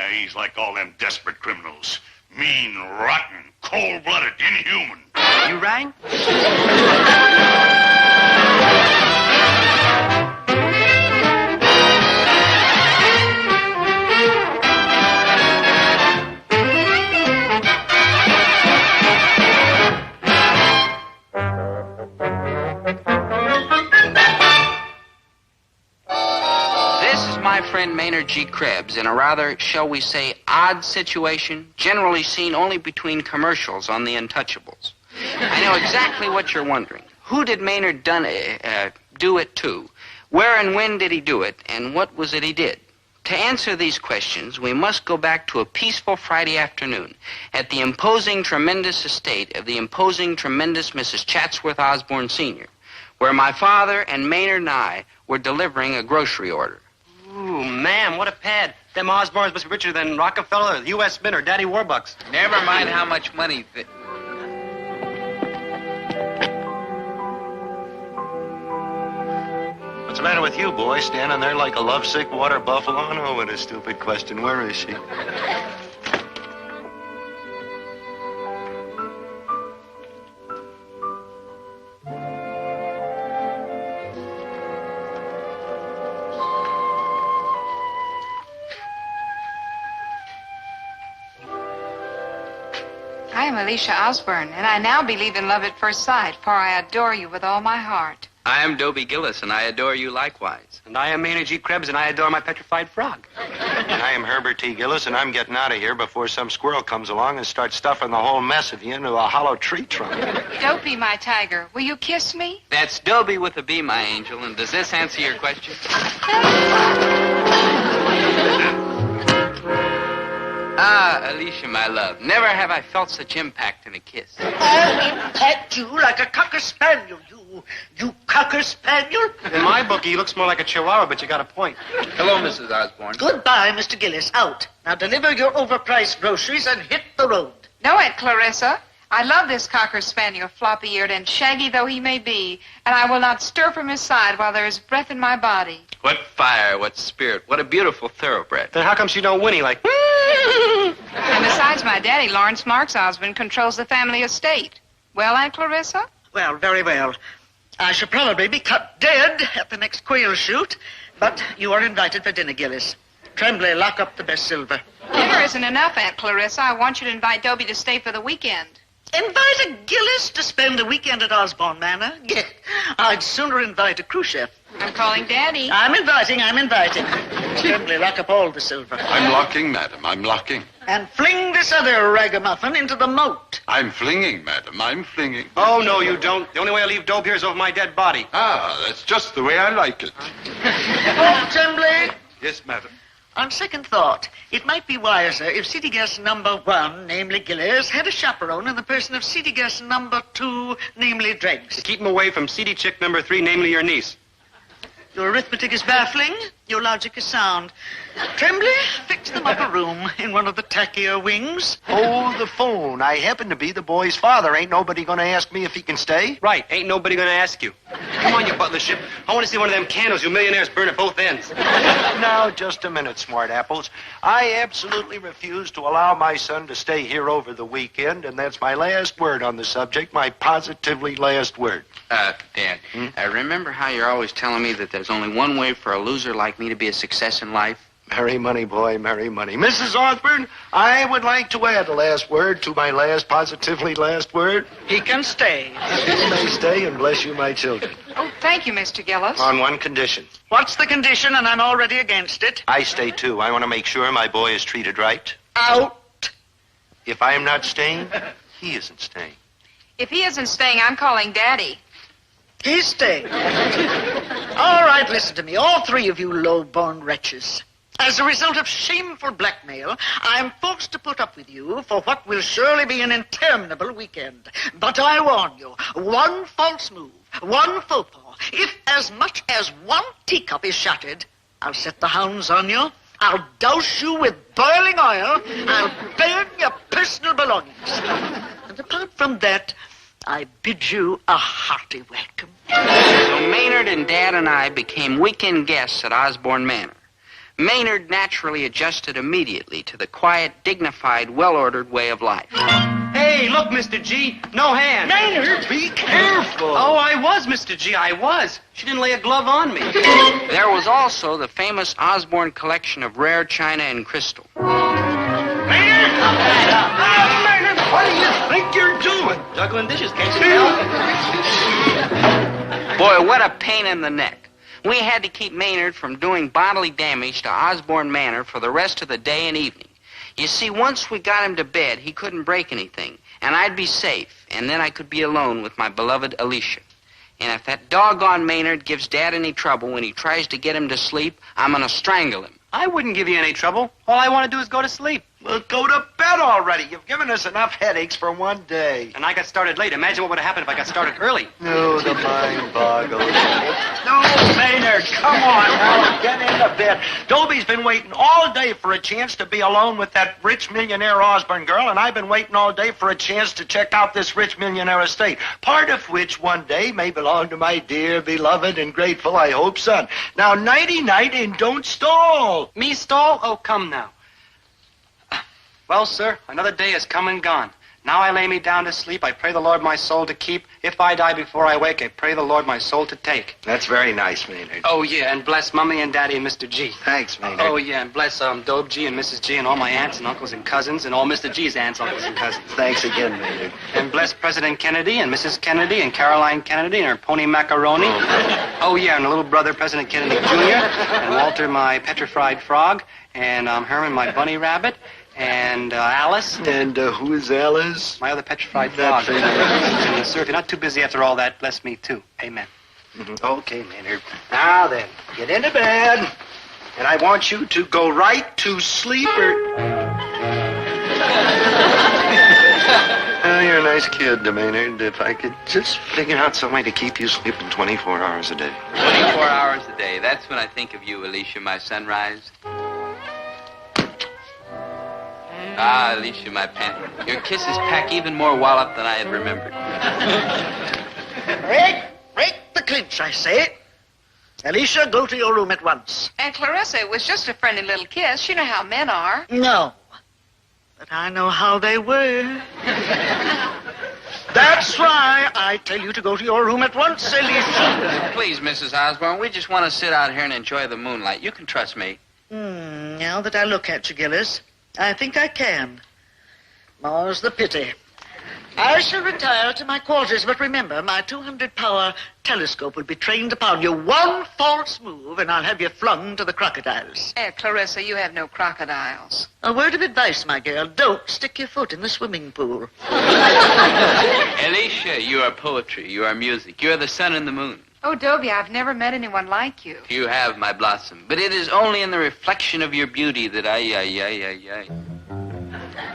he's like all them desperate criminals. Mean, rotten, cold-blooded, inhuman. You rang? Friend Maynard G. Krebs in a rather, shall we say, odd situation, generally seen only between commercials on the Untouchables. I know exactly what you're wondering. Who did Maynard do it to? Where and when did he do it? And what was it he did? To answer these questions, we must go back to a peaceful Friday afternoon at the imposing, tremendous estate of the imposing, tremendous Mrs. Chatsworth Osborne Sr., where my father and Maynard and I were delivering a grocery order. Ooh, ma'am, what a pad. Them Osbornes must be richer than Rockefeller, U.S. Mint, or Daddy Warbucks. Never mind how much money... What's the matter with you, boy? Standing there like a lovesick water buffalo? Oh, what a stupid question. Where is she? I am Alicia Osborne, and I now believe in love at first sight, for I adore you with all my heart. I am Dobie Gillis, and I adore you likewise. And I am Maynard G. Krebs, and I adore my petrified frog. And I am Herbert T. Gillis, and I'm getting out of here before some squirrel comes along and starts stuffing the whole mess of you into a hollow tree trunk. Dopey, my tiger, will you kiss me? That's Dobie with a B, my angel, and does this answer your question? Ah, Alicia, my love, never have I felt such impact in a kiss. I'll impact you like a cocker spaniel, you cocker spaniel. In my book, he looks more like a chihuahua, but you got a point. Hello, Mrs. Osborne. Goodbye, Mr. Gillis. Out. Now deliver your overpriced groceries and hit the road. No, Aunt Clarissa. I love this cocker spaniel, floppy-eared and shaggy though he may be, and I will not stir from his side while there is breath in my body. What fire, what spirit, what a beautiful thoroughbred. Then how come she don't whinny like... And besides, my daddy, Lawrence Marks Osborne, controls the family estate. Well, Aunt Clarissa? Well, very well. I shall probably be cut dead at the next quail shoot, but you are invited for dinner, Gillis. Tremblay, lock up the best silver. Dinner isn't enough, Aunt Clarissa. I want you to invite Dobie to stay for the weekend. Invite a Gillis to spend a weekend at Osborne Manor? I'd sooner invite a crew chef. I'm calling Daddy. I'm inviting. Tremblay, lock up all the silver. I'm locking, madam, I'm locking. And fling this other ragamuffin into the moat. I'm flinging, madam, I'm flinging. Oh, no, you don't. The only way I leave Dope here is over my dead body. Ah, that's just the way I like it. Oh, Tremblay. Yes, madam. On second thought, it might be wiser if city guest number 1, namely Gillis, had a chaperone in the person of city guest number 2, namely Dreggs. Keep him away from seedy chick number 3, namely your niece. Your arithmetic is baffling. Your logic is sound. Tremblay, fix them up a room in one of the tackier wings. Hold the phone. I happen to be the boy's father. Ain't nobody gonna ask me if he can stay? Right. Ain't nobody gonna ask you. Come on, you butler ship. I want to see one of them candles you millionaires burn at both ends. Now, just a minute, smart apples. I absolutely refuse to allow my son to stay here over the weekend, and that's my last word on the subject, my positively last word. Dad, remember how you're always telling me that there's only one way for a loser like me to be a success in life? Merry money, boy, merry money. Mrs. Osborne, I would like to add a last word to my last, positively last word. He can stay. You may stay, and bless you, my children. Oh, thank you, Mr. Gillis. On one condition. What's the condition, and I'm already against it? I stay, too. I want to make sure my boy is treated right. Out. If I am not staying, he isn't staying. If he isn't staying, I'm calling Daddy. He's staying. All right, listen to me, all three of you low-born wretches. As a result of shameful blackmail, I am forced to put up with you for what will surely be an interminable weekend. But I warn you, one false move, one faux pas, if as much as one teacup is shattered, I'll set the hounds on you. I'll douse you with boiling oil. I'll burn your personal belongings. And apart from that, I bid you a hearty welcome. So Maynard and Dad and I became weekend guests at Osborne Manor. Maynard naturally adjusted immediately to the quiet, dignified, well-ordered way of life. Hey, look, Mr. G. No hand. Maynard, be careful. Oh, I was, Mr. G. I was. She didn't lay a glove on me. There was also the famous Osborne collection of rare china and crystal. Maynard! Oh, Maynard, what do you think you're doing? Juggling dishes, can't you tell? Boy, what a pain in the neck. We had to keep Maynard from doing bodily damage to Osborne Manor for the rest of the day and evening. You see, once we got him to bed, he couldn't break anything, and I'd be safe, and then I could be alone with my beloved Alicia. And if that doggone Maynard gives Dad any trouble when he tries to get him to sleep, I'm going to strangle him. I wouldn't give you any trouble. All I want to do is go to sleep. Well, go to bed already. You've given us enough headaches for one day. And I got started late. Imagine what would have happened if I got started early. No, the mind boggles. No, Maynard, come on now. Get into bed. Dobie's been waiting all day for a chance to be alone with that rich millionaire Osborne girl, and I've been waiting all day for a chance to check out this rich millionaire estate, part of which one day may belong to my dear, beloved, and grateful, I hope, son. Now, nighty-night, and don't stall. Me stall? Oh, come now. Well, sir, another day has come and gone. Now I lay me down to sleep. I pray the Lord my soul to keep. If I die before I wake, I pray the Lord my soul to take. That's very nice, Maynard. Oh, yeah, and bless Mummy and Daddy and Mr. G. Thanks, Maynard. Oh, yeah, and bless Dobe G and Mrs. G and all my aunts and uncles and cousins and all Mr. G's aunts, uncles, and cousins. Thanks again, Maynard. And bless President Kennedy and Mrs. Kennedy and Caroline Kennedy and her pony macaroni. Oh, yeah, and the little brother, President Kennedy Jr., and Walter, my petrified frog, and Herman, my bunny rabbit, and Alice. And who is Alice? My other petrified frog. And sir, if you're not too busy after all that, bless me too. Amen. Okay, Maynard. Now then, get into bed. And I want you to go right to sleep or... Oh, you're a nice kid, Maynard. If I could just figure out some way to keep you sleeping 24 hours a day. 24 hours a day. That's when I think of you, Alicia, my sunrise. Ah, Alicia, my panther. Your kisses pack even more wallop than I had remembered. Break the clinch, I say. Alicia, go to your room at once. And Clarissa, it was just a friendly little kiss. You know how men are. No, but I know how they were. That's why I tell you to go to your room at once, Alicia. Please, Mrs. Osborne, we just want to sit out here and enjoy the moonlight. You can trust me. Now that I look at you, Gillis, I think I can. More's the pity. I shall retire to my quarters, but remember, my 200-power telescope will be trained upon you. One false move, and I'll have you flung to the crocodiles. Clarissa, you have no crocodiles. A word of advice, my girl. Don't stick your foot in the swimming pool. Alicia, you are poetry. You are music. You are the sun and the moon. Oh, Dobie, I've never met anyone like you. You have, my blossom. But it is only in the reflection of your beauty that I.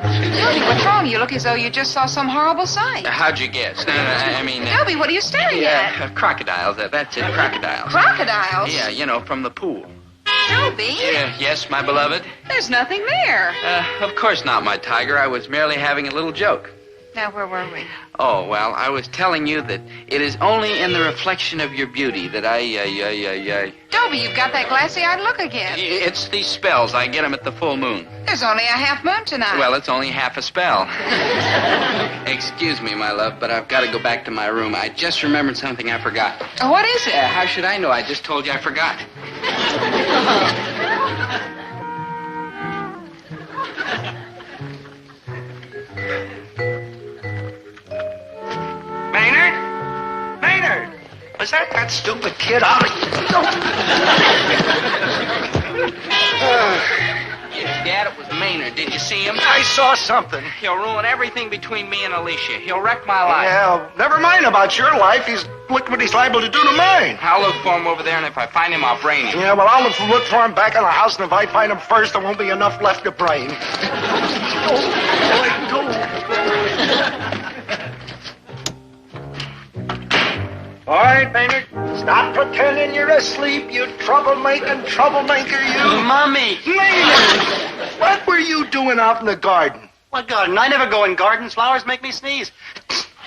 Dobie, what's wrong? You look as though you just saw some horrible sight. How'd you guess? No, I mean... Dobie, what are you staring at? Crocodiles. That's it, crocodiles. Crocodiles? Yeah, you know, from the pool. Dobie? Yes, my beloved. There's nothing there. Of course not, my tiger. I was merely having a little joke. Now, where were we? Oh, well, I was telling you that it is only in the reflection of your beauty that I. Dobie, you've got that glassy-eyed look again. It's these spells. I get them at the full moon. There's only a half moon tonight. Well, it's only half a spell. Excuse me, my love, but I've got to go back to my room. I just remembered something I forgot. Oh, what is it? How should I know? I just told you I forgot. Maynard! Was that stupid kid out of Dad, it was Maynard. Did you see him? I saw something. He'll ruin everything between me and Alicia. He'll wreck my life. Yeah, never mind about your life. Look what he's liable to do to mine. I'll look for him over there, and if I find him, I'll brain him. Yeah, well, I'll look for him back in the house, and if I find him first, there won't be enough left to brain. All right, Maynard. Stop pretending you're asleep, you troublemaker, you. Mommy! Maynard! What were you doing out in the garden? What garden? I never go in gardens. Flowers make me sneeze.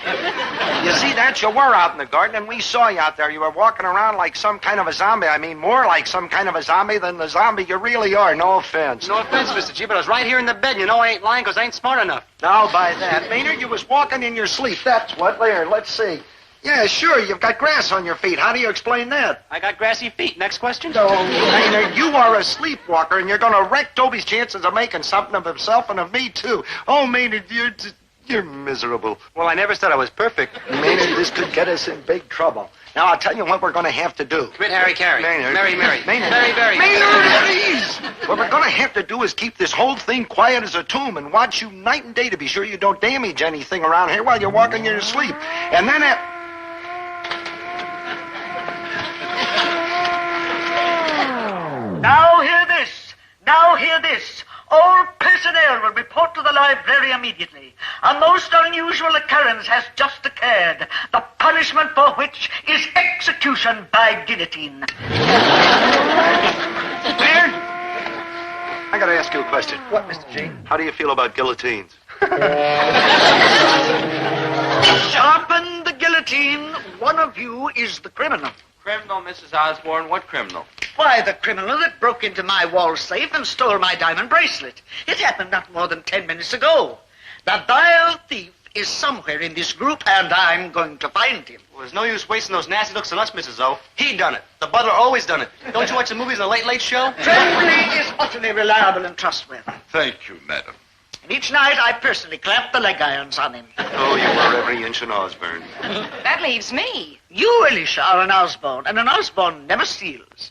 You see that? You were out in the garden, and we saw you out there. You were walking around like some kind of a zombie. I mean, more like some kind of a zombie than the zombie you really are. No offense. No offense, Mr. G, but I was right here in the bed, and you know I ain't lying because I ain't smart enough. Now, by that, Maynard, you was walking in your sleep. That's what. There, let's see. Yeah, sure, you've got grass on your feet. How do you explain that? I got grassy feet. Next question? No, Maynard, you are a sleepwalker, and you're going to wreck Dobie's chances of making something of himself and of me, too. Oh, Maynard, you're miserable. Well, I never said I was perfect. Maynard, this could get us in big trouble. Now, I'll tell you what we're going to have to do. Quit Harry Carey. Maynard. Mary. Maynard. Mary. Maynard, please! What we're going to have to do is keep this whole thing quiet as a tomb and watch you night and day to be sure you don't damage anything around here while you're walking in your sleep. And then Now hear this. Now hear this. All personnel will report to the library immediately. A most unusual occurrence has just occurred, the punishment for which is execution by guillotine. Maynard, I got to ask you a question. What, Mr. G? How do you feel about guillotines? Sharpen the guillotine. One of you is the criminal. Criminal, Mrs. Osborne? What criminal? Why, the criminal that broke into my wall safe and stole my diamond bracelet. It happened not more than 10 minutes ago. The vile thief is somewhere in this group, and I'm going to find him. Well, there's no use wasting those nasty looks on us, Mrs. O. He done it. The butler always done it. Don't you watch the movies on the Late Late Show? Trembly is utterly reliable and trustworthy. Thank you, madam. And each night I personally clamp the leg irons on him. Oh, you were every inch an Osborne. That leaves me. You, Alicia, are an Osborne, and an Osborne never steals.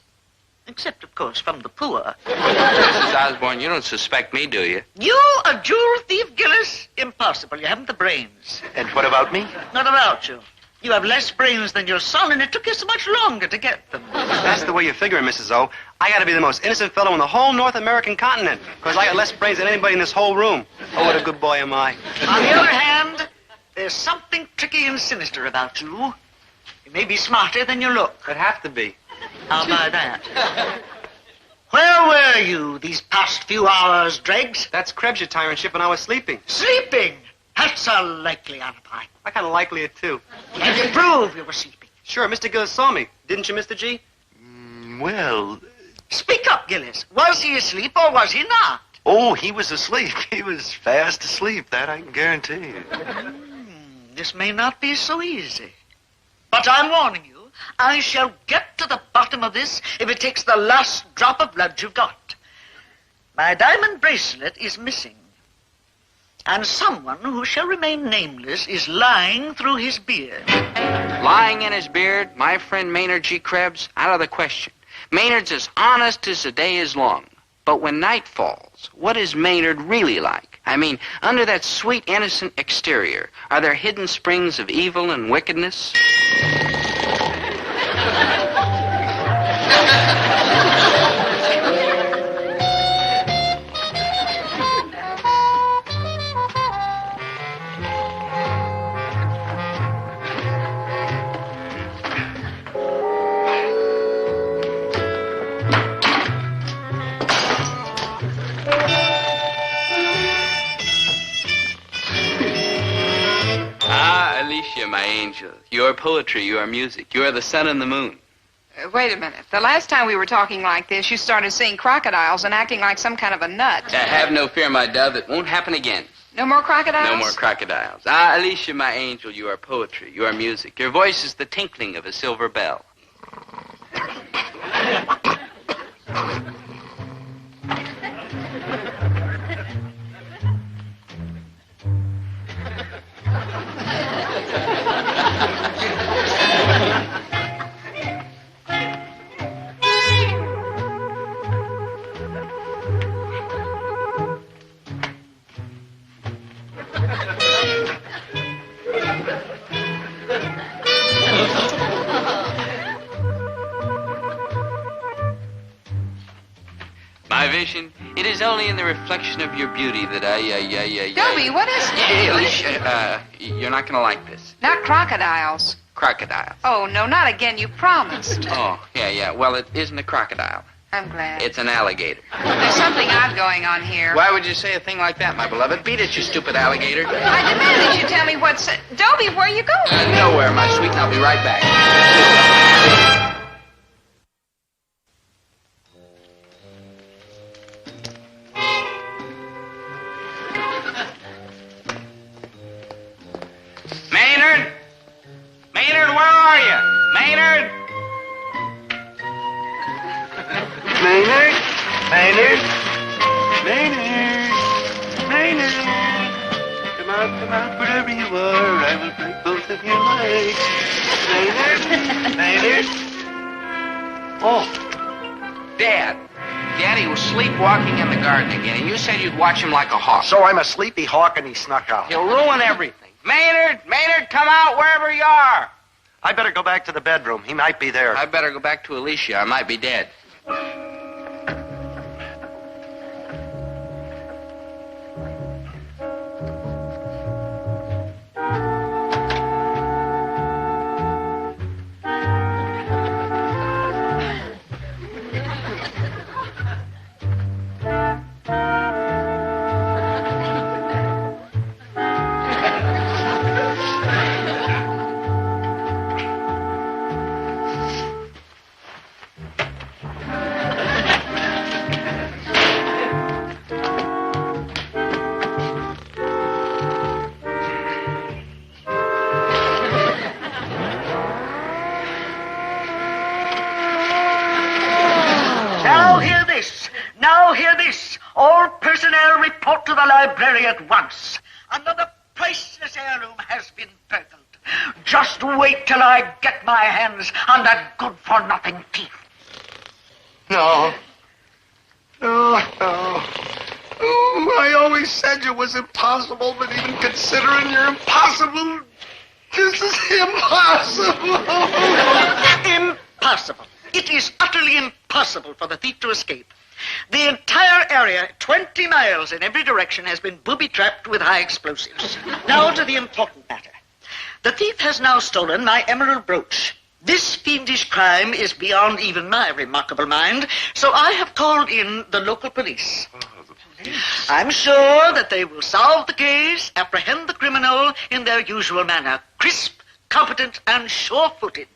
Except, of course, from the poor. Mrs. Osborne, you don't suspect me, do you? You, a jewel thief, Gillis? Impossible. You haven't the brains. And what about me? Not about you. You have less brains than your son, and it took you so much longer to get them. That's the way you're figuring, Mrs. O. I gotta be the most innocent fellow in the whole North American continent, because I got less brains than anybody in this whole room. Oh, what a good boy am I. On the other hand, there's something tricky and sinister about you. You may be smarter than you look. I'd have to be. I'll buy that. Where were you these past few hours, Dregs? That's Krebs' your tyrant ship, and I was sleeping. Sleeping. That's a likely alibi. I kind of likely it, too. Can you prove you were sleeping? Sure, Mr. Gillis saw me. Didn't you, Mr. G? Well, Speak up, Gillis. Was he asleep or was he not? oh, he was asleep. He was fast asleep, that I can guarantee you. This may not be so easy. But I'm warning you, I shall get to the bottom of this if it takes the last drop of blood you've got. My diamond bracelet is missing. And someone who shall remain nameless is lying through his beard. Lying in his beard, my friend Maynard G. Krebs, out of the question. Maynard's as honest as the day is long. But when night falls, what is Maynard really like? I mean, under that sweet, innocent exterior, are there hidden springs of evil and wickedness? Alicia, my angel, your poetry, your music, you are the sun and the moon. Wait a minute. The last time we were talking like this, you started seeing crocodiles and acting like some kind of a nut. Have no fear, my dove, it won't happen again. No more crocodiles? No more crocodiles. Alicia, my angel, you are poetry, you are music. Your voice is the tinkling of a silver bell. My vision, it is only in the reflection of your beauty that Dobie, what is Hey, Alicia, you're not gonna like this. Not crocodiles. Crocodile. Oh, no, not again. You promised. Oh, yeah. Well, it isn't a crocodile. I'm glad. It's an alligator. There's something odd going on here. Why would you say a thing like that, my beloved? Beat it, you stupid alligator. I demand that you tell me what's... Dobie, where are you going? Nowhere, my sweet, and I'll be right back. Maynard? Maynard, where are you? Maynard? Maynard? Maynard? Maynard? Maynard? Come out, wherever you are. I will break both of your legs. Maynard? Maynard? Oh, Dad. Daddy was sleepwalking in the garden again, and you said you'd watch him like a hawk. So I'm a sleepy hawk and he snuck out. He'll ruin everything. Maynard, come out wherever you are. I better go back to the bedroom. He might be there. I better go back to Alicia. I might be dead. Now hear this. All personnel report to the library at once. Another priceless heirloom has been burgled. Just wait till I get my hands on that good-for-nothing thief. No. Oh, I always said it was impossible, but even considering you're impossible, this is impossible. Impossible. It is utterly impossible for the thief to escape. The entire area, 20 miles in every direction, has been booby-trapped with high explosives. Now to the important matter. The thief has now stolen my emerald brooch. This fiendish crime is beyond even my remarkable mind, so I have called in the local police. I'm sure that they will solve the case, apprehend the criminal in their usual manner. Crisp, competent, and sure-footed.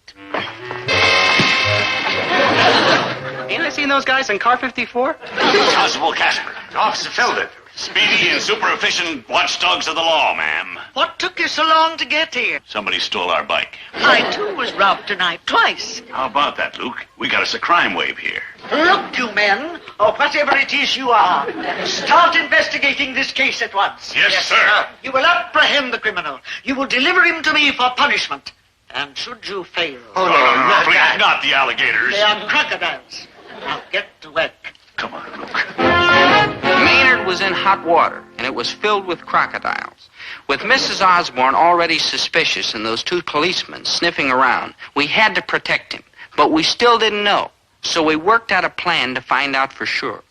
Ain't I seen those guys in car 54? Constable Casper, Officer Felder. Speedy and super efficient watchdogs of the law, ma'am. What took you so long to get here? Somebody stole our bike. I, too, was robbed tonight, twice. How about that, Luke? We got us a crime wave here. Look, you men, or whatever it is you are, start investigating this case at once. Yes, sir. You will apprehend the criminal. You will deliver him to me for punishment. And should you fail... Oh, no, please, not the alligators. They are crocodiles. Now get to work. Come on, Luke. Maynard was in hot water, and it was filled with crocodiles. With Mrs. Osborne already suspicious and those two policemen sniffing around, we had to protect him, but we still didn't know. So we worked out a plan to find out for sure.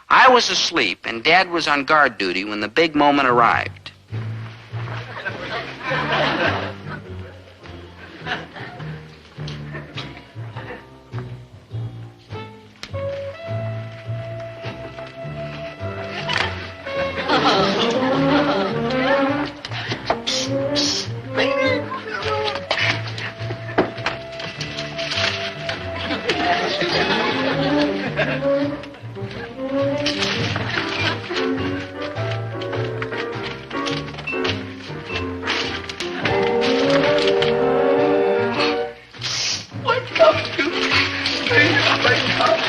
I was asleep, and Dad was on guard duty when the big moment arrived. Wake up, you. Wake up.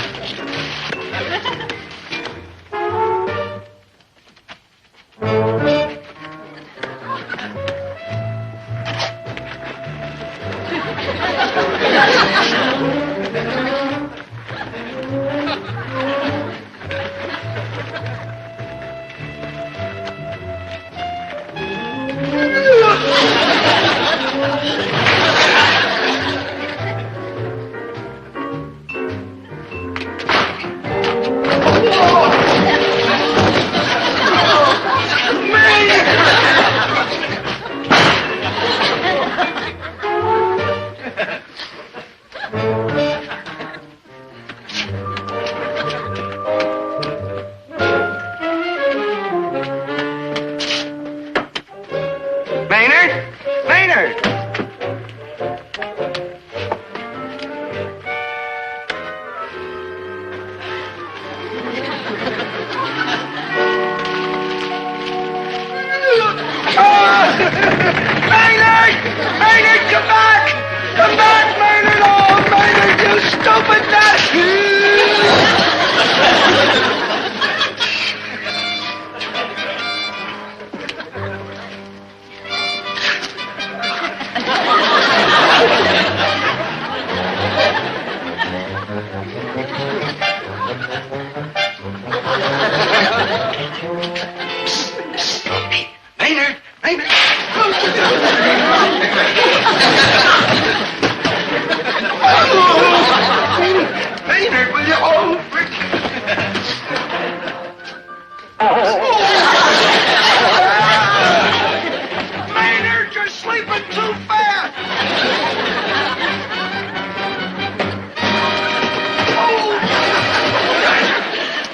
Maynard! Maynard, come back! Come back, Maynard! Oh, Maynard, you stupid nut! Maynard! Maynard! Maynard, will you? Oh, Maynard, you're sleeping too fast!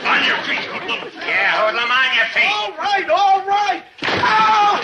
On your feet, hoodlum. Yeah, hoodlum, on your feet. All right, all right! Ow!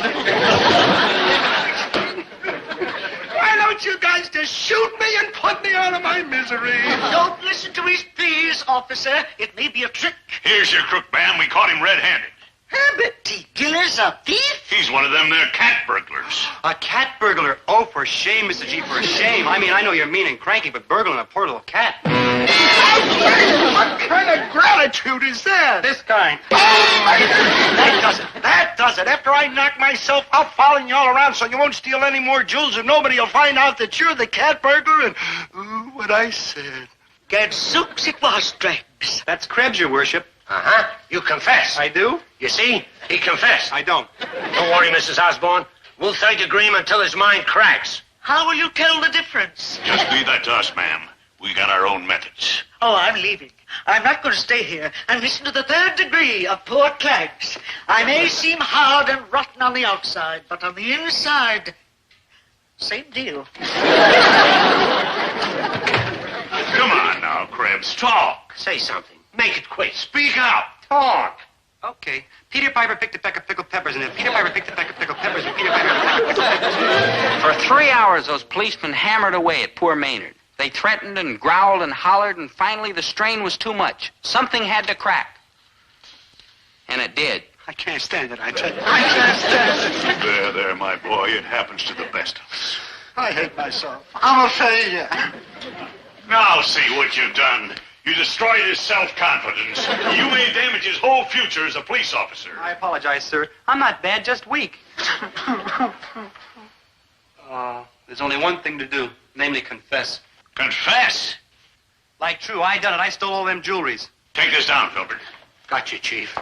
Why don't you guys just shoot me and put me out of my misery? Don't listen to his pleas, officer. It may be a trick. Here's your crook, ma'am. We caught him red-handed. Herbert Gillis, a thief? He's one of them there cat burglars. A cat burglar? Oh, for shame, Mr. G, for shame. I mean, I know you're mean and cranky, but burgling a poor little cat. What kind of gratitude is that? This kind. That does it. That does it. After I knock myself out following you all around so you won't steal any more jewels and nobody will find out that you're the cat burglar and What I said. Gadzooks, it was, Dregs. That's Krebs, your worship. Uh-huh. You confess. I do? You see? He confessed. I don't. Don't worry, Mrs. Osborne. We'll thank Graham until his mind cracks. How will you tell the difference? Just leave that to us, ma'am. We got our own methods. Oh, I'm leaving. I'm not going to stay here and listen to the third degree of poor Clags. I may seem hard and rotten on the outside, but on the inside, same deal. Come on now, Krebs. Talk. Say something. Make it quick. Speak up. Talk. Okay. Peter Piper picked a peck of pickled peppers, and then Peter Piper picked a peck of pickled peppers, and Peter Piper picked a peck of pickled peppers. For 3 hours, those policemen hammered away at poor Maynard. They threatened and growled and hollered, and finally the strain was too much. Something had to crack. And it did. I can't stand it, I tell you. I can't stand it. There, my boy. It happens to the best of us. I hate myself. I'm a failure. Now see what you've done. You destroyed his self-confidence. You may damage his whole future as a police officer. I apologize, sir. I'm not bad, just weak. There's only one thing to do, namely confess. Confess. Like true, I done it. I stole all them jewelries. Take this down, Filbert. Got you, Chief.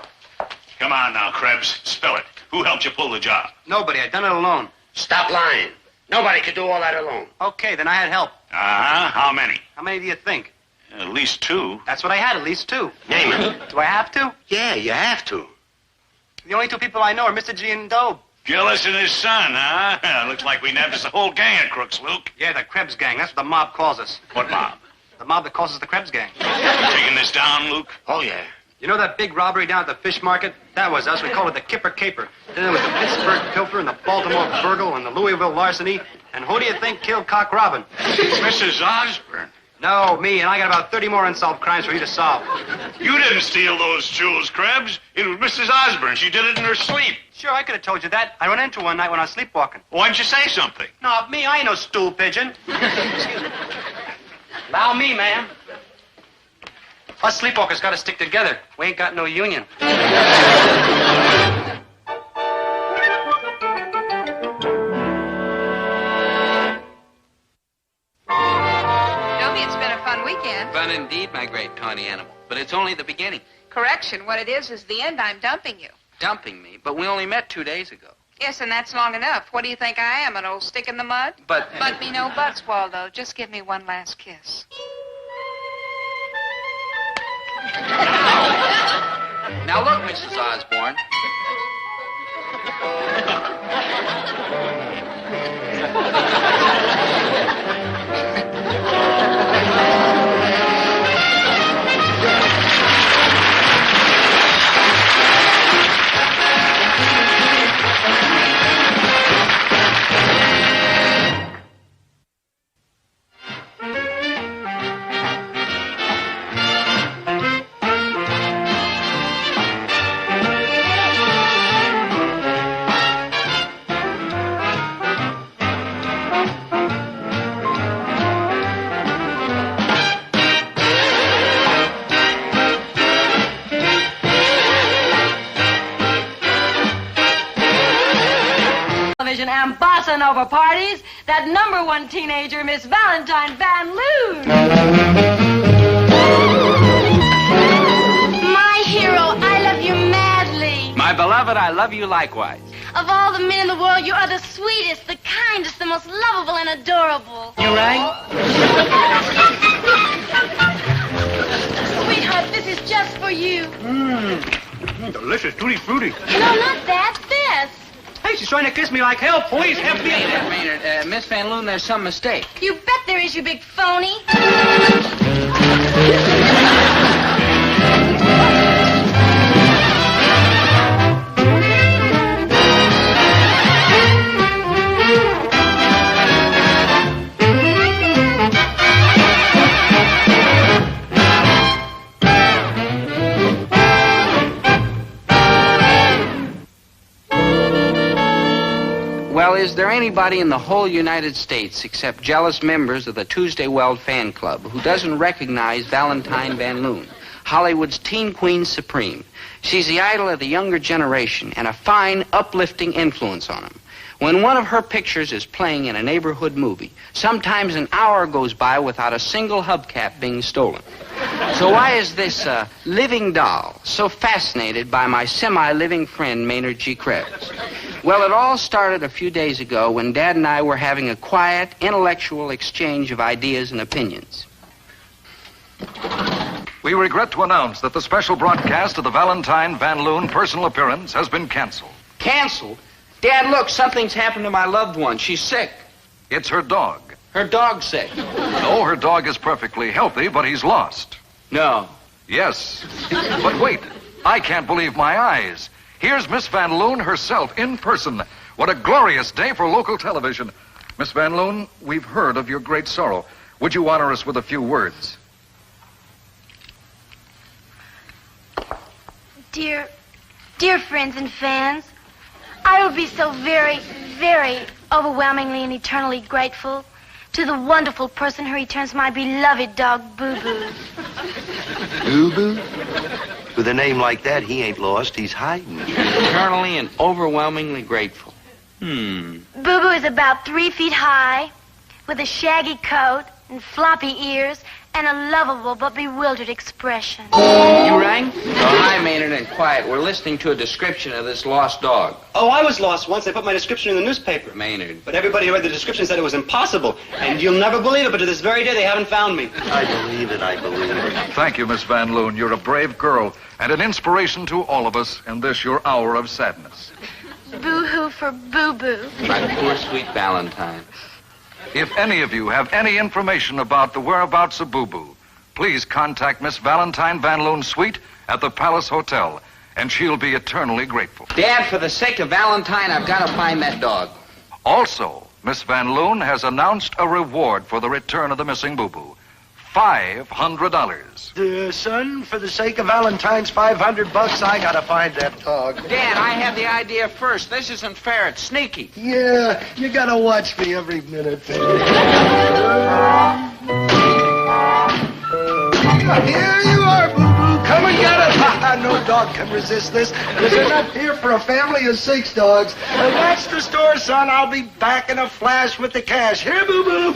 Come on now, Krebs. Spell it. Who helped you pull the job? Nobody. I done it alone. Stop lying. Nobody could do all that alone. Okay, then I had help. Uh-huh. How many? How many do you think? At least 2. That's what I had, at least 2. Name it. Do I have to? Yeah, you have to. The only 2 people I know are Mr. G and Dobe. Gillis and his son, huh? Looks like we nabbed us a whole gang of crooks, Luke. Yeah, the Krebs gang. That's what the mob calls us. What mob? The mob that calls us the Krebs gang. Taking this down, Luke? Oh, yeah. You know that big robbery down at the fish market? That was us. We called it the Kipper Caper. Then there was the Pittsburgh Pilfer and the Baltimore Burgle and the Louisville Larceny. And who do you think killed Cock Robin? Mrs. Osborne. No, me, and I got about 30 more unsolved crimes for you to solve. You didn't steal those jewels, Krebs. It was Mrs. Osborne. She did it in her sleep. Sure, I could have told you that. I ran into her one night when I was sleepwalking. Why didn't you say something? No, me, I ain't no stool pigeon. Excuse me. Allow me, ma'am. Us sleepwalkers gotta stick together. We ain't got no union. Dobie, it's been a fun weekend. Fun indeed, my great tawny animal. But it's only the beginning. Correction, what it is the end. I'm dumping you. Dumping me. But we only met 2 days ago. Yes, and that's long enough. What do you think I am, an old stick in the mud? But... But me no buts, Waldo. Just give me one last kiss. Now look, Mrs. Osborne. television and bossa nova parties, that #1 teenager, Miss Valentine Van Loon. My hero, I love you madly. My beloved, I love you likewise. Of all the men in the world, you are the sweetest, the kindest, the most lovable and adorable. You rang? Sweetheart, this is just for you. Delicious, tutti frutti. No, not that. This. Hey, she's trying to kiss me like hell. Please, help me. Maynard, Miss Van Loon, there's some mistake. You bet there is, you big phony. Well, is there anybody in the whole United States, except jealous members of the Tuesday Weld fan club, who doesn't recognize Valentine Van Loon, Hollywood's teen queen supreme? She's the idol of the younger generation and a fine, uplifting influence on them. When one of her pictures is playing in a neighborhood movie, sometimes an hour goes by without a single hubcap being stolen. So why is this living doll so fascinated by my semi-living friend, Maynard G. Krebs? Well, it all started a few days ago when Dad and I were having a quiet, intellectual exchange of ideas and opinions. We regret to announce that the special broadcast of the Valentine Van Loon personal appearance has been canceled. Canceled? Dad, look, something's happened to my loved one. She's sick. It's her dog. Her dog's sick. No, her dog is perfectly healthy, but he's lost. No. Yes. But wait, I can't believe my eyes. Here's Miss Van Loon herself in person. What a glorious day for local television. Miss Van Loon, we've heard of your great sorrow. Would you honor us with a few words? Dear friends and fans, I will be so very, very overwhelmingly and eternally grateful to the wonderful person who returns my beloved dog, Boo Boo. Boo Boo? With a name like that, he ain't lost. He's hiding. Eternally and overwhelmingly grateful. Boo Boo is about 3 feet high, with a shaggy coat and floppy ears and a lovable but bewildered expression. You rang? Oh, hi, Maynard, and quiet. We're listening to a description of this lost dog. Oh, I was lost once. They put my description in the newspaper. Maynard. But everybody who read the description said it was impossible. And you'll never believe it, but to this very day, they haven't found me. I believe it. Thank you, Miss Van Loon. You're a brave girl and an inspiration to all of us in this, your hour of sadness. Boo-hoo for Boo Boo. My poor, sweet Valentine. If any of you have any information about the whereabouts of Boo Boo, please contact Miss Valentine Van Loon's suite at the Palace Hotel, and she'll be eternally grateful. Dad, for the sake of Valentine, I've got to find that dog. Also, Miss Van Loon has announced a reward for the return of the missing Boo Boo. $500. Son, for the sake of Valentine's $500, I gotta find that dog. Dad, I had the idea first. This isn't fair. It's sneaky. Yeah, you gotta watch me every minute. Here you are, Boo-Boo. Come and get it. No dog can resist this. There's enough here for a family of 6 dogs. That's the store, son. I'll be back in a flash with the cash. Here, Boo-Boo.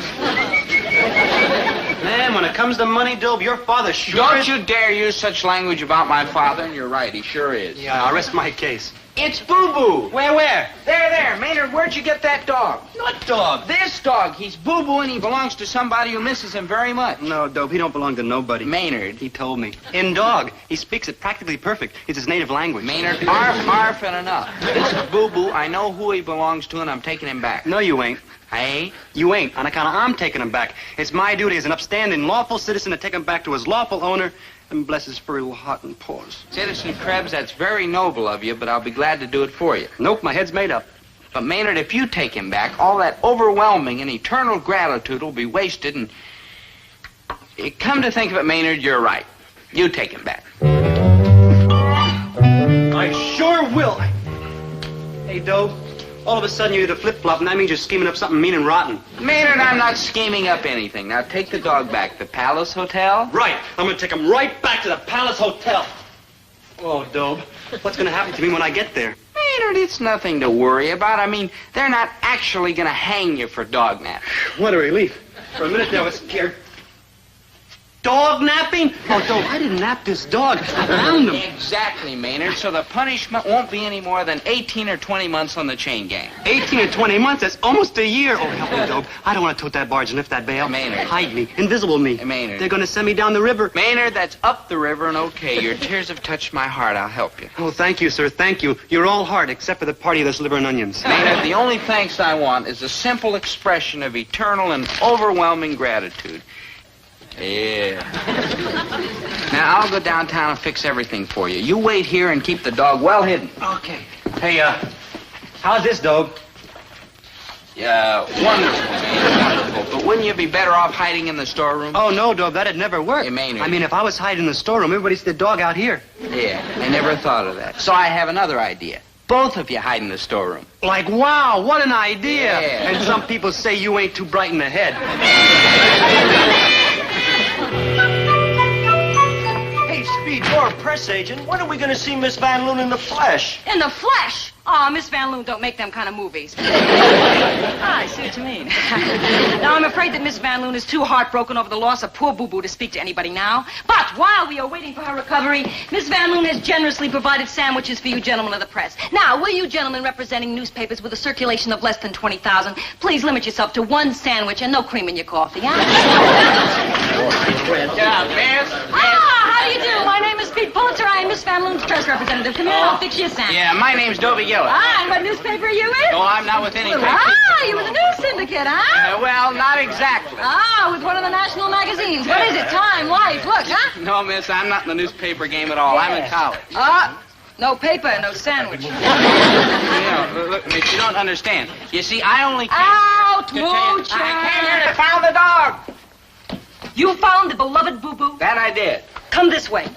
Man, when it comes to money, Dobe, your father sure Don't is... you dare use such language about my father, and you're right, he sure is. Yeah, I'll rest my case. It's Boo-Boo. Where? There. Maynard, where'd you get that dog? What dog? This dog. He's Boo-Boo, and he belongs to somebody who misses him very much. No, Dobe, he don't belong to nobody. Maynard. He told me. In dog. He speaks it practically perfect. It's his native language. Maynard, arf, and enough. This is Boo-Boo. I know who he belongs to, and I'm taking him back. No, you ain't. I ain't? You ain't. On account of I'm taking him back. It's my duty as an upstanding, lawful citizen to take him back to his lawful owner and bless his furry little heart and paws. Citizen Krebs, that's very noble of you, but I'll be glad to do it for you. Nope, my head's made up. But, Maynard, if you take him back, all that overwhelming and eternal gratitude will be wasted, and... Come to think of it, Maynard, you're right. You take him back. I sure will. Hey, Dobe, all of a sudden you hit a flip-flop, and that means you're scheming up something mean and rotten. Maynard, I'm not scheming up anything. Now, take the dog back. The Palace Hotel? Right. I'm going to take him right back to the Palace Hotel. Oh, Dobe, what's going to happen to me when I get there? Maynard, it's nothing to worry about. I mean, they're not actually going to hang you for dog napping. What a relief. For a minute there I was scared. Dog napping? Oh, Dobe, I didn't nap this dog. I found him. Exactly, Maynard. So the punishment won't be any more than 18 or 20 months on the chain gang. 18 or 20 months? That's almost a year. Oh, help me, Dobe. I don't want to tote that barge and lift that bale. Maynard. Hide me. Invisible me. Maynard. They're going to send me down the river. Maynard, that's up the river and okay. Your tears have touched my heart. I'll help you. Oh, thank you, sir. Thank you. You're all heart, except for the party of those liver and onions. Maynard, the only thanks I want is a simple expression of eternal and overwhelming gratitude. Yeah. Now, I'll go downtown and fix everything for you. You wait here and keep the dog well hidden. Okay. Hey, how's this, Dobe? Yeah, wonderful, man, wonderful. But wouldn't you be better off hiding in the storeroom? Oh, no, Dobe, that'd never work. Hey, Maynard. I mean, if I was hiding in the storeroom, everybody'd see the dog out here. Yeah, I never thought of that. So I have another idea. Both of you hide in the storeroom. Like, wow, what an idea. Yeah. And some people say you ain't too bright in the head. Hey, Speed, you're a press agent. When are we going to see Miss Van Loon in the flesh? In the flesh? Oh, Miss Van Loon don't make them kind of movies. I see what you mean. Now, I'm afraid that Miss Van Loon is too heartbroken over the loss of poor Boo Boo to speak to anybody now. But while we are waiting for her recovery, Miss Van Loon has generously provided sandwiches for you gentlemen of the press. Now, will you gentlemen representing newspapers with a circulation of less than 20,000 please limit yourself to one sandwich and no cream in your coffee, huh? Yeah, Miss. How do you do? My name is Pete Pulitzer. I am Miss Van Loon's press representative. Come here, I'll fix you a sandwich. Yeah, my name's Dobie Gillis. And what newspaper are you in? No, I'm not with any paper. You with the news syndicate, huh? Well, not exactly. With one of the national magazines. What is it? Time, Life, Look, huh? No, miss, I'm not in the newspaper game at all. I'm in college. No paper, no sandwich. Look, miss, you don't understand. You see, I only came... Out, Mooch! I came here to find the dog. You found the beloved Boo Boo? That I did. Come this way.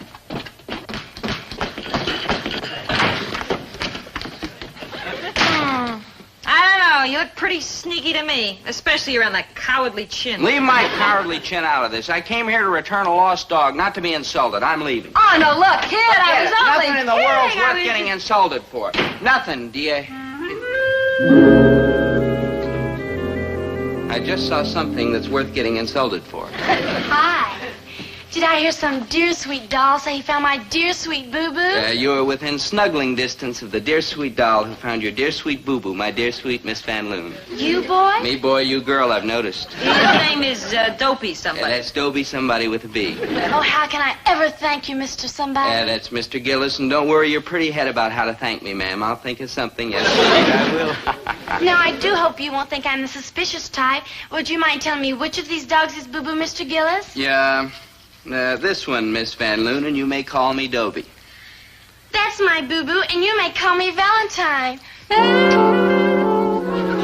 I don't know. You look pretty sneaky to me, especially around that cowardly chin. Leave my cowardly chin out of this. I came here to return a lost dog, not to be insulted. I'm leaving. Oh, no, look, kid, I was only Nothing in the world's worth getting insulted for. Nothing, do you? I just saw something that's worth getting insulted for. Hi. Did I hear some dear sweet doll say he found my dear sweet boo-boo? You were within snuggling distance of the dear sweet doll who found your dear sweet boo-boo, my dear sweet Miss Van Loon. You, boy? Me, boy, you, girl, I've noticed. His name is Dopey somebody. That's Dobie somebody with a B. Oh, how can I ever thank you, Mr. Somebody? That's Mr. Gillis, and don't worry your pretty head about how to thank me, ma'am. I'll think of something. Yes, I will. Now, I do hope you won't think I'm the suspicious type. Would you mind telling me which of these dogs is Boo-Boo, Mr. Gillis? Yeah. This one, Miss Van Loon, and you may call me Dobie. That's my Boo-Boo, and you may call me Valentine.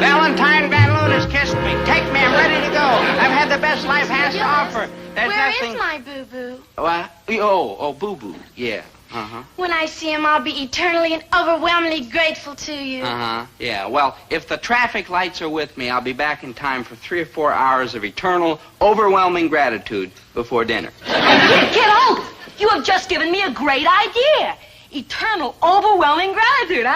Valentine Van Loon has kissed me. Take me, I'm ready to go. I've had the best life has to offer. There's Where nothing... is my Boo-Boo? What? Oh, Boo-Boo. Yeah. Uh-huh. When I see him, I'll be eternally and overwhelmingly grateful to you. Uh-huh. Yeah, well, if the traffic lights are with me, I'll be back in time for 3 or 4 hours of eternal, overwhelming gratitude before dinner. Get out! You have just given me a great idea. Eternal, overwhelming gratitude.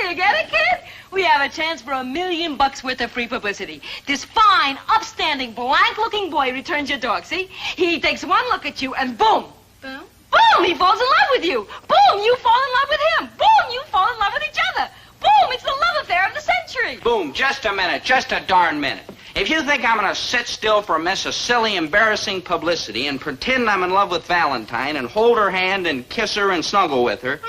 You get it, kid? We have a chance for $1 million worth of free publicity. This fine, upstanding, blank-looking boy returns your dog, see? He takes one look at you, and boom. Boom? Boom, he falls in love with you. Boom, you fall in love with him. Boom, you fall in love with each other. Boom, it's the love affair of the century. Boom, just a minute, just a darn minute. If you think I'm going to sit still for a mess of silly, embarrassing publicity and pretend I'm in love with Valentine and hold her hand and kiss her and snuggle with her,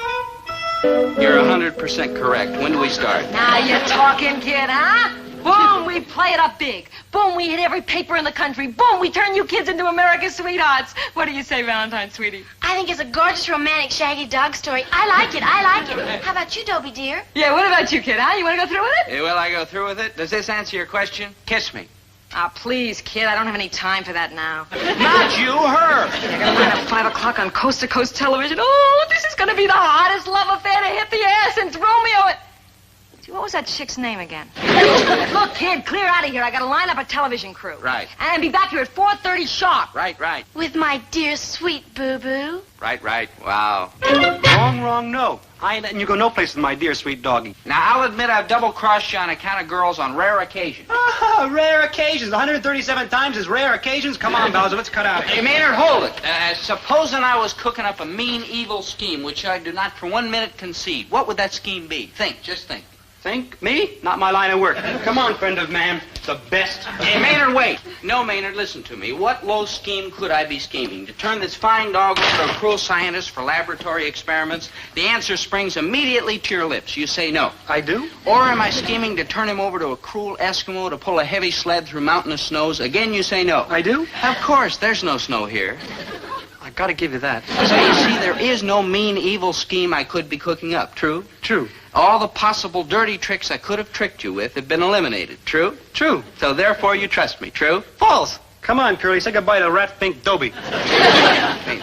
you're 100% correct. When do we start? Now you're talking, kid, huh? Boom, we play it up big. Boom, we hit every paper in the country. Boom, we turn you kids into America's sweethearts. What do you say, Valentine, sweetie? I think it's a gorgeous, romantic, shaggy dog story. I like it. How about you, Dobie, dear? Yeah, what about you, kid, huh? You want to go through with it? Will I go through with it? Does this answer your question? Kiss me. Please, kid, I don't have any time for that now. Not you, her. I gotta line up 5 o'clock on coast-to-coast television. Oh, this is gonna be the hottest love affair to hit the air since Romeo and... What was was that chick's name again? Look, kid, clear out of here. I got to line up a television crew. Right. And be back here at 4:30 sharp. Right. With my dear, sweet boo-boo. Right. Wow. Wrong, no. I ain't letting you go no place with my dear sweet doggy. Now, I'll admit I've double-crossed you on account of girls on rare occasions. Rare occasions. 137 times is rare occasions. Come on, Bowser, let's cut out. Hey, Maynard, hold it. Supposing I was cooking up a mean, evil scheme, which I do not for 1 minute concede, what would that scheme be? Just think. Think? Me? Not my line of work. Come on, friend of man. The best. Hey, Maynard, wait. No, Maynard, listen to me. What low scheme could I be scheming? To turn this fine dog over to a cruel scientist for laboratory experiments? The answer springs immediately to your lips. You say no. I do? Or am I scheming to turn him over to a cruel Eskimo to pull a heavy sled through mountainous snows? Again, you say no. I do? Of course, there's no snow here. I gotta give you that. So you see, there is no mean, evil scheme I could be cooking up. True? True. All the possible dirty tricks I could have tricked you with have been eliminated. True? True. So therefore you trust me. True? False. Come on, Curly, say goodbye to rat-pink Dobie.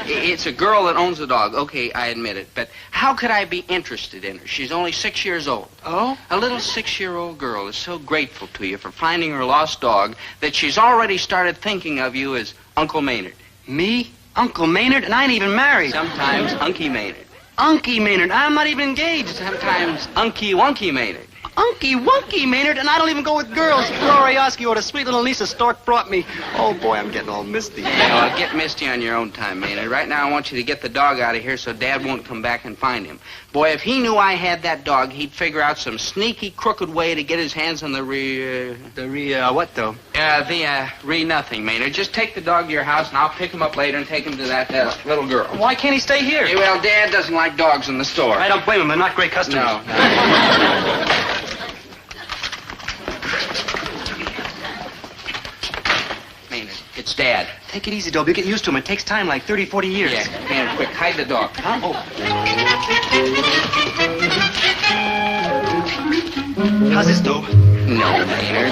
It's a girl that owns a dog. Okay, I admit it. But how could I be interested in her? She's only 6 years old. Oh? A little 6-year-old girl is so grateful to you for finding her lost dog that she's already started thinking of you as Uncle Maynard. Me? Uncle Maynard? And I ain't even married. Sometimes Unky Maynard. Unky Maynard? I'm not even engaged. Sometimes Unky Wunky Maynard. Unky Wunky Maynard, and I don't even go with girls. Glorioski or the sweet little Lisa Stork brought me. Oh, boy, I'm getting all misty. Oh, get misty on your own time, Maynard. Right now, I want you to get the dog out of here so Dad won't come back and find him. Boy, if he knew I had that dog, he'd figure out some sneaky, crooked way to get his hands on the what, though? Nothing, Maynard. Just take the dog to your house, and I'll pick him up later and take him to that little girl. Why can't he stay here? Hey, well, Dad doesn't like dogs in the store. I don't blame him. They're not great customers. No. Maynard, it's Dad. Take it easy, Dobie. Get used to him. It takes time, like 30, 40 years. Yeah, Maynard, quick, hide the dog. Huh? Oh. How's this, Dobe? No, Maynard.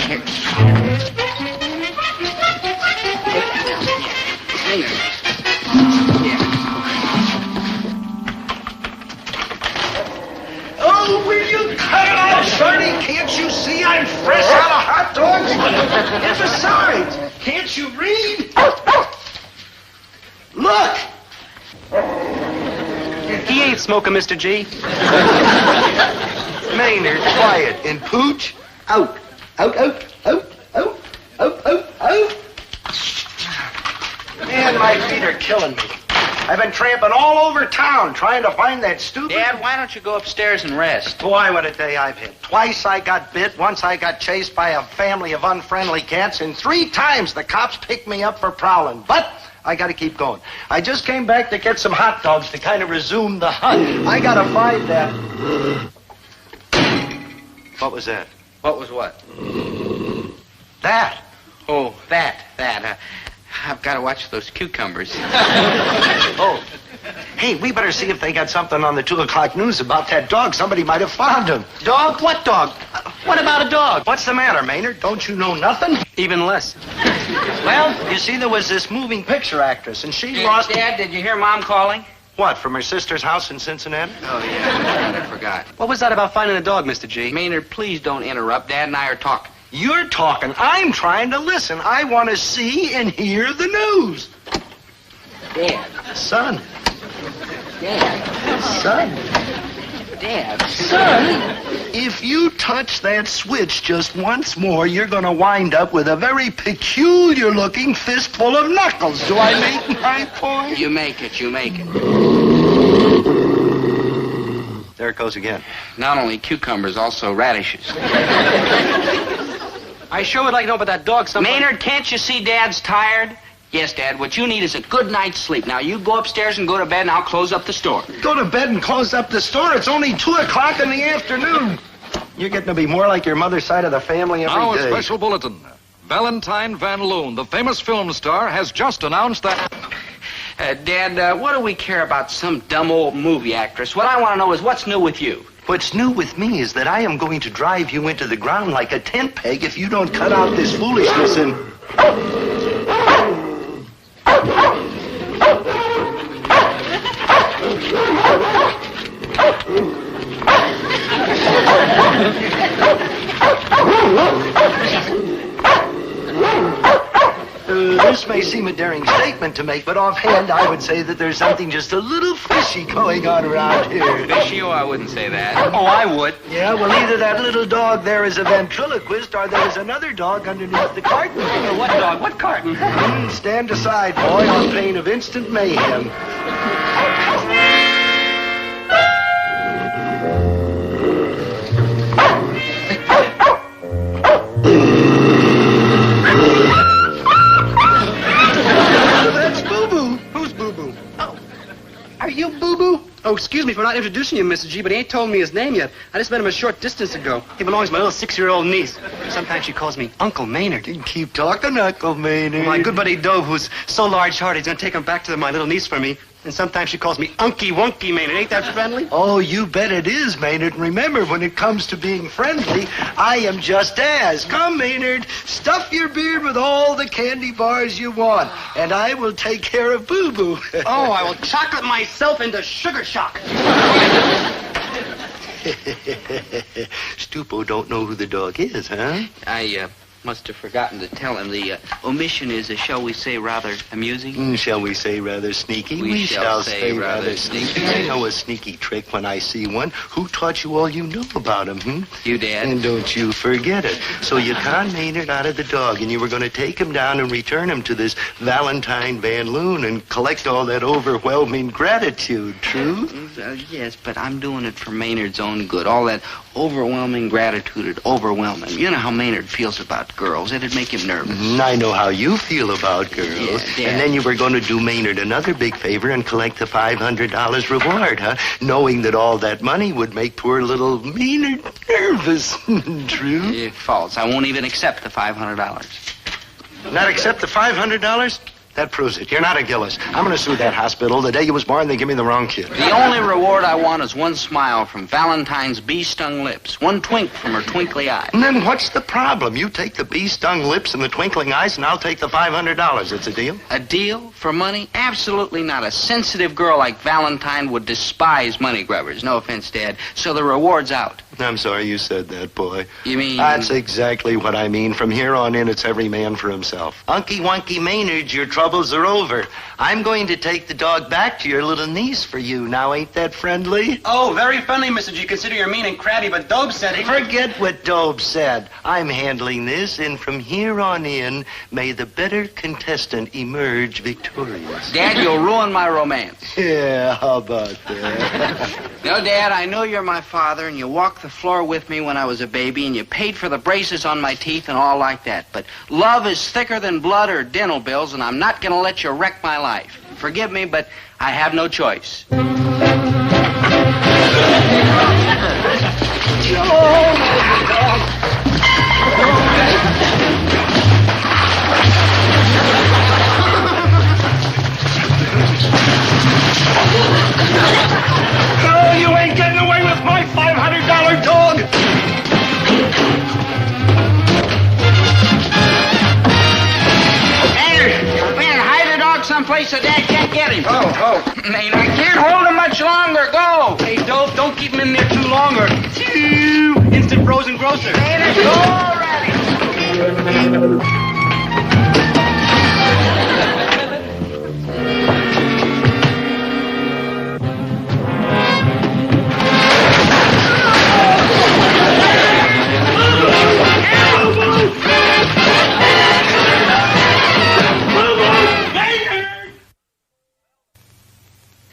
Here. Maynard. Oh, will you cut it out, Shorty? Can't you see I'm fresh out of hot dogs? And besides, can't you read? Look! He ain't smoking, Mr. G. Maynard, quiet. And Pooch, out. Out. Man, my feet are killing me. I've been tramping all over town trying to find that stupid... Dad, why don't you go upstairs and rest? Boy, what a day I've had. Twice I got bit, once I got chased by a family of unfriendly cats, and 3 times the cops picked me up for prowling. But I gotta keep going. I just came back to get some hot dogs to kind of resume the hunt. I gotta find that... What was that? What was what? That. Oh, that. I've got to watch those cucumbers. Oh. Hey, we better see if they got something on the 2 o'clock news about that dog. Somebody might have found him. Dog? What dog? What about a dog? What's the matter, Maynard? Don't you know nothing? Even less. Well, you see, there was this moving picture actress, and she lost... Dad, did you hear Mom calling? What, from her sister's house in Cincinnati? Oh, yeah. I forgot. What was that about finding a dog, Mr. G? Maynard, please don't interrupt. Dad and I are talking. You're talking. I'm trying to listen. I want to see and hear the news. Dad. Son. Dad. Son. Dad. Son. If you touch that switch just once more, you're going to wind up with a very peculiar-looking fistful of knuckles. Do I make my point? You make it. There it goes again. Not only cucumbers, also radishes. I sure would like to know about that dog. Maynard, can't you see Dad's tired? Yes, Dad, what you need is a good night's sleep. Now, you go upstairs and go to bed, and I'll close up the store. Go to bed and close up the store. It's only 2 o'clock in the afternoon. You're getting to be more like your mother's side of the family every Now day. a special bulletin. Valentine Van Loon, the famous film star, has just announced that... Dad, what do we care about some dumb old movie actress? What I want to know is what's new with you. What's new with me is that I am going to drive you into the ground like a tent peg if you don't cut out this foolishness and... seem a daring statement to make, but offhand I would say that there's something just a little fishy going on around here. Fishy? Oh, I wouldn't say that. Oh, I would. Yeah, well, either that little dog there is a ventriloquist or there's another dog underneath the carton. What dog? What carton? Stand aside, boy, on pain of instant mayhem. That's Boo-Boo. Who's Boo-Boo? Oh, are you Boo-Boo? Oh, excuse me for not introducing you, Mrs. G, but he ain't told me his name yet. I just met him a short distance ago. He belongs to my little 6-year-old niece. Sometimes she calls me Uncle Maynard. Keep talking, Uncle Maynard. My good buddy Dove, who's so large-hearted, he's going to take him back to my little niece for me. And sometimes she calls me Unky Wunky Maynard. Ain't that friendly? Oh, you bet it is, Maynard. And remember, when it comes to being friendly, I am just as. Come, Maynard, stuff your beard with all the candy bars you want, and I will take care of Boo-Boo. Oh, I will chocolate myself into sugar shock. Stupo don't know who the dog is, huh? I must have forgotten to tell him. The omission is, shall we say, rather amusing. Shall we say rather sneaky? We shall say rather sneaky. I know a sneaky trick when I see one. Who taught you all you know about him, You, Dad. And don't you forget it. So you con Maynard out of the dog, and you were going to take him down and return him to this Valentine Van Loon and collect all that overwhelming gratitude, true? Yes, but I'm doing it for Maynard's own good. All that overwhelming gratitude would overwhelm him. You know how Maynard feels about girls. It'd make him nervous. I know how you feel about girls. Yeah, Dad. And then you were going to do Maynard another big favor and collect the $500 reward, huh? Knowing that all that money would make poor little Maynard nervous. True? False. I won't even accept the $500. Not accept the $500? That proves it. You're not a Gillis. I'm going to sue that hospital. The day you was born, they give me the wrong kid. The only reward I want is one smile from Valentine's bee-stung lips, one twink from her twinkly eyes. And then what's the problem? You take the bee-stung lips and the twinkling eyes, and I'll take the $500. It's a deal? A deal for money? Absolutely not. A sensitive girl like Valentine would despise money grubbers. No offense, Dad. So the reward's out. I'm sorry you said that, boy. You mean... That's exactly what I mean. From here on in, it's every man for himself. Unky Wunky Maynard, your troubles are over. I'm going to take the dog back to your little niece for you. Now, ain't that friendly? Oh, very friendly, Mrs. G. Consider you're mean and crabby, but Dobe said he... Forget what Dobe said. I'm handling this, and from here on in, may the better contestant emerge victorious. Dad, you'll ruin my romance. Yeah, how about that? No, Dad, I know you're my father, and you walked the floor with me when I was a baby, and you paid for the braces on my teeth and all like that. But love is thicker than blood or dental bills, and I'm not going to let you wreck my life. Forgive me, but I have no choice. No, you ain't getting away with my $500 dog! Man, hide the dog someplace so Dad can't get him. Oh. Man, I can't hold him much longer. Go. Hey, Dobe, don't keep him in there too long or... Instant frozen grocer. Go already.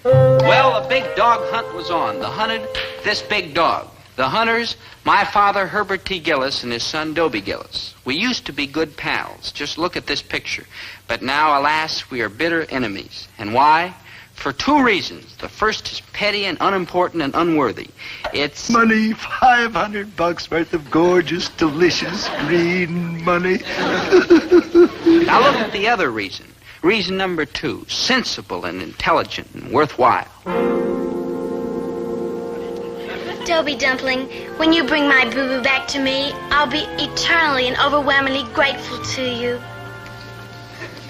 Well, the big dog hunt was on. The hunted this big dog. The hunters, my father, Herbert T. Gillis, and his son, Dobie Gillis. We used to be good pals. Just look at this picture. But now, alas, we are bitter enemies. And why? For two reasons. The first is petty and unimportant and unworthy. It's... Money, $500 worth of gorgeous, delicious, green money. Now look at the other reason. Reason number two, sensible and intelligent and worthwhile. Dobie Dumpling, when you bring my boo-boo back to me, I'll be eternally and overwhelmingly grateful to you.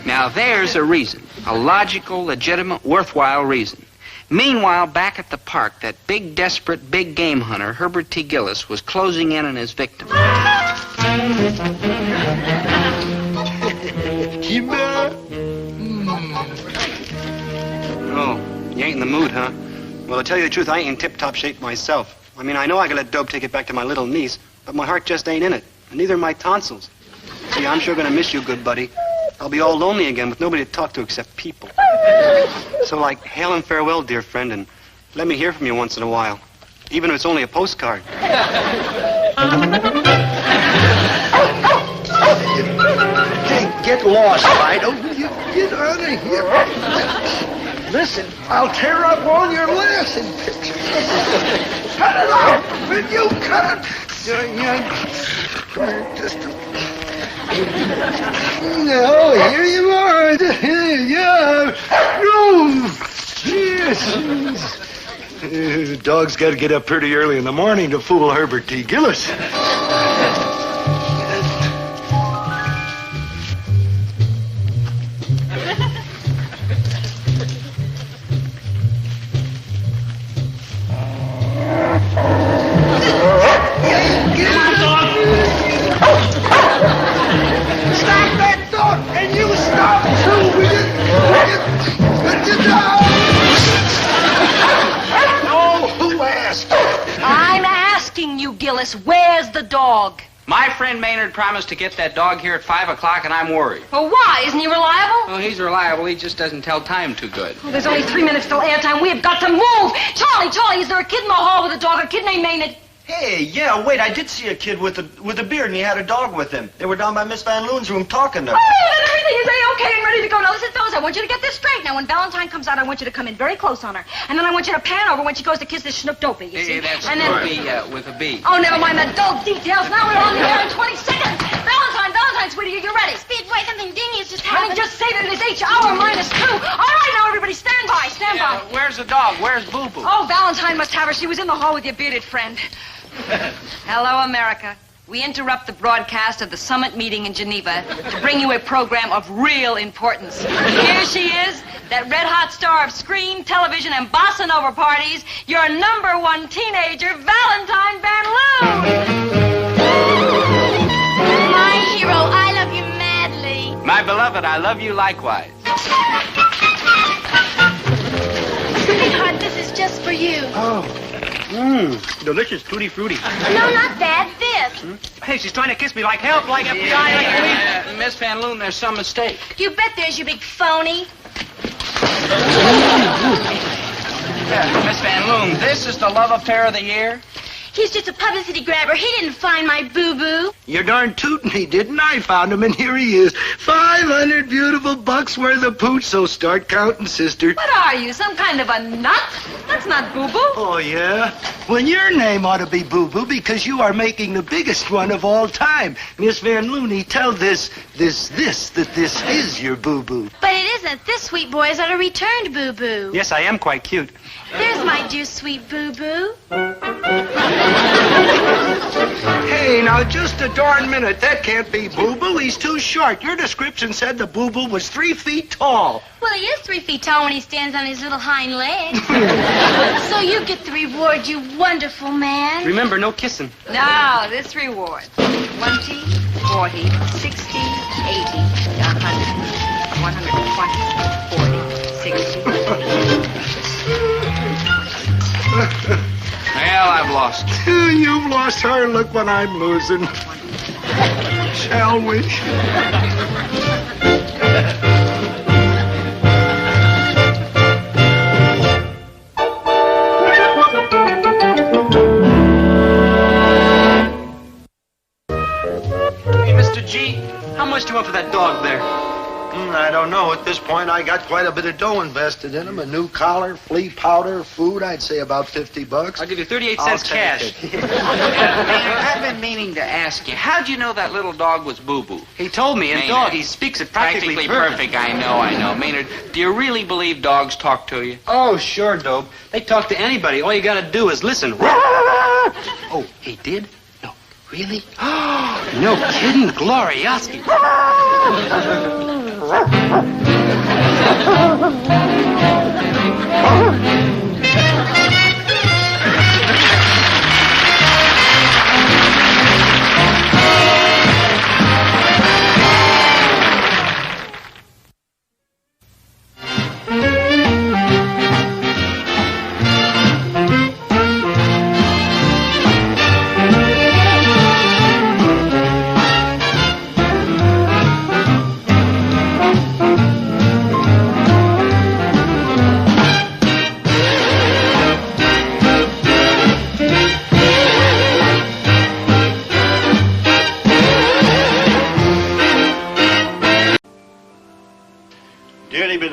Now there's a reason. A logical, legitimate, worthwhile reason. Meanwhile, back at the park, that big, desperate, big game hunter, Herbert T. Gillis, was closing in on his victim. Kimber, You ain't in the mood, huh? Well, to tell you the truth, I ain't in tip-top shape myself. I mean, I know I can let Dope take it back to my little niece, but my heart just ain't in it, and neither are my tonsils. See, I'm sure gonna miss you, good buddy. I'll be all lonely again with nobody to talk to except people. So, like, hail and farewell, dear friend, and let me hear from you once in a while, even if it's only a postcard. Hey, get lost, Fido. You get out of here. Listen, I'll tear up all your laughing pictures. Cut it off! Will you cut it? Just no, here you are. Yeah. Yes. The dog's got to get up pretty early in the morning to fool Herbert T. Gillis. Gillis, where's the dog? My friend Maynard promised to get that dog here at 5 o'clock, and I'm worried. Well, why? Isn't he reliable? Well, he's reliable. He just doesn't tell time too good. Oh, there's only 3 minutes till airtime. We have got to move. Charlie, is there a kid in the hall with a dog? A kid named Maynard? Hey, yeah, wait, I did see a kid with a beard, and he had a dog with him. They were down by Miss Van Loon's room talking to her. Oh, then everything is A-okay and ready to go. Now, listen, fellas, I want you to get this straight. Now, when Valentine comes out, I want you to come in very close on her. And then I want you to pan over when she goes to kiss this schnook Dopey, you see? That's and then... with a B. Oh, never mind the dull details. Now we're on the air in 20 seconds. Valentine, sweetie, you ready? Speedway, something dingy has just Honey, happened. just say that it is H hour minus 2. All right, now, everybody, stand by. Where's the dog? Where's Boo Boo? Oh, Valentine must have her. She was in the hall with your bearded friend. Hello, America. We interrupt the broadcast of the summit meeting in Geneva to bring you a program of real importance. Here she is, that red-hot star of screen, television, and bossa nova parties, your #1 teenager, Valentine Van Loon. My hero, I love you madly. My beloved, I love you likewise. Sweetheart, this is just for you. Oh. Delicious, tutti frutti. No, not that. This. Hey, she's trying to kiss me like help, like FBI, like police. Miss Van Loon, there's some mistake. You bet there's, you big phony. Miss Van Loon, this is the love affair of the year? He's just a publicity grabber. He didn't find my boo-boo. You're darn tootin' he didn't. I found him, and here he is. 500 beautiful bucks worth of pooch, so start counting, sister. What are you, some kind of a nut? That's not Boo Boo. Oh, yeah? Well, your name ought to be Boo Boo because you are making the biggest one of all time. Miss Van Looney, tell that this is your Boo Boo. But it isn't. This sweet boy is a returned boo-boo. Yes, I am quite cute. There's my dear sweet boo-boo. Hey, now, just a darn minute. That can't be Boo Boo. He's too short. Your description said the Boo Boo was 3 feet tall. Well, he is 3 feet tall when he stands on his little hind legs. So you get the reward, you wonderful man. Remember, no kissing. Now, this reward. 20, 40, 60, 80, 100, 120, 40, 60. Well, I've lost. You've lost her. Look what I'm losing. Shall we? Hey, Mr. G, how much do you want for that dog there? I don't know. At this point, I got quite a bit of dough invested in him. A new collar, flea powder, food, I'd say about $50. I'll give you 38 I'll cents take cash. it. Maynard, I've been meaning to ask you, how'd you know that little dog was Boo Boo? He told me, and Maynard. dog, he speaks it practically perfect. I know. Maynard, do you really believe dogs talk to you? Oh, sure, Dope. They talk to anybody. All you gotta do is listen. Oh, he did? No. Really? No kidding. Glorioski.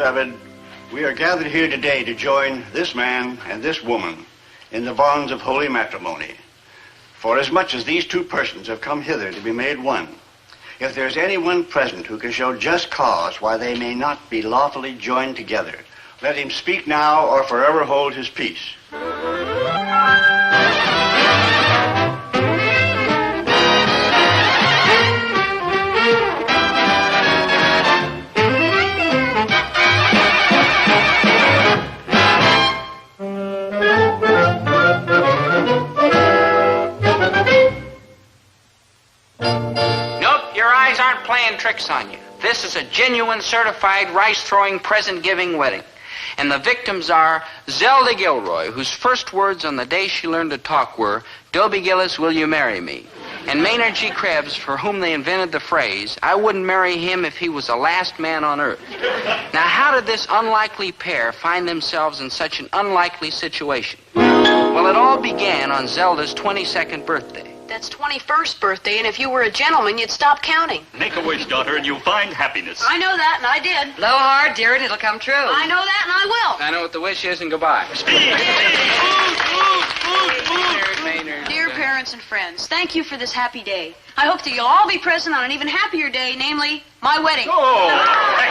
beloved, we are gathered here today to join this man and this woman in the bonds of holy matrimony. For as much as these two persons have come hither to be made one, if there's anyone present who can show just cause why they may not be lawfully joined together, let him speak now or forever hold his peace. Playing tricks on you. This is a genuine, certified, rice-throwing, present-giving wedding. And the victims are Zelda Gilroy, whose first words on the day she learned to talk were, "Dobie Gillis, will you marry me?" And Maynard G. Krebs, for whom they invented the phrase, "I wouldn't marry him if he was the last man on earth." Now, how did this unlikely pair find themselves in such an unlikely situation? Well, it all began on Zelda's 22nd birthday. That's 21st birthday, and if you were a gentleman, you'd stop counting. Make a wish, daughter, and you'll find happiness. I know that, and I did. Blow hard, dear, and it'll come true. I know that, and I will. I know what the wish is, and goodbye. Maynard. Dear parents and friends, thank you for this happy day. I hope that you'll all be present on an even happier day, namely, my wedding. Oh!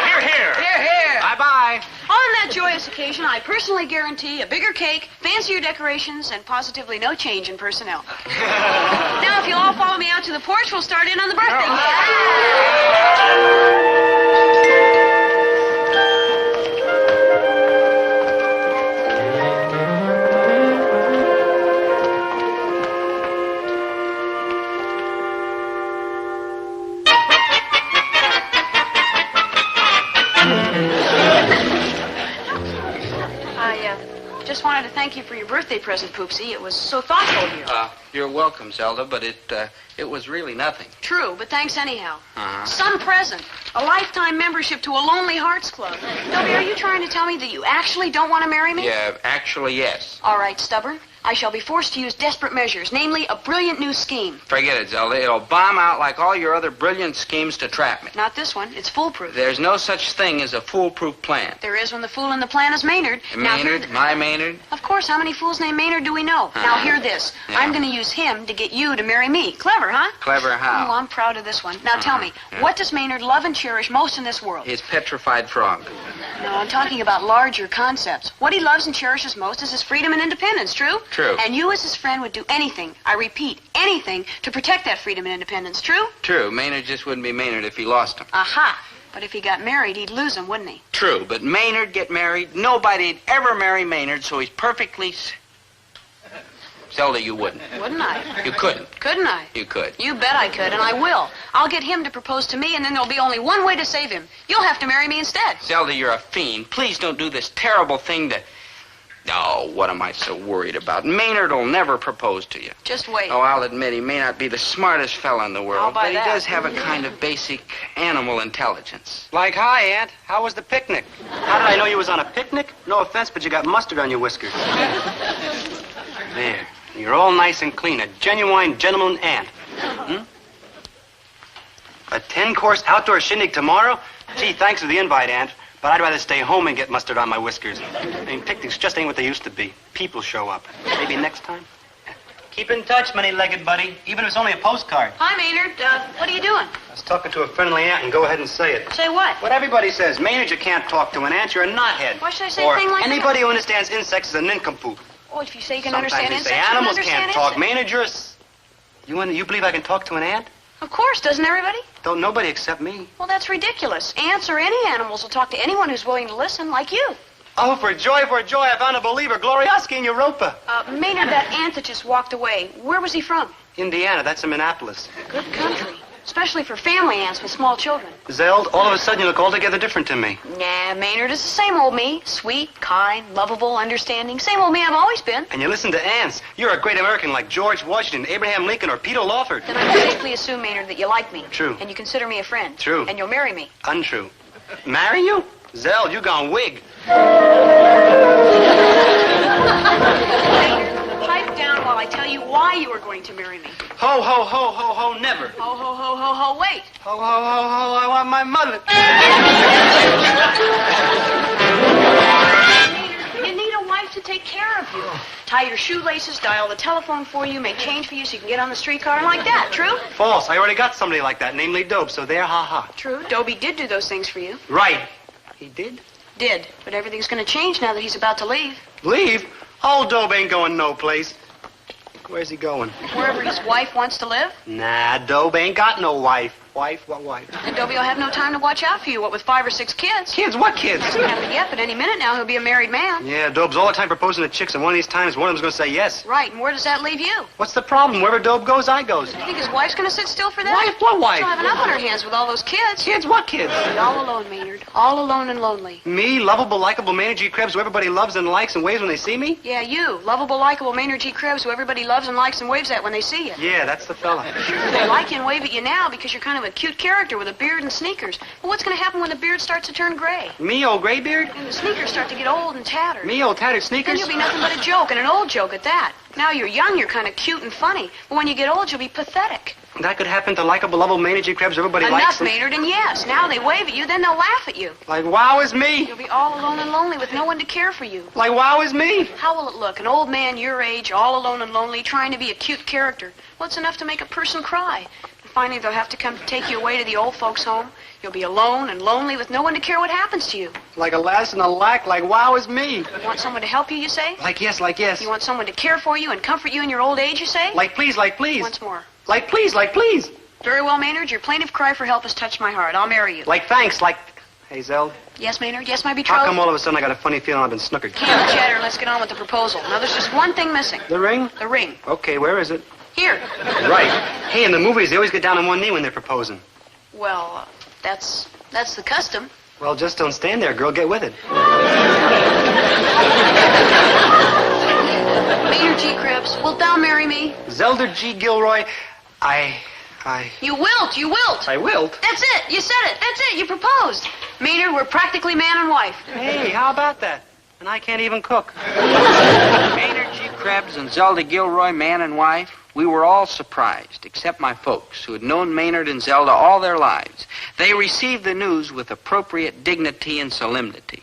Hear, hear! Hear, hear! Bye-bye. On that joyous occasion, I personally guarantee a bigger cake, fancier decorations, and positively no change in personnel. Now, if you'll all follow me out to the porch, we'll start in on the birthday Just wanted to thank you for your birthday present, Poopsie. It was so thoughtful of you. You're welcome, Zelda, but it was really nothing. True, but thanks anyhow. Uh-huh. Some present. A lifetime membership to a Lonely Hearts Club. Dobie, are you trying to tell me that you actually don't want to marry me? Yeah, actually, yes. All right, stubborn. I shall be forced to use desperate measures, namely a brilliant new scheme. Forget it, Zelda. It'll bomb out like all your other brilliant schemes to trap me. Not this one. It's foolproof. There's no such thing as a foolproof plan. There is when the fool in the plan is Maynard. Maynard? My Maynard? Of course, how many fools named Maynard do we know? Now, hear this. Yeah. I'm going to use him to get you to marry me. Clever, huh? Clever how? Oh, I'm proud of this one. Now, tell me, what does Maynard love and cherish most in this world? His petrified frog. No, I'm talking about larger concepts. What he loves and cherishes most is his freedom and independence, true? True. And you as his friend would do anything, I repeat, anything, to protect that freedom and independence, true? True. Maynard just wouldn't be Maynard if he lost him. Aha. But if he got married, he'd lose him, wouldn't he? True, but Maynard get married. Nobody'd ever marry Maynard, so he's perfectly... Zelda, you wouldn't. Wouldn't I? You couldn't. Couldn't I? You could. You bet I could, and I will. I'll get him to propose to me, and then there'll be only one way to save him. You'll have to marry me instead. Zelda, you're a fiend. Please don't do this terrible thing to... Oh, what am I so worried about? Maynard will never propose to you. Just wait. Oh, I'll admit he may not be the smartest fella in the world, I'll buy but he that. does have a kind of basic animal intelligence. Like, hi, Aunt. How was the picnic? How did I know you was on a picnic? No offense, but you got mustard on your whiskers. There. You're all nice and clean. A genuine gentleman aunt. Hmm? A 10-course outdoor shindig tomorrow? Gee, thanks for the invite, Aunt. But I'd rather stay home and get mustard on my whiskers. I mean, picnics just ain't what they used to be. People show up. Maybe next time? Keep in touch, many-legged buddy, even if it's only a postcard. Hi, Maynard. What are you doing? I was talking to a friendly aunt, and go ahead and say it. Say what? What everybody says. Maynard, you can't talk to an aunt. You're a knothead. Why should I say or a thing like that? anybody who understands insects is a nincompoop. Oh, if you say you can Sometimes understand they insects, say you can animals understand can't talk. insects. Maynard, you believe I can talk to an ant? Of course, doesn't everybody? Don't nobody except me. Well, that's ridiculous. Ants or any animals will talk to anyone who's willing to listen, like you. Oh, for joy, I found a believer. Glorioski in Europa. Maynard, that ant that just walked away, where was he from? Indiana, that's in Minneapolis. Good country. Especially for family ants with small children. Zeld, all of a sudden you look altogether different to me. Nah, Maynard is the same old me. Sweet, kind, lovable, understanding. Same old me I've always been. And you listen to ants. You're a great American like George Washington, Abraham Lincoln, or Peter Lawford. Then I can safely assume, Maynard, that you like me. True. And you consider me a friend. True. And you'll marry me. Untrue. Marry you? Zeld, you gone wig. Pipe down while I tell you why you are going to marry me. Ho, ho, ho, ho, ho, never. Ho, ho, ho, ho, ho, wait. Ho, ho, ho, ho, I want my mother. You need a wife to take care of you. Tie your shoelaces, dial the telephone for you, make change for you so you can get on the streetcar and like that. True? False. I already got somebody like that, namely Dope, so there, ha-ha. True. Dobie did do those things for you. Right. He did? Did. But everything's going to change now that he's about to leave. Leave? Old Dope ain't going no place. Where's he going? Wherever his wife wants to live. Nah, Dope ain't got no wife. Wife? What wife? And Dobie will have no time to watch out for you, what with 5 or 6 kids. Kids? What kids? Hasn't happened yet, but any minute now he'll be a married man. Yeah, Dope's all the time proposing to chicks, and one of these times one of them's going to say yes. Right, and where does that leave you? What's the problem? Wherever Dope goes, I goes. You think his wife's going to sit still for that? Wife? What wife? She'll have enough on her hands with all those kids. Kids? What kids? You're all alone, Maynard. All alone and lonely. Me, lovable, likable Maynard G. Krebs, who everybody loves and likes and waves when they see me? Yeah, you. Lovable, likable Maynard G. Krebs, who everybody loves and likes and waves at when they see you. Yeah, that's the fella. Sure, they like you and wave at you now because you're kind of a cute character with a beard and sneakers. But what's going to happen when the beard starts to turn gray? Me, old graybeard? And the sneakers start to get old and tattered. Me, old tattered Then sneakers? you'll be nothing but a joke, and an old joke at that. Now you're young, you're kind of cute and funny. But when you get old, you'll be pathetic. That could happen to likable, lovable Maynard G. Krebs, everybody likes Enough, them. Maynard, and yes, now they wave at you, then they'll laugh at you. Like, wow is me. You'll be all alone and lonely with no one to care for you. Like, wow is me. How will it look? An old man your age, all alone and lonely, trying to be a cute character. Well, it's enough to make a person cry. And finally, they'll have to come take you away to the old folks' home. You'll be alone and lonely with no one to care what happens to you. Like a lass and a lack, like wow is me. You want someone to help you, you say? Like yes, like yes. You want someone to care for you and comfort you in your old age, you say? Like please, like please. Once more. Like please, like please. Very well, Maynard. Your plaintive cry for help has touched my heart. I'll marry you. Like thanks, like... Hey, Zeld. Yes, Maynard? Yes, my betrothed? How come all of a sudden I got a funny feeling I've been snookered? Can't chatter. Let's get on with the proposal. Now, there's just one thing missing. The ring? The ring. Okay, where is it? Here. Right. Hey, in the movies, they always get down on one knee when they're proposing. Well, that's the custom. Well, just don't stand there, girl. Get with it. Maynard G. Krebs, wilt thou marry me? Zelda G. Gilroy, You wilt, you wilt. I wilt? That's it. You said it. That's it. You proposed. Maynard, we're practically man and wife. Hey, how about that? And I can't even cook. Maynard G. Krebs and Zelda Gilroy, man and wife, we were all surprised, except my folks, who had known Maynard and Zelda all their lives. They received the news with appropriate dignity and solemnity.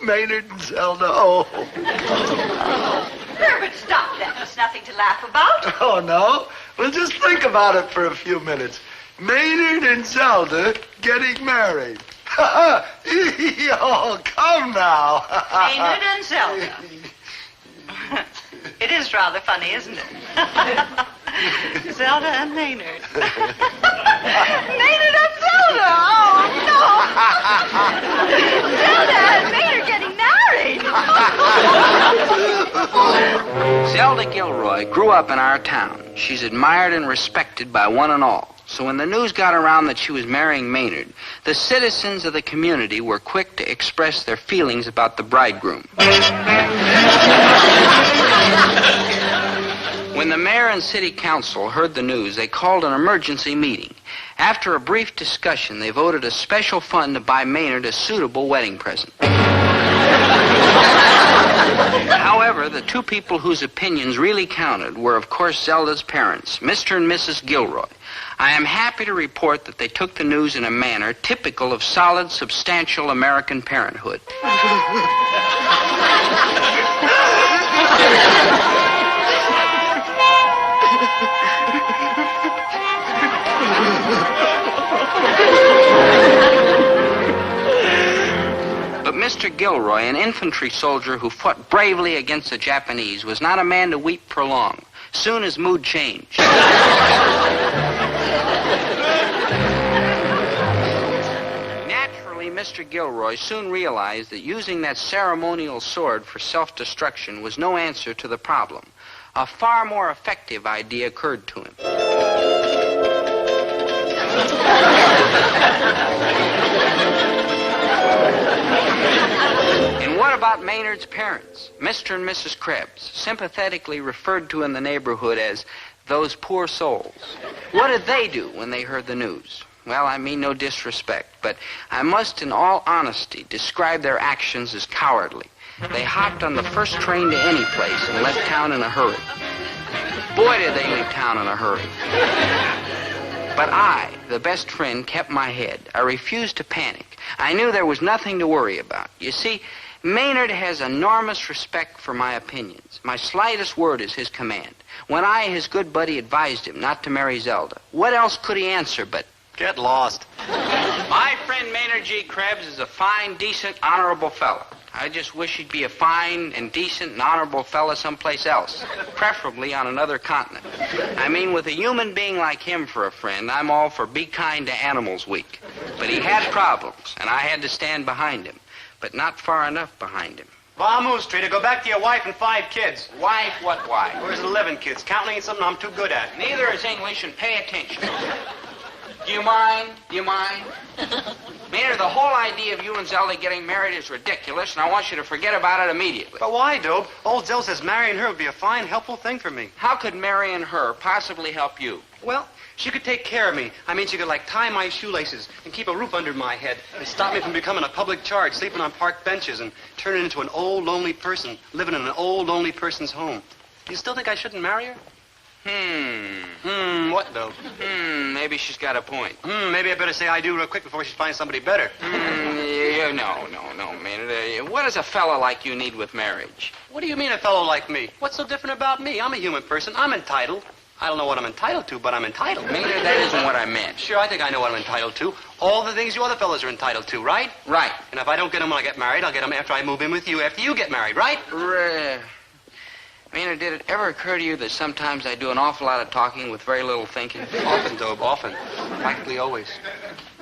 Maynard and Zelda, oh. Herbert, stop that. There's nothing to laugh about. Oh, no? Well, just think about it for a few minutes. Maynard and Zelda getting married. Oh, come now. Maynard and Zelda. It is rather funny, isn't it? Zelda and Maynard. Maynard and Zelda! Oh, no! Zelda and Maynard getting married! Zelda Gilroy grew up in our town. She's admired and respected by one and all. So when the news got around that she was marrying Maynard, the citizens of the community were quick to express their feelings about the bridegroom. When the mayor and city council heard the news, they called an emergency meeting. After a brief discussion, they voted a special fund to buy Maynard a suitable wedding present. However, the two people whose opinions really counted were, of course, Zelda's parents, Mr. and Mrs. Gilroy. I am happy to report that they took the news in a manner typical of solid, substantial American parenthood. But Mr. Gilroy, an infantry soldier who fought bravely against the Japanese, was not a man to weep for long. Soon his mood changed. Naturally, Mr. Gilroy soon realized that using that ceremonial sword for self-destruction was no answer to the problem. A far more effective idea occurred to him. And what about Maynard's parents, Mr. and Mrs. Krebs, sympathetically referred to in the neighborhood as those poor souls? What did they do when they heard the news? Well, I mean no disrespect, but I must in all honesty describe their actions as cowardly. They hopped on the first train to any place and left town in a hurry. Boy, did they leave town in a hurry. But I, the best friend, kept my head. I refused to panic. I knew there was nothing to worry about. You see, Maynard has enormous respect for my opinions. My slightest word is his command. When I, his good buddy, advised him not to marry Zelda, what else could he answer but, "Get lost." My friend Maynard G. Krebs is a fine, decent, honorable fellow. I just wish he'd be a fine and decent and honorable fellow someplace else, preferably on another continent. I mean, with a human being like him for a friend, I'm all for Be Kind to Animals Week. But he had problems, and I had to stand behind him, but not far enough behind him. Vamos, Trita, go back to your wife and 5 kids. Wife, what wife? Where's 11 kids? Counting ain't something I'm too good at. Neither is English, and pay attention. Do you mind? Do you mind? Maynard, the whole idea of you and Zelda getting married is ridiculous, and I want you to forget about it immediately. But why, Dobe? Old Zell says marrying her would be a fine, helpful thing for me. How could marrying her possibly help you? Well, she could take care of me. I mean, she could, like, tie my shoelaces and keep a roof under my head and stop me from becoming a public charge, sleeping on park benches and turning into an old, lonely person, living in an old, lonely person's home. Do you still think I shouldn't marry her? What, Dobe? Maybe she's got a point. Maybe I better say I do real quick before she finds somebody better. No, Maynard. What does a fella like you need with marriage? What do you mean a fellow like me? What's so different about me? I'm a human person. I'm entitled. I don't know what I'm entitled to, but I'm entitled. Maynard, that isn't what I meant. Sure, I think I know what I'm entitled to. All the things you other fellas are entitled to, right? Right. And if I don't get them when I get married, I'll get them after I move in with you, after you get married, right? Maynard, did it ever occur to you that sometimes I do an awful lot of talking with very little thinking? Often, Dobe, often. Practically always.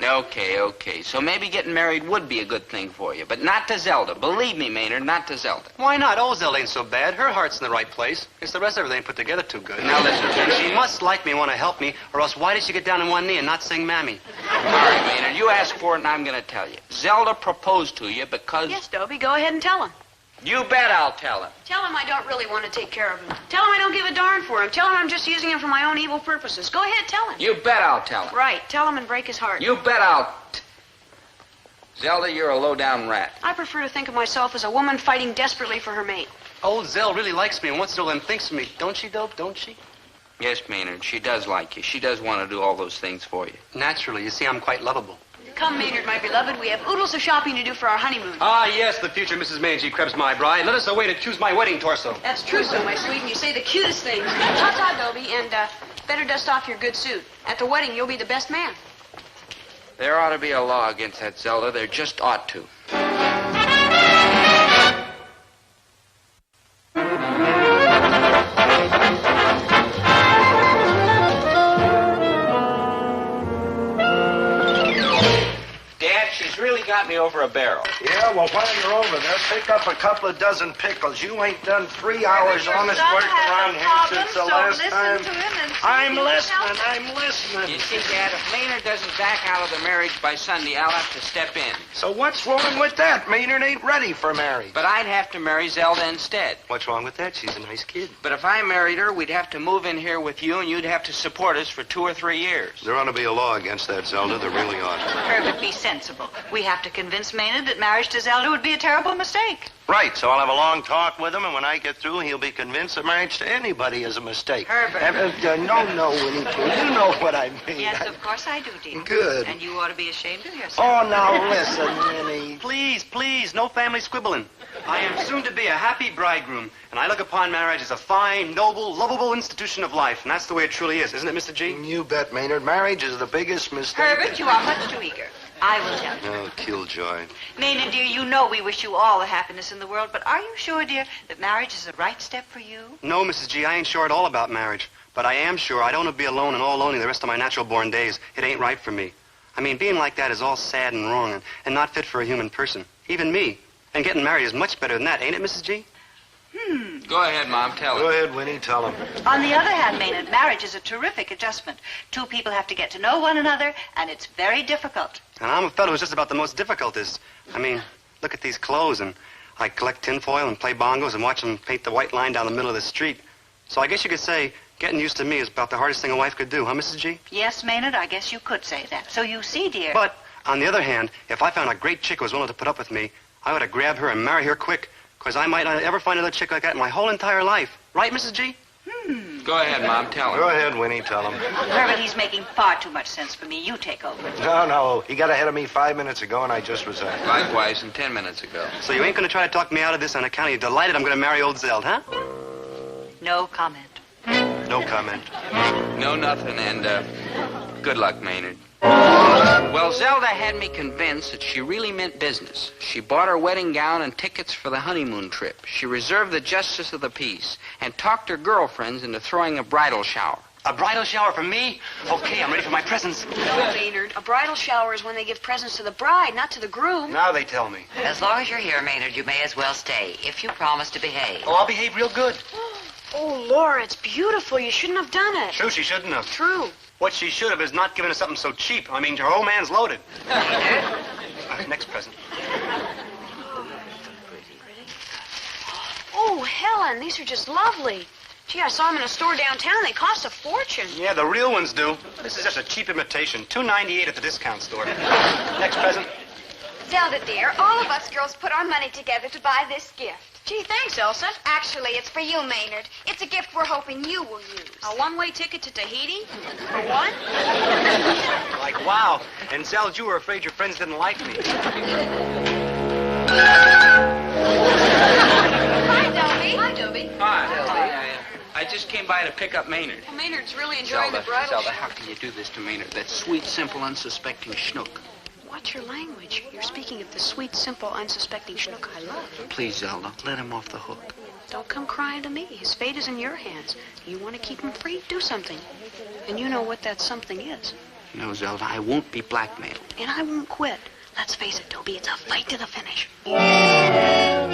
Okay. So maybe getting married would be a good thing for you, but not to Zelda. Believe me, Maynard, not to Zelda. Why not? Old Zelda ain't so bad. Her heart's in the right place. It's the rest of her they ain't put together too good. Now listen to me. She must like me and want to help me, or else why did she get down on one knee and not sing Mammy? All right, Maynard, you asked for it and I'm going to tell you. Zelda proposed to you because... Yes, Dobie, go ahead and tell him. You bet I'll tell him. Tell him I don't really want to take care of him. Tell him I don't give a darn for him. Tell him I'm just using him for my own evil purposes. Go ahead, tell him. You bet I'll tell him. Right, tell him and break his heart. You bet I'll... Zelda, you're a low-down rat. I prefer to think of myself as a woman fighting desperately for her mate. Old Zell really likes me and wants to do all them things for me. Don't she, Dope? Don't she? Yes, Maynard, she does like you. She does want to do all those things for you. Naturally. You see, I'm quite lovable. Come, Maynard, my beloved. We have oodles of shopping to do for our honeymoon. Ah, yes, the future Mrs. Maynard G. Krebs, my bride. Let us away to choose my wedding torso. That's true, so, my sweet, and you say the cutest things. Ta-ta, Dobie, and better dust off your good suit. At the wedding, you'll be the best man. There ought to be a law against that, Zelda. There just ought to. Dad, she's really got me over a barrel. Yeah, well, while you're over there, pick up a couple of dozen pickles. You ain't done 3 hours honest work around here since the last time. I'm listening. You see, Dad, if Maynard doesn't back out of the marriage by Sunday, I'll have to step in. So what's wrong with that? Maynard ain't ready for marriage. But I'd have to marry Zelda instead. What's wrong with that? She's a nice kid. But if I married her, we'd have to move in here with you, and you'd have to support us for 2 or 3 years. There ought to be a law against that, Zelda. There really ought. Herbert, be sensible. We have to convince Maynard that marriage to Zelda would be a terrible mistake. Right, so I'll have a long talk with him, and when I get through, he'll be convinced that marriage to anybody is a mistake. Herbert. No, Winnie Pooh. You know what I mean. Yes, of course I do, dear. Good. And you ought to be ashamed of yourself. Oh, now listen, Winnie. Please, no family squibbling. I am soon to be a happy bridegroom, and I look upon marriage as a fine, noble, lovable institution of life, and that's the way it truly is, isn't it, Mr. G? You bet, Maynard. Marriage is the biggest mistake. Herbert, you are much too eager. I will tell you. Oh, killjoy. Maynard, dear, you know we wish you all the happiness in the world, but are you sure, dear, that marriage is the right step for you? No, Mrs. G, I ain't sure at all about marriage, but I am sure I don't want to be alone and all lonely the rest of my natural-born days. It ain't right for me. I mean, being like that is all sad and wrong and not fit for a human person, even me. And getting married is much better than that, ain't it, Mrs. G? Go ahead, Mom, tell him. Go ahead, Winnie, tell him. On the other hand, Maynard, marriage is a terrific adjustment. 2 people have to get to know one another, and it's very difficult. And I'm a fellow who's just about the most difficultest. I mean, look at these clothes, and I collect tinfoil and play bongos and watch them paint the white line down the middle of the street. So I guess you could say getting used to me is about the hardest thing a wife could do, huh, Mrs. G? Yes, Maynard, I guess you could say that. So you see, dear... But, on the other hand, if I found a great chick who was willing to put up with me, I ought to grab her and marry her quick, because I might not ever find another chick like that in my whole entire life. Right, Mrs. G? Go Go ahead, Mom. Tell him. Go ahead, Winnie. Tell him. Herbert, he's making far too much sense for me. You take over. No. He got ahead of me 5 minutes ago, and I just resigned. Likewise, and 10 minutes ago. So you ain't going to try to talk me out of this on account of you delighted I'm going to marry old Zeld, huh? No comment. No comment. No nothing, and good luck, Maynard. Well, Zelda had me convinced that she really meant business. She bought her wedding gown and tickets for the honeymoon trip. She reserved the justice of the peace and talked her girlfriends into throwing a bridal shower. A bridal shower for me? Okay, I'm ready for my presents. No, Maynard. A bridal shower is when they give presents to the bride, not to the groom. Now they tell me. As long as you're here, Maynard, you may as well stay, if you promise to behave. Oh, I'll behave real good. Oh, Laura, it's beautiful. You shouldn't have done it. True, she shouldn't have. True. What she should have is not given us something so cheap. I mean, her old man's loaded. Next present. Oh, Helen, these are just lovely. Gee, I saw them in a store downtown. They cost a fortune. Yeah, the real ones do. This is just a cheap imitation. $2.98 at the discount store. Next present. Zelda, dear, all of us girls put our money together to buy this gift. Gee, thanks, Elsa. Actually, it's for you, Maynard. It's a gift we're hoping you will use. A one-way ticket to Tahiti? For what? Like, wow. And Zeld, you were afraid your friends didn't like me. Hi, Dobie. Hi, Dobie. Hi. I just came by to pick up Maynard. Well, Maynard's really enjoying the bridal Zelda, shower. how can you do this to Maynard? That sweet, simple, unsuspecting schnook. Watch your language. You're speaking of the sweet, simple, unsuspecting schnook I love. Please, Zelda, let him off the hook. Don't come crying to me. His fate is in your hands. You want to keep him free? Do something. And you know what that something is. No, Zelda, I won't be blackmailed. And I won't quit. Let's face it, Dobie, it's a fight to the finish. And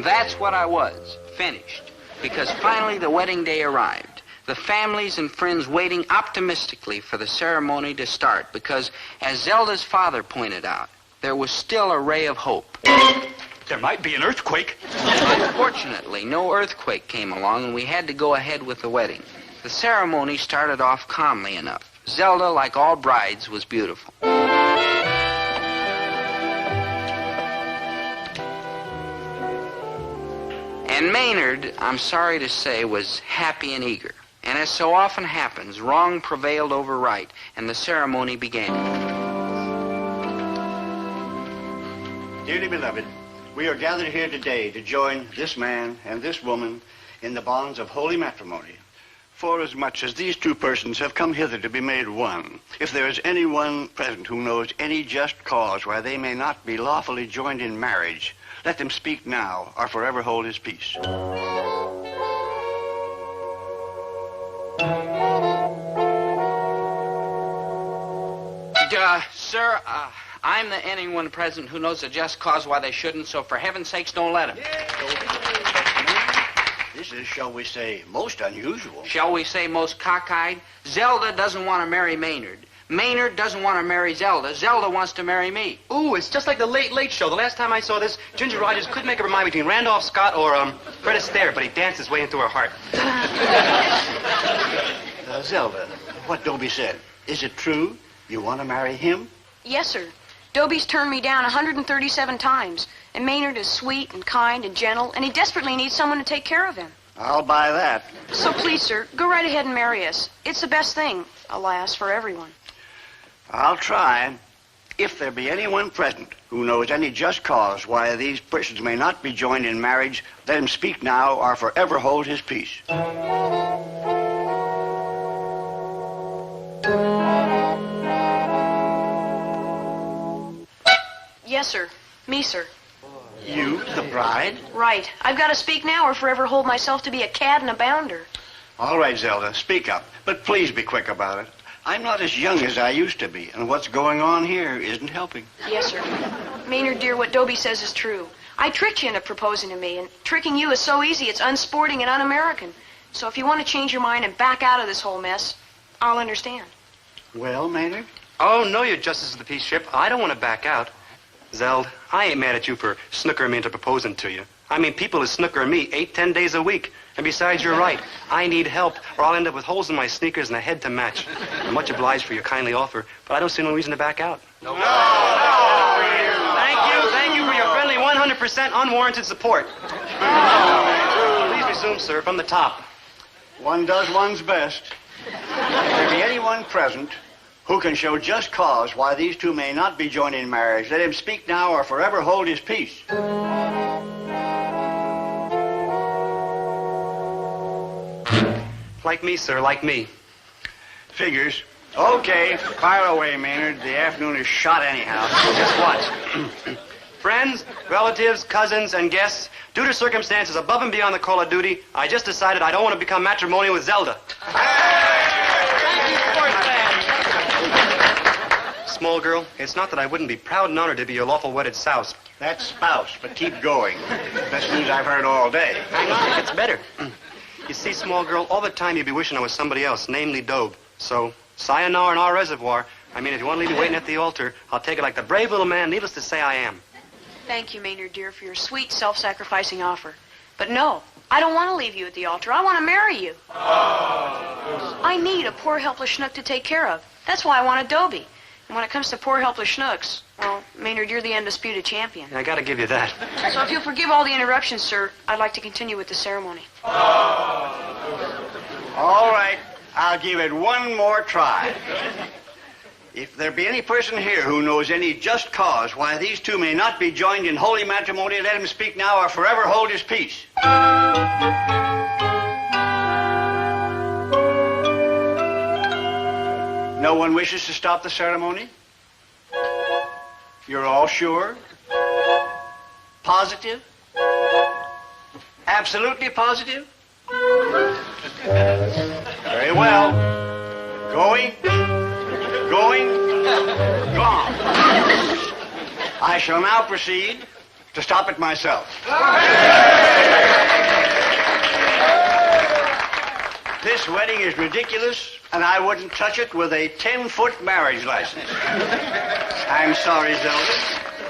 that's what I was, finished. Because finally the wedding day arrived. The families and friends waiting optimistically for the ceremony to start because, as Zelda's father pointed out, there was still a ray of hope. There might be an earthquake. Unfortunately, no earthquake came along, and we had to go ahead with the wedding. The ceremony started off calmly enough. Zelda, like all brides, was beautiful. And Maynard, I'm sorry to say, was happy and eager. And as so often happens, wrong prevailed over right, and the ceremony began. Dearly beloved, we are gathered here today to join this man and this woman in the bonds of holy matrimony. Forasmuch as these two persons have come hither to be made one, if there is anyone present who knows any just cause why they may not be lawfully joined in marriage, let them speak now or forever hold his peace. Sir, I'm the anyone present who knows a just cause why they shouldn't, so for heaven's sakes, don't let him. This is, shall we say, most unusual. Shall we say most cockeyed? Zelda doesn't want to marry Maynard. Maynard doesn't want to marry Zelda. Zelda wants to marry me. Ooh, it's just like the Late Late Show. The last time I saw this, Ginger Rogers couldn't make up her mind between Randolph Scott or Fred Astaire, but he danced his way into her heart. Zelda, what Dobie said, is it true? You want to marry him? Yes, sir. Dobie's turned me down 137 times. And Maynard is sweet and kind and gentle, and he desperately needs someone to take care of him. I'll buy that. So please, sir, go right ahead and marry us. It's the best thing, alas, for everyone. I'll try. If there be anyone present who knows any just cause why these persons may not be joined in marriage, let him speak now or forever hold his peace. Yes, sir. Me, sir. You, the bride? Right. I've got to speak now or forever hold myself to be a cad and a bounder. All right, Zelda, speak up. But please be quick about it. I'm not as young as I used to be, and what's going on here isn't helping. Yes, sir. Maynard, dear, what Dobie says is true. I tricked you into proposing to me, and tricking you is so easy, it's unsporting and un-American. So if you want to change your mind and back out of this whole mess, I'll understand. Well, Maynard? Oh, no, you Justice of the Peace ship. I don't want to back out. Zeld, I ain't mad at you for snookering me into proposing to you. I mean, people is snookering me 8-10 days a week. And besides, you're right. I need help, or I'll end up with holes in my sneakers and a head to match. I'm much obliged for your kindly offer, but I don't see no reason to back out. No. Thank you for your friendly 100% unwarranted support. Please resume, sir, from the top. One does one's best. If there be anyone present who can show just cause why these two may not be joined in marriage, let him speak now or forever hold his peace. Like me, sir, like me. Figures. Okay, fire away, Maynard. The afternoon is shot anyhow. Just watch. Friends, relatives, cousins, and guests, due to circumstances above and beyond the call of duty, I just decided I don't want to become matrimonial with Zelda. Small girl, it's not that I wouldn't be proud and honored to be your lawful wedded spouse. That's spouse, but keep going. Best news I've heard all day. It gets better. You see, small girl, all the time you'd be wishing I was somebody else, namely Dobe. So, sayonara in our reservoir. I mean, if you want to leave me waiting at the altar, I'll take it like the brave little man, needless to say, I am. Thank you, Maynard, dear, for your sweet, self-sacrificing offer. But no, I don't want to leave you at the altar. I want to marry you. I need a poor, helpless schnook to take care of. That's why I want a Dobie. And when it comes to poor, helpless schnooks, well, Maynard, you're the undisputed champion. I gotta give you that. So if you'll forgive all the interruptions, sir, I'd like to continue with the ceremony. All right, I'll give it one more try. If there be any person here who knows any just cause why these two may not be joined in holy matrimony, let him speak now or forever hold his peace. No one wishes to stop the ceremony? You're all sure? Positive? Absolutely positive? Very well. Going, gone. I shall now proceed to stop it myself. This wedding is ridiculous, and I wouldn't touch it with a 10-foot marriage license. I'm sorry, Zelda,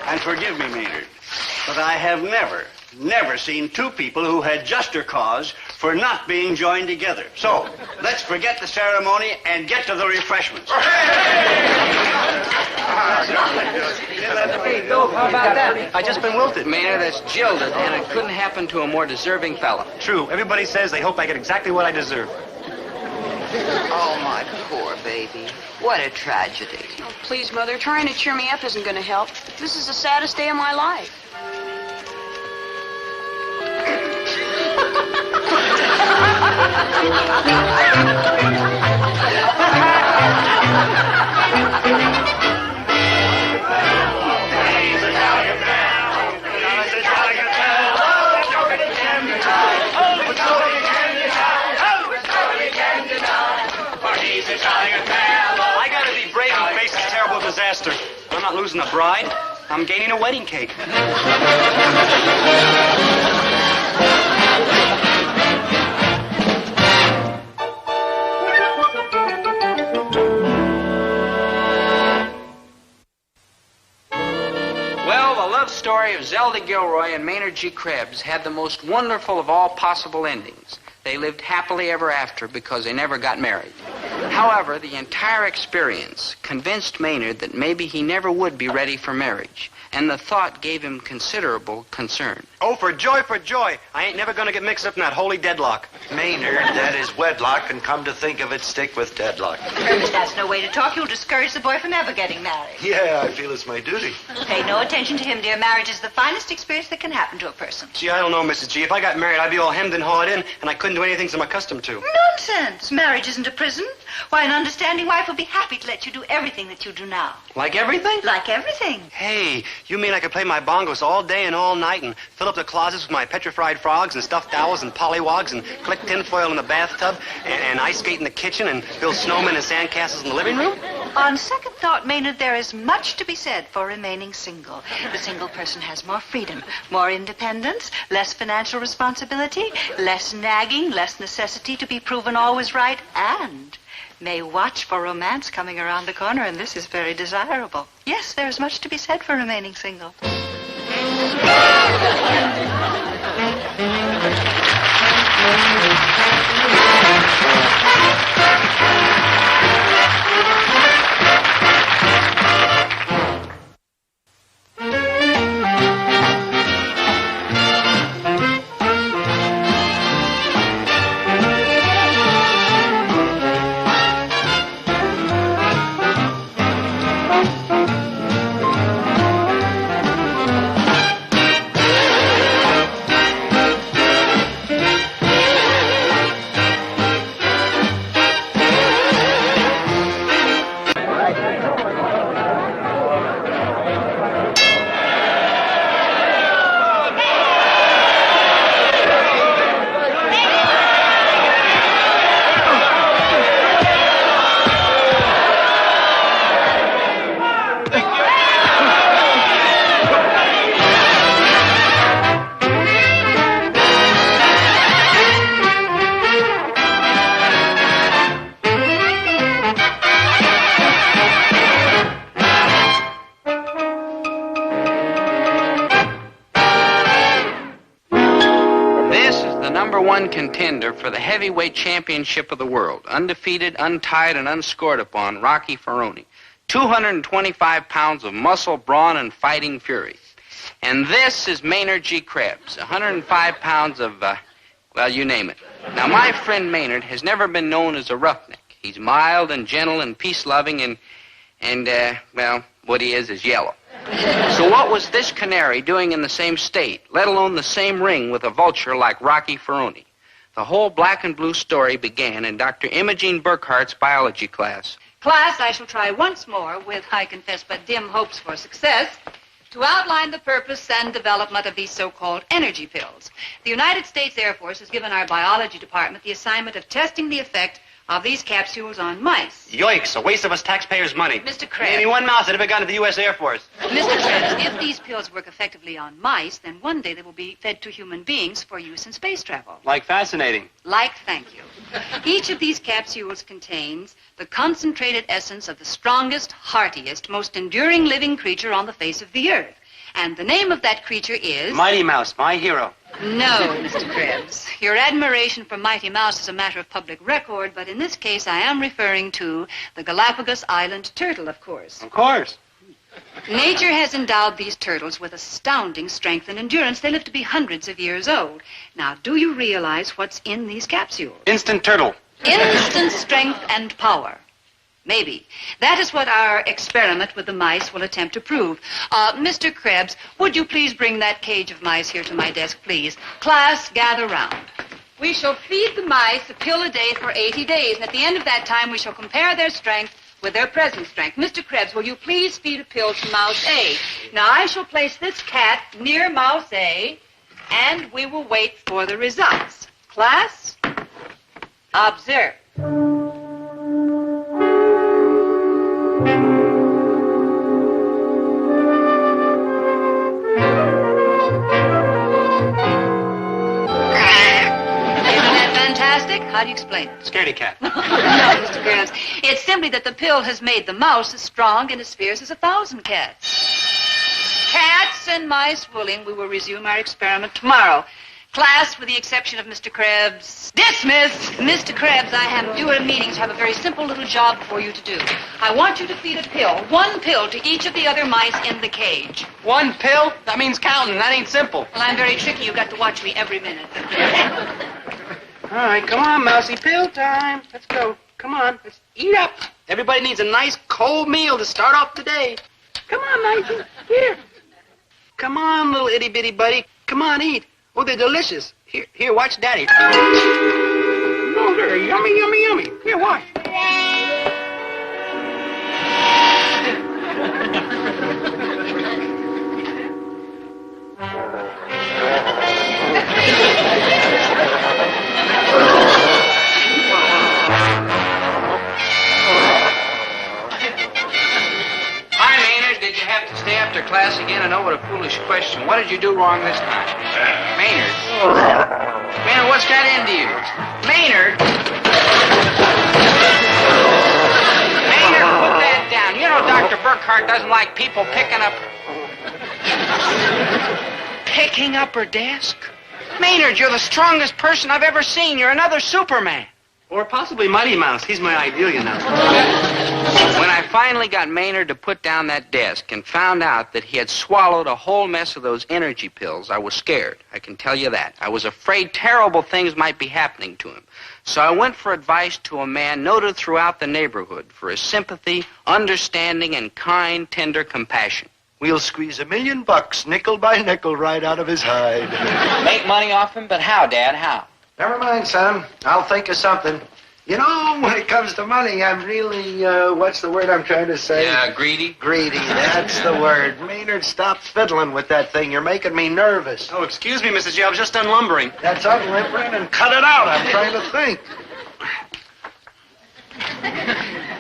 and forgive me, Maynard, but I have never seen two people who had juster cause for not being joined together. So, let's forget the ceremony and get to the refreshments. Hey, Dope, how about that? I just been wilted. Maynard, that's jilted, and it couldn't happen to a more deserving fella. True. Everybody says they hope I get exactly what I deserve. Oh, my poor baby. What a tragedy. Oh, please, Mother, trying to cheer me up isn't going to help. This is the saddest day of my life. I gotta be brave and face this terrible disaster. I'm not losing a bride. I'm gaining a wedding cake. Well, the love story of Zelda Gilroy and Maynard G. Krebs had the most wonderful of all possible endings. They lived happily ever after because they never got married. However, the entire experience convinced Maynard that maybe he never would be ready for marriage, and the thought gave him considerable concern. Oh, for joy, for joy. I ain't never gonna get mixed up in that holy deadlock. Maynard, that is wedlock, and come to think of it, stick with deadlock. Herbert, that's no way to talk. You'll discourage the boy from ever getting married. Yeah, I feel it's my duty. Pay no attention to him, dear. Marriage is the finest experience that can happen to a person. Gee, I don't know, Mrs. G. If I got married, I'd be all hemmed and hawed in, and I couldn't do anything I'm accustomed to. Nonsense. Marriage isn't a prison. Why, an understanding wife will be happy to let you do everything that you do now. Like everything? Like everything. Hey, you mean I could play my bongos all day and all night and fill up the closets with my petrified frogs and stuffed owls and pollywogs and collect tinfoil in the bathtub and ice skate in the kitchen and build snowmen and sandcastles in the living room? On second thought, Maynard, there is much to be said for remaining single. The single person has more freedom, more independence, less financial responsibility, less nagging, less necessity to be proven always right, and may watch for romance coming around the corner, and this is very desirable. Yes, there is much to be said for remaining single. #1 contender for the heavyweight championship of the world. Undefeated, untied, and unscored upon, Rocky Ferroni. 225 pounds of muscle, brawn, and fighting fury. And this is Maynard G. Krebs. 105 pounds of, well, you name it. Now, my friend Maynard has never been known as a roughneck. He's mild and gentle and peace-loving and well, what he is yellow. So what was this canary doing in the same state, let alone the same ring with a vulture like Rocky Ferroni? The whole black and blue story began in Dr. Imogene Burkhart's biology class. Class, I shall try once more, with, I confess, but dim hopes for success, to outline the purpose and development of these so-called energy pills. The United States Air Force has given our biology department the assignment of testing the effect of these capsules on mice. Yoicks, a waste of us taxpayers' money. Mr. Krebs. Maybe one mouse had ever gone to the U.S. Air Force. Mr. Krebs, if these pills work effectively on mice, then one day they will be fed to human beings for use in space travel. Like fascinating. Like, thank you. Each of these capsules contains the concentrated essence of the strongest, heartiest, most enduring living creature on the face of the earth. And the name of that creature is... Mighty Mouse, my hero. No, Mr. Krebs. Your admiration for Mighty Mouse is a matter of public record, but in this case I am referring to the Galapagos Island turtle, of course. Of course. Nature has endowed these turtles with astounding strength and endurance. They live to be hundreds of years old. Now, do you realize what's in these capsules? Instant turtle. Instant strength and power. Maybe. That is what our experiment with the mice will attempt to prove. Mr. Krebs, would you please bring that cage of mice here to my desk, please? Class, gather round. We shall feed the mice a pill a day for 80 days, and at the end of that time we shall compare their strength with their present strength. Mr. Krebs, will you please feed a pill to Mouse A? Now, I shall place this cat near Mouse A, and we will wait for the results. Class, observe. How do you explain it? Scaredy cat. No, Mr. Krebs. It's simply that the pill has made the mouse as strong and as fierce as 1,000 cats. Cats and mice willing, we will resume our experiment tomorrow. Class, with the exception of Mr. Krebs, dismiss! Mr. Krebs, I am due at a meeting to have a very simple little job for you to do. I want you to feed a pill, one pill, to each of the other mice in the cage. One pill? That means counting. That ain't simple. Well, I'm very tricky. You've got to watch me every minute. All right, come on, Mousy. Pill time. Let's go. Come on. Let's eat up. Everybody needs a nice cold meal to start off the day. Come on, Mousy. Here. Come on, little itty-bitty buddy. Come on, eat. Oh, they're delicious. Here, watch Daddy. Oh, they're yummy, yummy, yummy. Here, watch. Stay after class again? I know what a foolish question. What did you do wrong this time? Maynard. Maynard, what's got into you? Maynard! Maynard, put that down. You know Dr. Burkhart doesn't like people picking up her desk? Maynard, you're the strongest person I've ever seen. You're another Superman. Or possibly Mighty Mouse. He's my ideal, you know. When I finally got Maynard to put down that desk and found out that he had swallowed a whole mess of those energy pills, I was scared. I can tell you that. I was afraid terrible things might be happening to him. So I went for advice to a man noted throughout the neighborhood for his sympathy, understanding, and kind, tender compassion. We'll squeeze $1 million, nickel by nickel, right out of his hide. Make money off him? But how, Dad? How? Never mind, son. I'll think of something. You know, when it comes to money, I'm really, what's the word I'm trying to say? Yeah, greedy? Greedy, that's the word. Maynard, stop fiddling with that thing. You're making me nervous. Oh, excuse me, Mrs. G. I was just unlumbering. That's unlimbering and cut it out. I'm trying to think.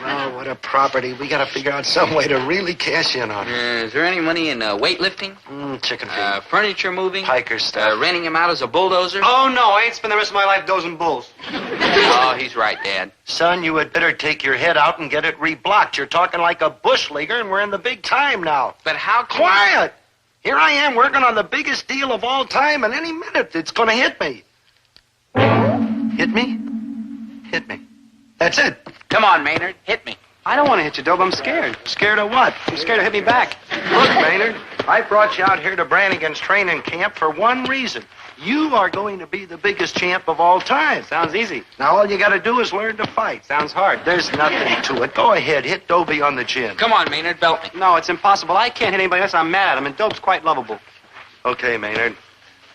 Oh, what a property. We got to figure out some way to really cash in on it. Is there any money in weightlifting? Chicken feed. Furniture moving? Hiker stuff. Renting him out as a bulldozer? Oh, no, I ain't spend the rest of my life dozing bulls. Oh, he's right, Dad. Son, you had better take your head out and get it reblocked. You're talking like a bush leaguer, and we're in the big time now. But how can... Quiet! Here I am working on the biggest deal of all time, and any minute it's going to hit me. Hit me? Hit me. That's it. Come on, Maynard, hit me. I don't want to hit you, Dobe. I'm scared. Scared of what? I'm scared to hit me back. Look, Maynard, I brought you out here to Brannigan's training camp for one reason. You are going to be the biggest champ of all time. Sounds easy. Now all you got to do is learn to fight. Sounds hard. There's nothing to it. Go ahead, hit Dobie on the chin. Come on, Maynard, belt me. No, it's impossible. I can't hit anybody unless I'm mad at him, and Dobe's quite lovable. Okay, Maynard.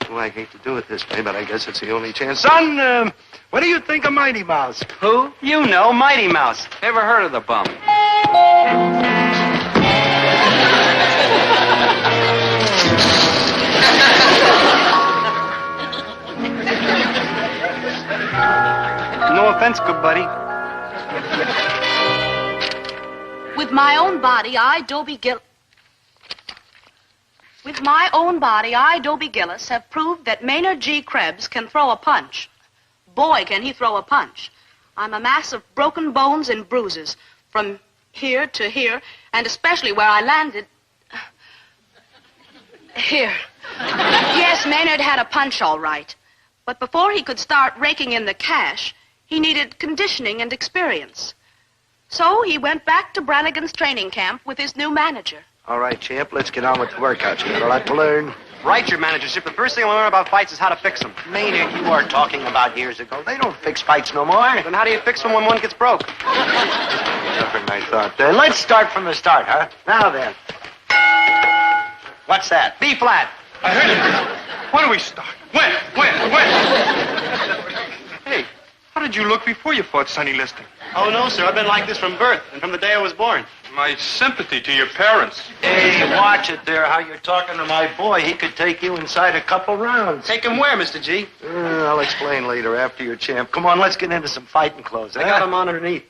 Well, I hate to do it this way, but I guess it's the only chance. Son, what do you think of Mighty Mouse? Who? You know, Mighty Mouse. Never heard of the bum. No offense, good buddy. With my own body, I, Dobie Gillis... With my own body, I, Dobie Gillis, have proved that Maynard G. Krebs can throw a punch. Boy, can he throw a punch. I'm a mass of broken bones and bruises, from here to here, and especially where I landed... Here. Yes, Maynard had a punch, all right. But before he could start raking in the cash, he needed conditioning and experience. So he went back to Brannigan's training camp with his new manager. All right, champ, let's get on with the workouts. You got a lot to learn. Right, your managership. The first thing I learn about fights is how to fix them. Maynard, you are talking about years ago. They don't fix fights no more. Then how do you fix them when one gets broke? Tougher than I thought. Let's start from the start, huh? Now then. What's that? B flat. I heard it. When do we start? When? Hey, how did you look before you fought Sonny Liston? Oh, no, sir. I've been like this from birth and from the day I was born. My sympathy to your parents. Hey, watch it there, how you're talking to my boy. He could take you inside a couple rounds. Take him where, Mr. G? I'll explain later after you're champ. Come on, let's get into some fighting clothes. I got him on underneath.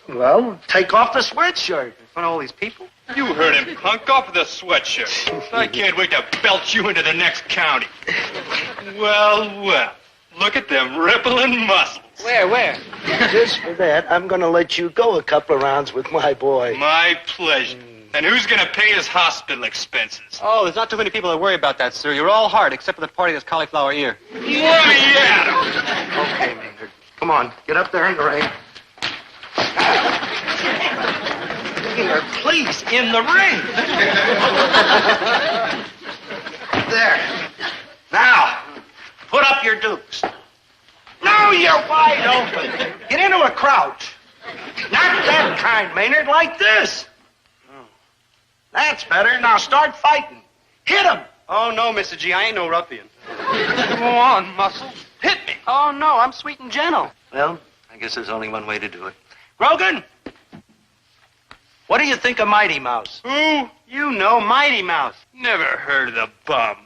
Well, take off the sweatshirt. In front of all these people? You heard him, punk. Off with the sweatshirt. I can't wait to belt you into the next county. Well. Look at them rippling muscles. Where? Just for that, I'm going to let you go a couple of rounds with my boy. My pleasure. And who's going to pay his hospital expenses? Oh, there's not too many people that worry about that, sir. You're all hard, except for the party that's cauliflower ear. Let me at him. Okay, Maynard. Come on, get up there in the ring. Here, please, in the ring. There. Now, put up your dukes. Now you're wide open. Get into a crouch. Not that kind, Maynard, like this. That's better. Now start fighting. Hit him. Oh, no, Mr. G, I ain't no ruffian. Go on, muscle. Hit me. Oh, no, I'm sweet and gentle. Well, I guess there's only one way to do it. Grogan, what do you think of Mighty Mouse? Who? You know, Mighty Mouse. Never heard of the bum.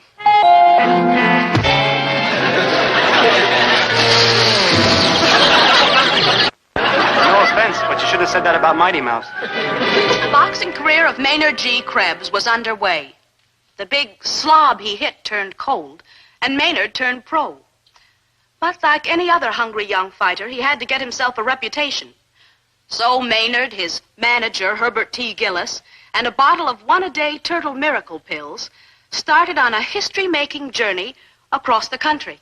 No offense, but you should have said that about Mighty Mouse. The boxing career of Maynard G. Krebs was underway. The big slob he hit turned cold, and Maynard turned pro. But like any other hungry young fighter, he had to get himself a reputation. So Maynard, his manager, Herbert T. Gillis, and a bottle of one-a-day Turtle Miracle pills started on a history-making journey across the country.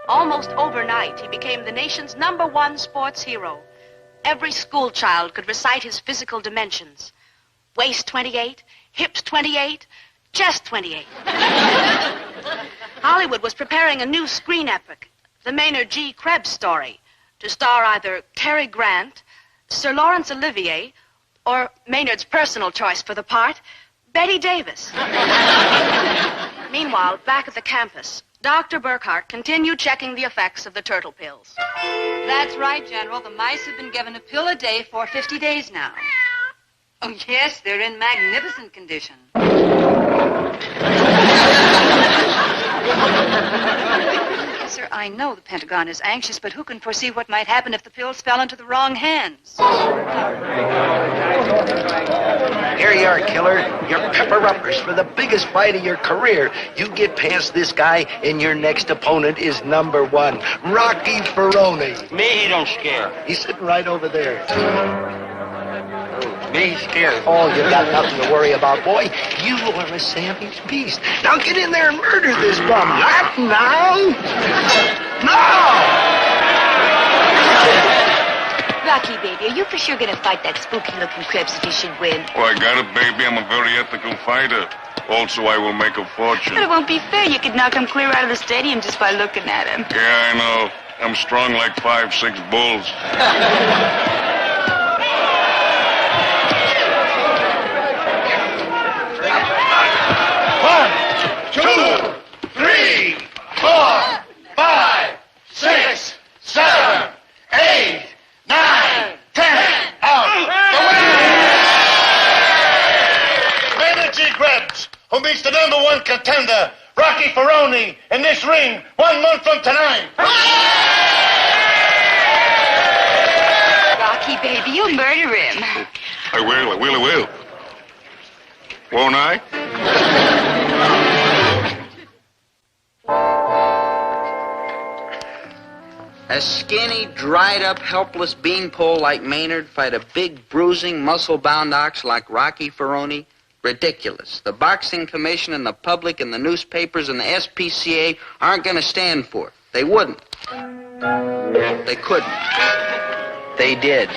Almost overnight, he became the nation's #1 sports hero. Every school child could recite his physical dimensions. Waist 28, hips 28, chest 28. Hollywood was preparing a new screen epic, the Maynard G. Krebs story, to star either Cary Grant, Sir Laurence Olivier, or Maynard's personal choice for the part, Betty Davis. Meanwhile, back at the campus, Dr. Burkhart, continue checking the effects of the turtle pills. That's right, General. The mice have been given a pill a day for 50 days now. Oh, yes, they're in magnificent condition. Yes, sir, I know the Pentagon is anxious, but who can foresee what might happen if the pills fell into the wrong hands? Here you are, killer. Your pepper-uppers for the biggest fight of your career. You get past this guy, and your next opponent is number 1, Rocky Ferrone. Me, he don't scare. He's sitting right over there. Me, he's scared. Oh, you got nothing to worry about, boy. You are a savage beast. Now get in there and murder this bum. Not now. No! Rocky, baby, are you for sure gonna fight that spooky-looking Krebs if you should win? Oh, I got it, baby. I'm a very ethical fighter. Also, I will make a fortune. But it won't be fair. You could knock him clear out of the stadium just by looking at him. Yeah, I know. I'm strong like 5, 6 bulls. 2, 3, 4, 5, 6, 7, 8, 9, 10. Out. Maynard G. Krebs, who meets the number 1 contender, Rocky Ferrone, in this ring 1 month from tonight. Rocky, baby, you'll murder him. I will. Won't I? A skinny, dried-up, helpless beanpole like Maynard fight a big, bruising, muscle-bound ox like Rocky Ferrone? Ridiculous. The Boxing Commission and the public and the newspapers and the SPCA aren't going to stand for it. They wouldn't. They couldn't. They did.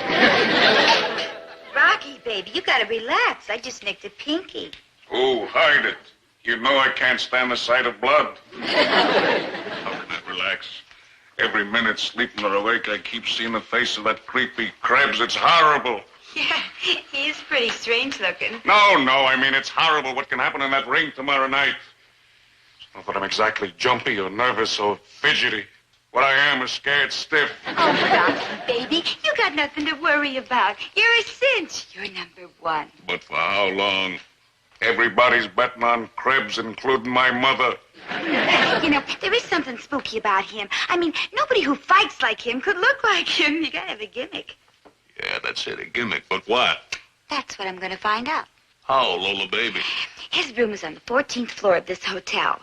Rocky, baby, you gotta relax. I just nicked a pinky. Oh, hide it. You know I can't stand the sight of blood. How can I relax? Every minute, sleeping or awake, I keep seeing the face of that creepy Krebs. It's horrible. Yeah, he is pretty strange looking. No, I mean, it's horrible what can happen in that ring tomorrow night. It's not that I'm exactly jumpy or nervous or fidgety. What I am is scared stiff. Oh, Rocky, baby, you got nothing to worry about. You're a cinch. You're number 1. But for how long? Everybody's betting on Krebs, including my mother. You know, there is something spooky about him. I mean, nobody who fights like him could look like him. You gotta have a gimmick. Yeah, that's it, a gimmick. But what? That's what I'm gonna find out. How, Lola baby? His room is on the 14th floor of this hotel.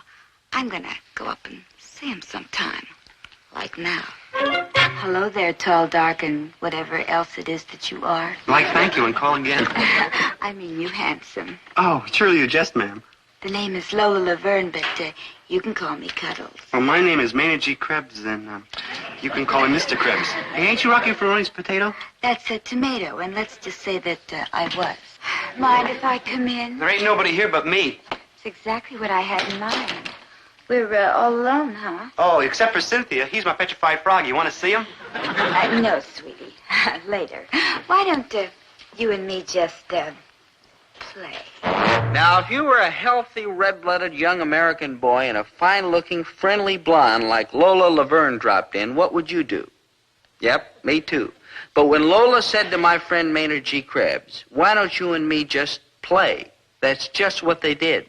I'm gonna go up and see him sometime. Like now. Hello there, tall, dark, and whatever else it is that you are. Like, thank you, and call again. I mean, you handsome. Oh, surely you jest, ma'am. The name is Lola Laverne, but you can call me Cuddles. Well, my name is Maynard G. Krebs, and you can call me Mr. Krebs. Hey, ain't you Rocky Ferrone's potato? That's a tomato, and let's just say that I was. Mind if I come in? There ain't nobody here but me. It's exactly what I had in mind. We're all alone, huh? Oh, except for Cynthia. He's my petrified frog. You want to see him? No, sweetie. Later. Why don't you and me just play? Now, if you were a healthy, red-blooded young American boy and a fine-looking, friendly blonde like Lola Laverne dropped in, what would you do? Yep, me too. But when Lola said to my friend Maynard G. Krebs, why don't you and me just play? That's just what they did.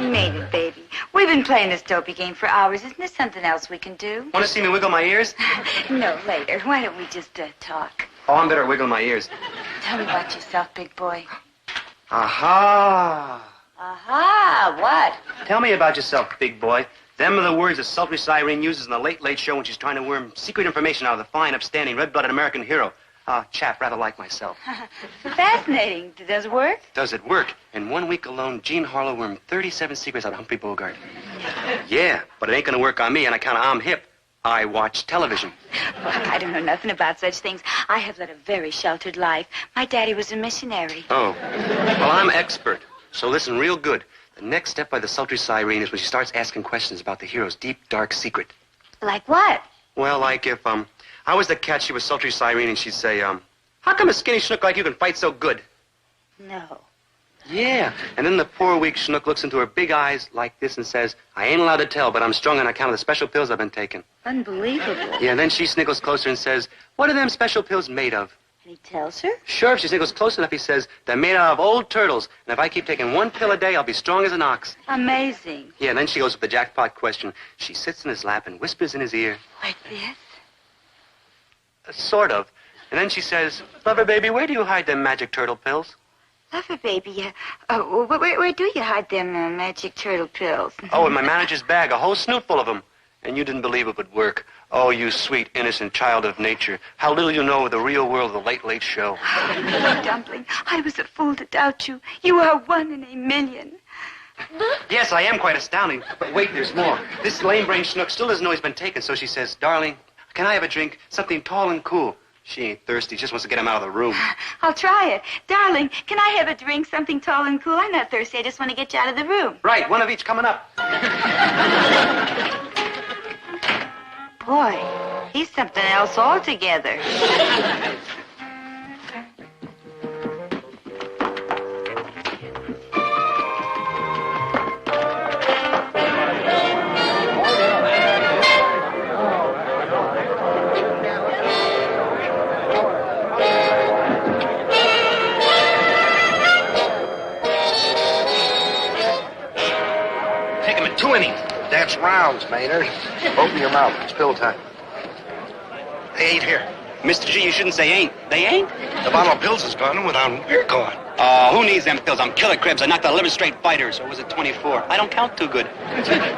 Maynard, baby. We've been playing this dopey game for hours. Isn't there something else we can do? Want to see me wiggle my ears? No, later. Why don't we just talk? Oh, I'm better at wiggling my ears. Tell me about yourself, big boy. Aha! Aha, what? Tell me about yourself, big boy. Them are the words that sultry Cyrene uses in the Late Late Show when she's trying to worm secret information out of the fine, upstanding, red-blooded American hero. A chap rather like myself. Fascinating. Does it work? Does it work? In 1 week alone, Jean Harlow wormed 37 secrets out of Humphrey Bogart. Yeah, but it ain't gonna work on me on account of I'm hip. I watch television. Well, I don't know nothing about such things. I have led a very sheltered life. My daddy was a missionary. Oh. Well, I'm expert. So listen real good. The next step by the sultry Cyrene is when she starts asking questions about the hero's deep, dark secret. Like what? Well, like if, I was the cat, she was sultry Cyrene, and she'd say, how How come a skinny schnook like you can fight so good? No. Yeah. And then the poor weak schnook looks into her big eyes like this and says, I ain't allowed to tell, but I'm strong on account of the special pills I've been taking. Unbelievable. Yeah, and then she sniggles closer and says, what are them special pills made of? And he tells her? Sure, if she sniggles close enough, he says, they're made out of old turtles, and if I keep taking 1 pill a day, I'll be strong as an ox. Amazing. Yeah, and then she goes with the jackpot question. She sits in his lap and whispers in his ear. Like this? Sort of. And then she says, Lover baby, where do you hide them magic turtle pills? Lover, baby, where do you hide them magic turtle pills? Oh, in my manager's bag, a whole snoot full of them. And you didn't believe it would work. Oh, you sweet, innocent child of nature. How little you know of the real world of the Late Late Show. Dumpling, I was a fool to doubt you. You are 1 in a million. Yes, I am quite astounding. But wait, there's more. This lame-brained schnook still doesn't know he's been taken, so she says, Darling, can I have a drink? Something tall and cool. She ain't thirsty, just wants to get him out of the room. I'll try it. Darling, can I have a drink, something tall and cool? I'm not thirsty. I just want to get you out of the room. Right, one of each coming up. Boy, he's something else altogether. That's rounds, Maynard. Open your mouth. It's pill time. They ain't here. Mr. G, you shouldn't say ain't. They ain't? The bottle of pills is gone, and without them, we're gone. Who needs them pills? I'm Killer Cribs. I knocked out 11 straight fighters. Or was it 24? I don't count too good.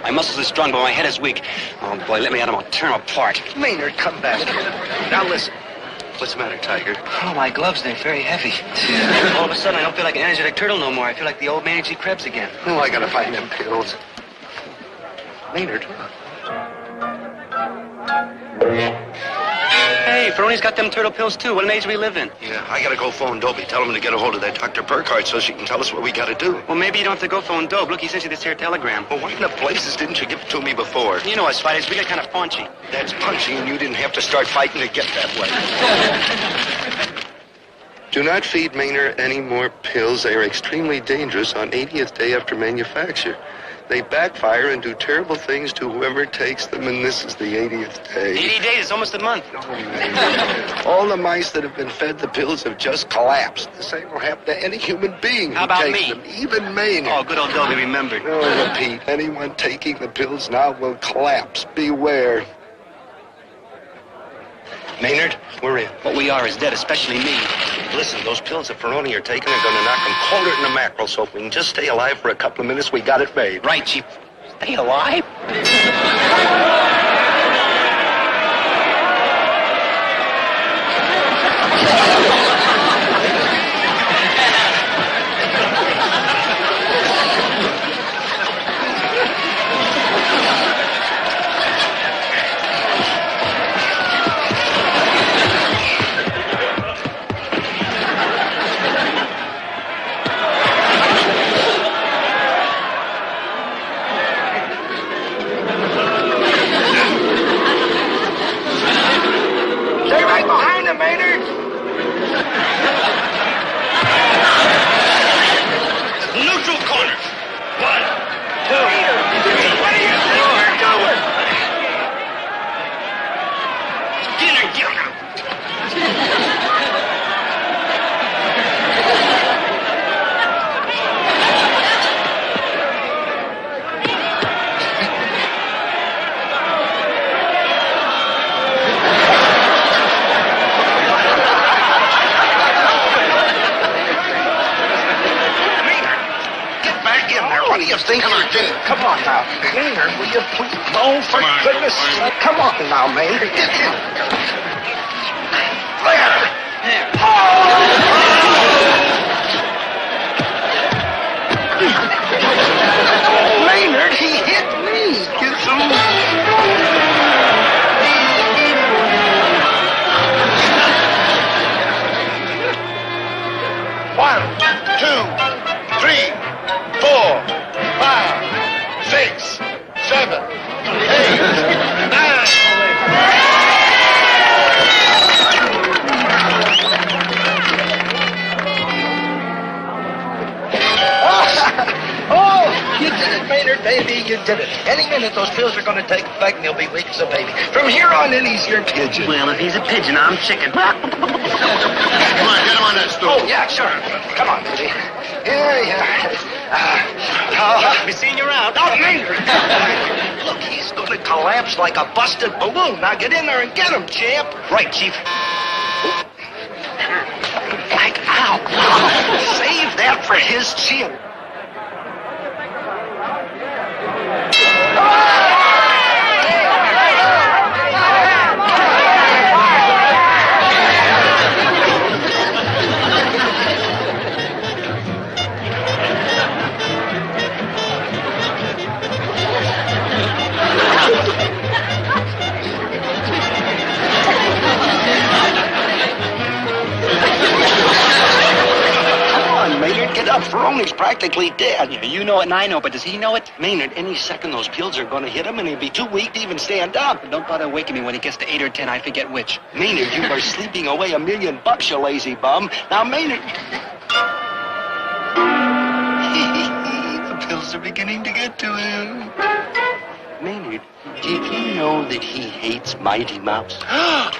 My muscles are strong, but my head is weak. Oh, boy, let me at them. I'll tear them apart. Maynard, come back here. Now, listen. What's the matter, Tiger? Oh, my gloves, they're very heavy. All of a sudden, I don't feel like an energetic turtle no more. I feel like the old mangy Krebs again. Oh, I gotta find them pills. Maynard. Hey, Ferroni's got them turtle pills, too. What an age we live in. Yeah, I gotta go phone Dobie. Tell him to get a hold of that Dr. Burkhardt so she can tell us what we gotta do. Well, maybe you don't have to go phone Dobe. Look, he sent you this here telegram. Well, why in the places didn't you give it to me before? You know us fighters, we get kind of paunchy. That's punchy, and you didn't have to start fighting to get that way. Do not feed Maynard any more pills. They are extremely dangerous on 80th day after manufacture. They backfire and do terrible things to whoever takes them, and this is the 80th day. 80 days, it's almost a month. All the mice that have been fed the pills have just collapsed. The same will happen to any human being How who about takes me? them, even Maynard. Oh, good old Dobie remembered. No, repeat. Anyone taking the pills now will collapse. Beware. Maynard, we're in. What we are is dead, especially me. Listen, those pills that Ferroni are taking are going to knock them colder than a mackerel, so if we can just stay alive for a couple of minutes, we got it made. Right, Chief. Stay alive? Stay right behind him, Maynard. Neutral corner. 1, 2, 3. What are you doing? Skinner, get out. Get back in there. What do you think you're doing? Come on now. Maynard, will you please? Oh, for goodness sake. Come on now, Maynard. Get in. There. Oh, Maynard, he hit me. Get One, 2, 3, 4, 5, 6, 7, 8, 9. baby, you did it. Any minute, those pills are going to take effect, and he'll be weak as a baby. From here on in, he's your pigeon. Well, if he's a pigeon, I'm chicken. Come on, get him on that stool. Oh, yeah, sure. Come on, baby. Yeah. Be seeing you around. Oh, Maynard. Look, he's going to collapse like a busted balloon. Now get in there and get him, champ. Right, Chief. Like, ow. Save that for his chin. Get up, Ferroni's practically dead. Yeah, you know it and I know, but does he know it? Maynard, any second those pills are going to hit him and he'll be too weak to even stand up. Don't bother waking me when he gets to 8 or 10, I forget which. Maynard, you are sleeping away $1 million, you lazy bum. Now, Maynard... The pills are beginning to get to him. Maynard, did you know that he hates Mighty Mouse? Oh,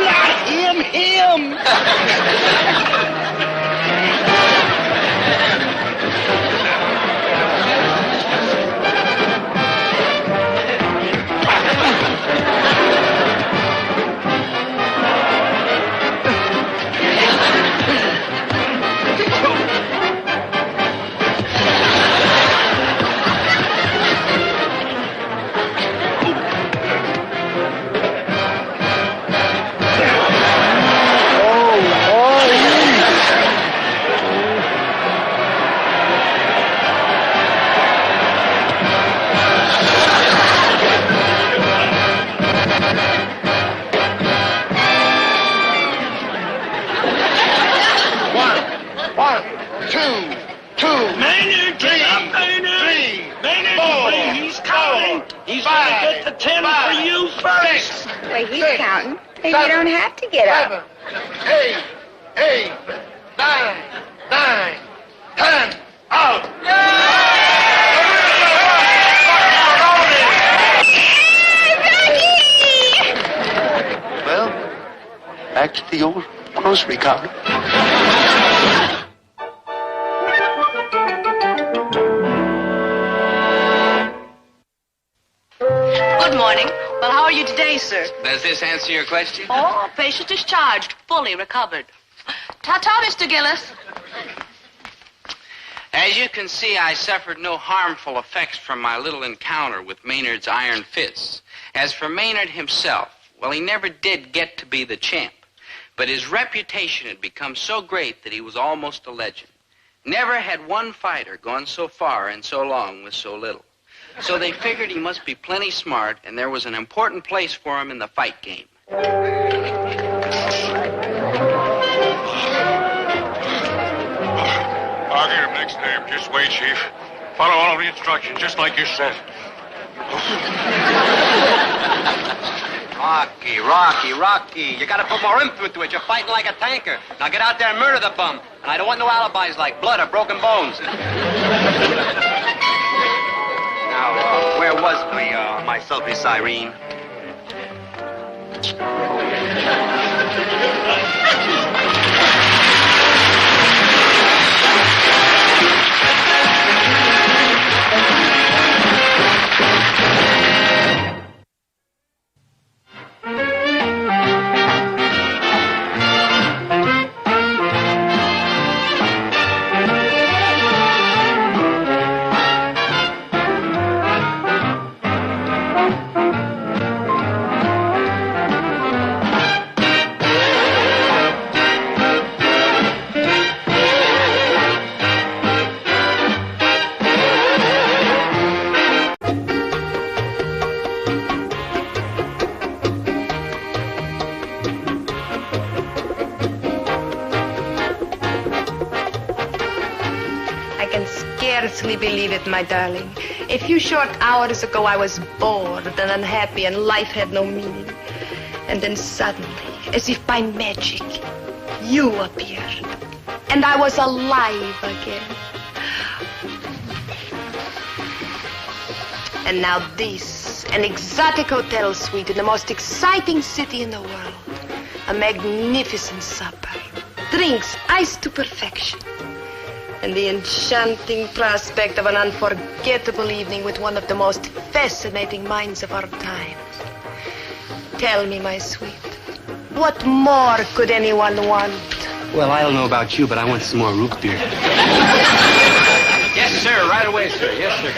not him! He's counting. Maybe you don't have to get up. 7, 8, 9, 10, out! Well, back to the old grocery counter. Good morning. Well, how are you today, sir? Does this answer your question? Oh, patient discharged, fully recovered. Ta-ta, Mr. Gillis. As you can see, I suffered no harmful effects from my little encounter with Maynard's iron fists. As for Maynard himself, well, he never did get to be the champ. But his reputation had become so great that he was almost a legend. Never had one fighter gone so far and so long with so little. So they figured he must be plenty smart, and there was an important place for him in the fight game. I'll get him next time. Just wait, Chief. Follow all the instructions, just like you said. Rocky. You gotta put more oomph into it. You're fighting like a tanker. Now get out there and murder the bum. And I don't want no alibis like blood or broken bones. Now, where was my selfie siren? Scarcely believe it, my darling. A few short hours ago, I was bored and unhappy, and life had no meaning. And then suddenly, as if by magic, you appeared. And I was alive again. And now this, an exotic hotel suite in the most exciting city in the world. A magnificent supper. Drinks iced to perfection. And the enchanting prospect of an unforgettable evening with one of the most fascinating minds of our times. Tell me, my sweet, what more could anyone want? Well, I don't know about you, but I want some more root beer. Yes, sir. Right away, sir. Yes, sir.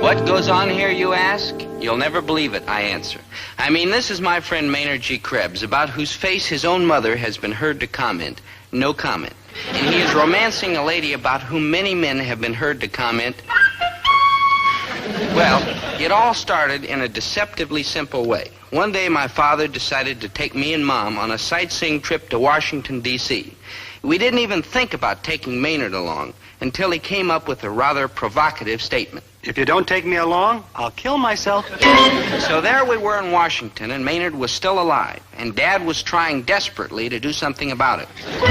What goes on here, you ask? You'll never believe it, I answer. I mean, this is my friend Maynard G. Krebs, about whose face his own mother has been heard to comment, no comment. And he is romancing a lady about whom many men have been heard to comment. Well, it all started in a deceptively simple way. One day, my father decided to take me and Mom on a sightseeing trip to Washington, D.C. We didn't even think about taking Maynard along until he came up with a rather provocative statement. If you don't take me along, I'll kill myself. So there we were in Washington, and Maynard was still alive, and Dad was trying desperately to do something about it. Come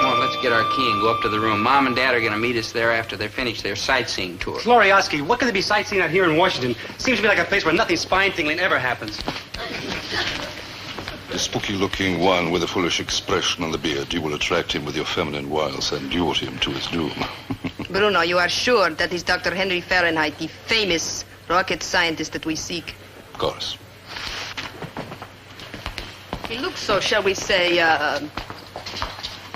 on, let's get our key and go up to the room. Mom and Dad are going to meet us there after they finish their sightseeing tour. Florioski, what could there be sightseeing out here in Washington? Seems to be like a place where nothing spine-tingling ever happens. The spooky-looking one with a foolish expression on the beard. You will attract him with your feminine wiles and lure him to his doom. Bruno, you are sure that is Dr. Henry Fahrenheit, the famous rocket scientist that we seek? Of course. He looks so, shall we say,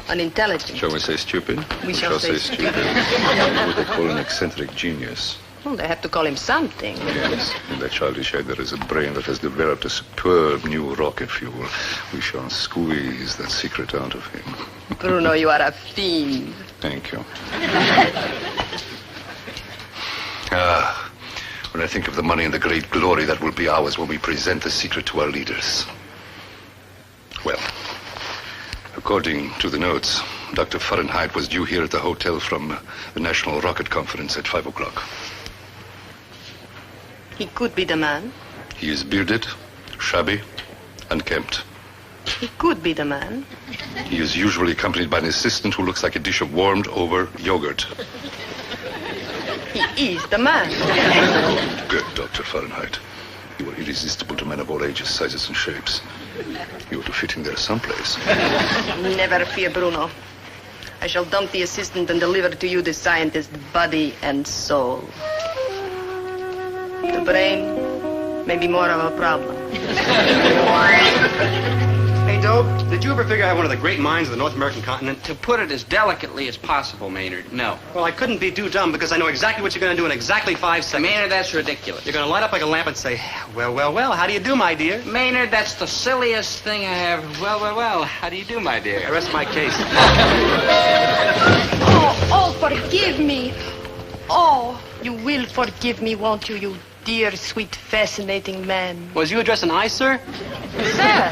unintelligent. Shall we say stupid? We shall say stupid. What they call an eccentric genius. Well, they have to call him something. Yes, in that childish head there is a brain that has developed a superb new rocket fuel. We shall squeeze that secret out of him. Bruno, you are a fiend. Thank you. When I think of the money and the great glory that will be ours when we present the secret to our leaders. Well, according to the notes, Dr. Fahrenheit was due here at the hotel from the National Rocket Conference at 5 o'clock. He could be the man. He is bearded, shabby, unkempt. He could be the man. He is usually accompanied by an assistant who looks like a dish of warmed-over yogurt. He is the man. Good, Dr. Fahrenheit. You are irresistible to men of all ages, sizes, and shapes. You ought to fit in there someplace. Never fear, Bruno. I shall dump the assistant and deliver to you the scientist's body and soul. The brain may be more of a problem. Hey, Dobe, did you ever figure out one of the great minds of the North American continent? To put it as delicately as possible, Maynard, no. Well, I couldn't be too dumb because I know exactly what you're going to do in exactly 5 seconds. Maynard, that's ridiculous. You're going to light up like a lamp and say, well, well, well, how do you do, my dear? Maynard, that's the silliest thing I have. Well, well, well, how do you do, my dear? I rest my case. Oh, forgive me. Oh, you will forgive me, won't you, you dear, sweet, fascinating man. Was you addressing I, sir? Sir.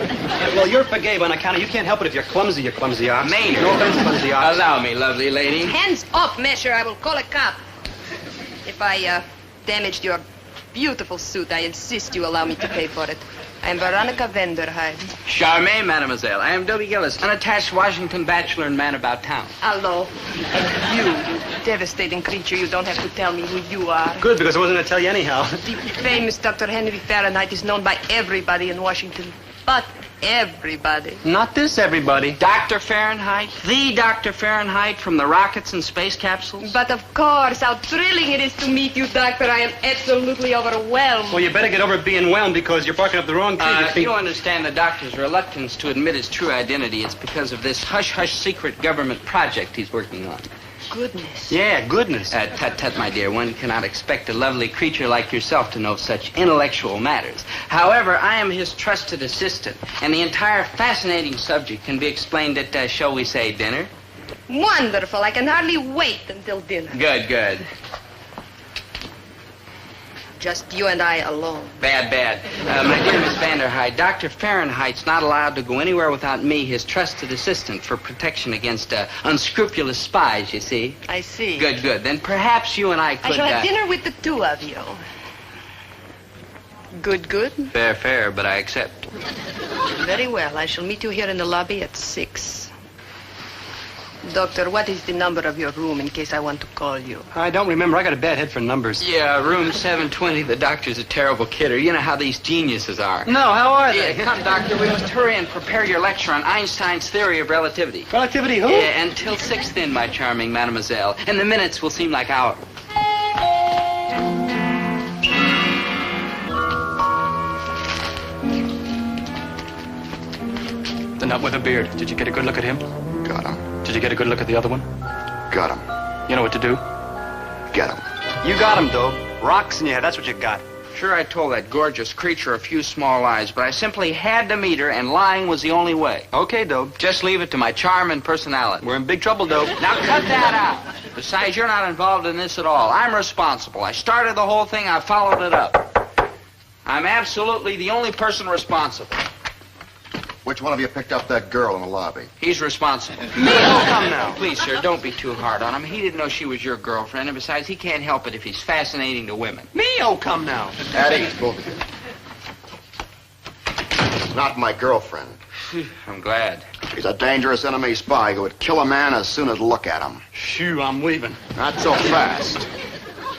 Well, you're forgave on account of you can't help it if you're clumsy, you clumsy ox. Maynard. No offense, clumsy ox. Allow me, lovely lady. Hands up, Mesher. I will call a cop. If I damaged your beautiful suit, I insist you allow me to pay for it. I am Veronica Vanderheim. Charmé, mademoiselle. I am Dobie Gillis, unattached Washington bachelor and man about town. Hello. And you devastating creature, you don't have to tell me who you are. Good, because I wasn't going to tell you anyhow. The famous Dr. Henry Fahrenheit is known by everybody in Washington. But everybody. Not this everybody. Dr. Fahrenheit? The Dr. Fahrenheit from the rockets and space capsules? But of course, how thrilling it is to meet you, Doctor. I am absolutely overwhelmed. Well, you better get over being whelmed because you're barking up the wrong tree. If you understand the doctor's reluctance to admit his true identity, it's because of this hush-hush secret government project he's working on. Goodness. Yeah, goodness. Tut, my dear. One cannot expect a lovely creature like yourself to know such intellectual matters. However, I am his trusted assistant, and the entire fascinating subject can be explained at, shall we say, dinner? Wonderful. I can hardly wait until dinner. Good. Just you and I alone. Bad. My dear Miss Vanderhyde, Dr. Fahrenheit's not allowed to go anywhere without me, his trusted assistant, for protection against unscrupulous spies, you see. I see. Good. Then perhaps you and I could... I shall have dinner with the two of you. Good. Fair, but I accept. Very well. I shall meet you here in the lobby at 6. Doctor, what is the number of your room in case I want to call you? I don't remember. I got a bad head for numbers. Yeah, room 720. The doctor's a terrible kidder. You know how these geniuses are. No, how are they? Yeah, come, Doctor, we must hurry and prepare your lecture on Einstein's theory of relativity. Relativity who? Yeah, until 6 then, my charming mademoiselle. And the minutes will seem like hours. The nut with a beard. Did you get a good look at him? Got him. Did you get a good look at the other one? Got him. You know what to do? Get him. You got him, Dobe. Rocks in your head, that's what you got. Sure, I told that gorgeous creature a few small lies, but I simply had to meet her, and lying was the only way. Okay, Dobe. Just leave it to my charm and personality. We're in big trouble, Dobe. Now cut that out. Besides, you're not involved in this at all. I'm responsible. I started the whole thing. I followed it up. I'm absolutely the only person responsible. Which one of you picked up that girl in the lobby? He's responsible. Me? Oh, come now. Please, sir, don't be too hard on him. He didn't know she was your girlfriend, and besides, he can't help it if he's fascinating to women. Me? Oh, come now. At ease, both of you. Not my girlfriend. I'm glad. He's a dangerous enemy spy who would kill a man as soon as look at him. Shoo, I'm leaving. Not so fast.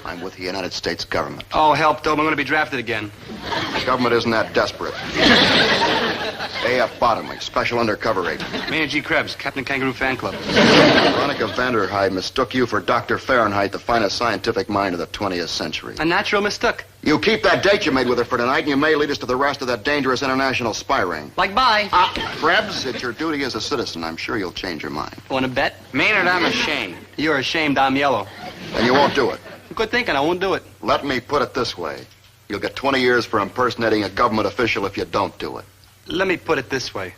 I'm with the United States government. Oh, help, Dobe. I'm going to be drafted again. The government isn't that desperate. A.F. Bottomley, Special Undercover Agent. Maynard G. Krebs, Captain Kangaroo Fan Club. Veronica Vanderhyde mistook you for Dr. Fahrenheit, the finest scientific mind of the 20th century. A natural mistook. You keep that date you made with her for tonight, and you may lead us to the rest of that dangerous international spy ring. Like, bye. Krebs, it's your duty as a citizen. I'm sure you'll change your mind. Want to bet? Maynard, I'm ashamed. You're ashamed I'm yellow. And you won't do it. Good thinking. I won't do it. Let me put it this way. You'll get 20 years for impersonating a government official if you don't do it. Let me put it this way.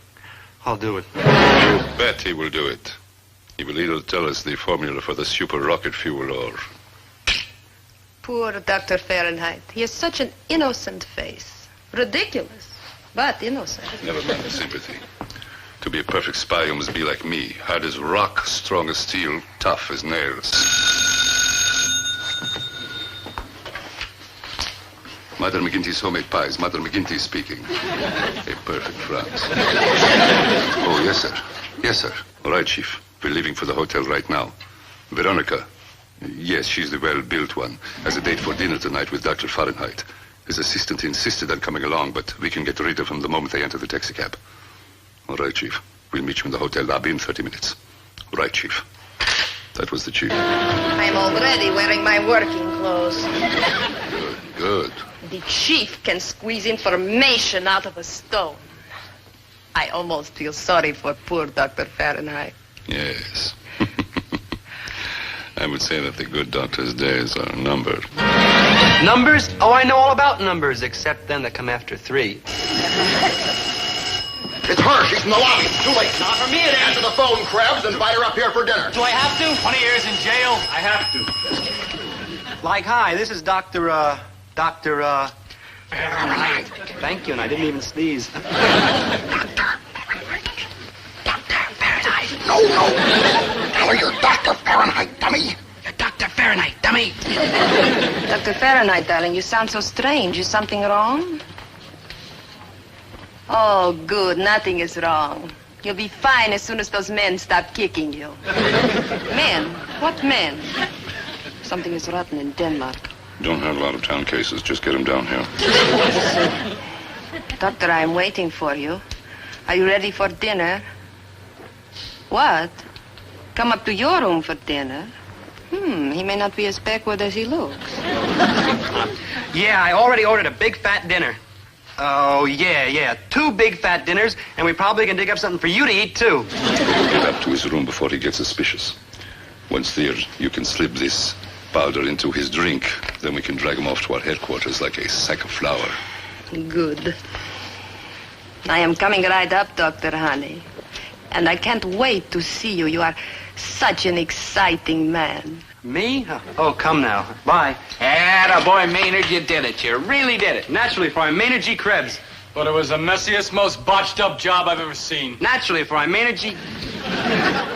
I'll do it. You bet he will do it. He will either tell us the formula for the super rocket fuel or... Poor Dr. Fahrenheit. He has such an innocent face. Ridiculous, but innocent. Never mind the sympathy. To be a perfect spy, you must be like me. Hard as rock, strong as steel, tough as nails. Mother McGinty's homemade pies. Mother McGinty speaking. A perfect France. Oh, yes, sir. Yes, sir. All right, Chief. We're leaving for the hotel right now. Veronica. Yes, she's the well-built one. Has a date for dinner tonight with Dr. Fahrenheit. His assistant insisted on coming along, but we can get rid of him the moment they enter the taxicab. All right, Chief. We'll meet you in the hotel lobby in 30 minutes. All right, Chief. That was the Chief. I'm already wearing my working clothes. Good. The chief can squeeze information out of a stone. I almost feel sorry for poor Dr. Fahrenheit. Yes. I would say that the good doctor's days are numbered. Numbers? Oh, I know all about numbers, except them that come after 3. It's her. She's in the lobby. Too late. Not for me to answer the phone, Krebs. Invite her up here for dinner. Do I have to? 20 years in jail? I have to. Like, hi, this is Dr. Fahrenheit. Thank you, and I didn't even sneeze. Dr. Fahrenheit. No. Tell her you're Dr. Fahrenheit, dummy. You're Dr. Fahrenheit, dummy. Dr. Fahrenheit, darling, you sound so strange. Is something wrong? Oh, good. Nothing is wrong. You'll be fine as soon as those men stop kicking you. Men? What men? Something is rotten in Denmark. Don't have a lot of town cases. Just get him down here. Doctor, I'm waiting for you. Are you ready for dinner? What? Come up to your room for dinner? He may not be as backward as he looks. Yeah, I already ordered a big fat dinner. Oh, yeah. 2 big fat dinners, and we probably can dig up something for you to eat, too. Get up to his room before he gets suspicious. Once there, you can slip this powder into his drink. Then we can drag him off to our headquarters like a sack of flour. Good. I am coming right up, Dr. Honey. And I can't wait to see you. You are such an exciting man. Me? Oh, come now. Bye. Attaboy, Maynard, you did it. You really did it. Naturally, for I'm Maynard G. Krebs. But it was the messiest, most botched up job I've ever seen. Naturally, for I'm Maynard G.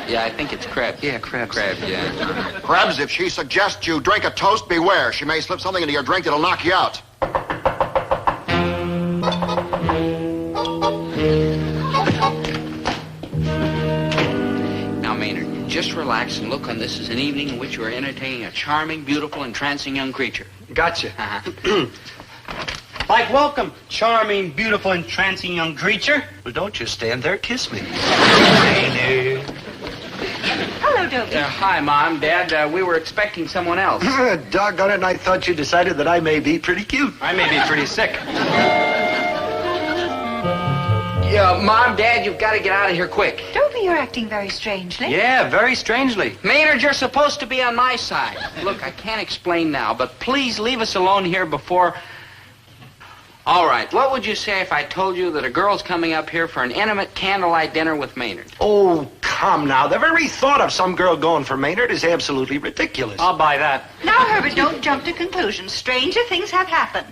Yeah, I think it's Krebs. Yeah, Krebs. Krebs, yeah. Krebs, if she suggests you drink a toast, beware. She may slip something into your drink that'll knock you out. Now, Maynard, just relax and look on this as an evening in which you are entertaining a charming, beautiful, entrancing young creature. Gotcha. Uh-huh. Like, welcome, charming, beautiful, entrancing young creature. Well, don't you stand there. Kiss me. Hello, Dobie. Hi, Mom, Dad. We were expecting someone else. Doggone it, and I thought you decided that I may be pretty cute. I may be pretty sick. Yeah, Mom, Dad, you've got to get out of here quick. Dobie, you're acting very strangely. Yeah, very strangely. Maynard, you're supposed to be on my side. Look, I can't explain now, but please leave us alone here before... All right, what would you say if I told you that a girl's coming up here for an intimate candlelight dinner with Maynard? Oh, come now. The very thought of some girl going for Maynard is absolutely ridiculous. I'll buy that. Now, Herbert, don't jump to conclusions. Stranger things have happened.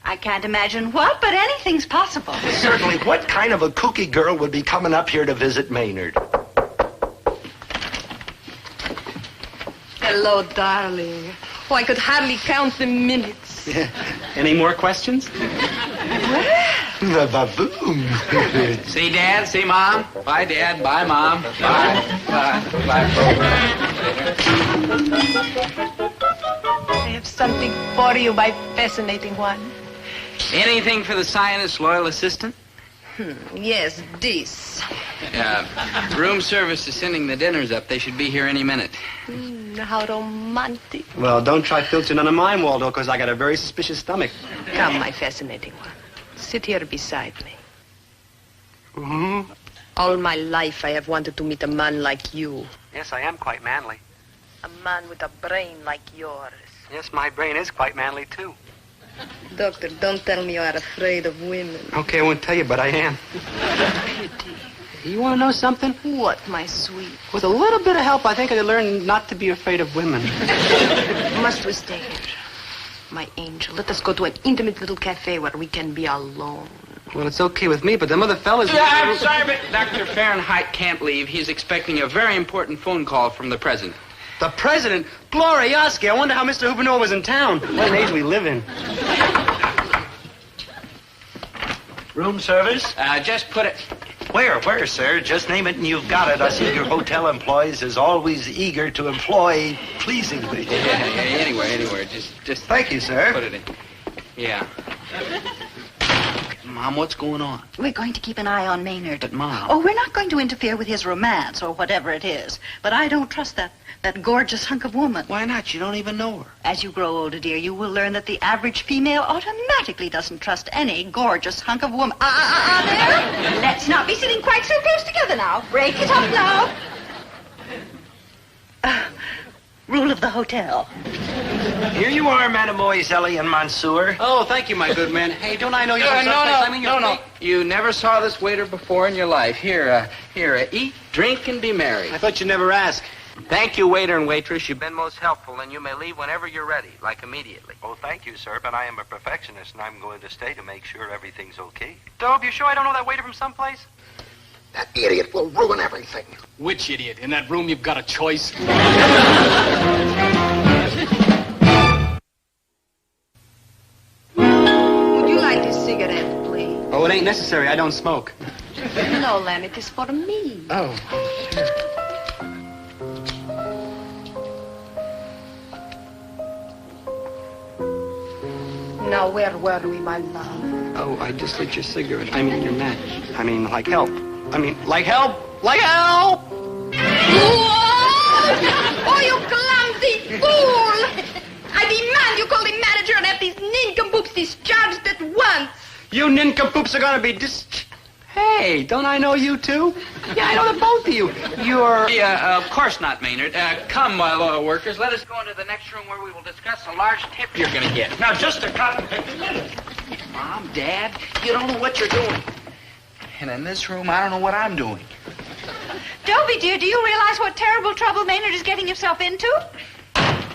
I can't imagine what, but anything's possible. Certainly, what kind of a kooky girl would be coming up here to visit Maynard? Hello, darling. Oh, I could hardly count the minutes. Any more questions? The baboon. See, Dad? See, Mom? Bye, Dad. Bye, Mom. Bye. Bye. Bye. I have something for you, my fascinating one. Anything for the Zionist loyal assistant? Yes, this. Room service is sending the dinners up. They should be here any minute. How romantic. Well, don't try filching none of mine, Waldo, because I got a very suspicious stomach. Come, my fascinating one. Sit here beside me. Mm-hmm. All my life I have wanted to meet a man like you. Yes, I am quite manly. A man with a brain like yours. Yes, my brain is quite manly, too. Doctor, don't tell me you are afraid of women. Okay, I won't tell you, but I am. Pity. You want to know something? What, my sweet? With a little bit of help, I think I could learn not to be afraid of women. Must we stay here? My angel, let us go to an intimate little cafe where we can be alone. Well, it's okay with me, but them other fellas... I'm sorry, but Dr. Fahrenheit can't leave. He's expecting a very important phone call from the president. The president? Glorioski, I wonder how Mr. Hubernor was in town. What an age we live in. Room service? Just put it... Where, sir? Just name it and you've got it. I see your hotel employees is always eager to employ pleasingly. Yeah, anywhere. Just... Thank you, sir. Put it in. Yeah. Mom, what's going on? We're going to keep an eye on Maynard. But, Mom... Oh, we're not going to interfere with his romance or whatever it is. But I don't trust that gorgeous hunk of woman. Why not? You don't even know her. As you grow older, dear, you will learn that the average female automatically doesn't trust any gorgeous hunk of woman. There. Let's not be sitting quite so close together now. Break it up now. Rule of the hotel. Here you are, Mademoiselle and Monsieur. Oh, thank you, my good man. Hey, don't I know you from someplace? I mean, No. You never saw this waiter before in your life. Here, eat, drink, and be merry. I thought you'd never ask. Thank you, waiter and waitress. You've been most helpful, and you may leave whenever you're ready, like immediately. Oh, thank you, sir, but I am a perfectionist, and I'm going to stay to make sure everything's okay. Dobe, you sure I don't know that waiter from someplace? That idiot will ruin everything. Which idiot? In that room, you've got a choice. Would you like this cigarette, please? Oh, it ain't necessary. I don't smoke. No, Lamb, it is for me. Oh. Now, where were we, my love? Oh, I just lit your cigarette. I mean, your match. I mean, like help. Like help! Like help! Oh, you clumsy fool! I demand you call the manager and have these nincompoops discharged at once. You nincompoops are gonna be Hey, don't I know you too? Yeah, I know the both of you. You're... Yeah, of course not, Maynard. Come, my loyal workers. Let us go into the next room where we will discuss the large tip you're going to get. Now, just a cotton pick. Mom, Dad, you don't know what you're doing. And in this room, I don't know what I'm doing. Dobie, dear, do you realize what terrible trouble Maynard is getting himself into?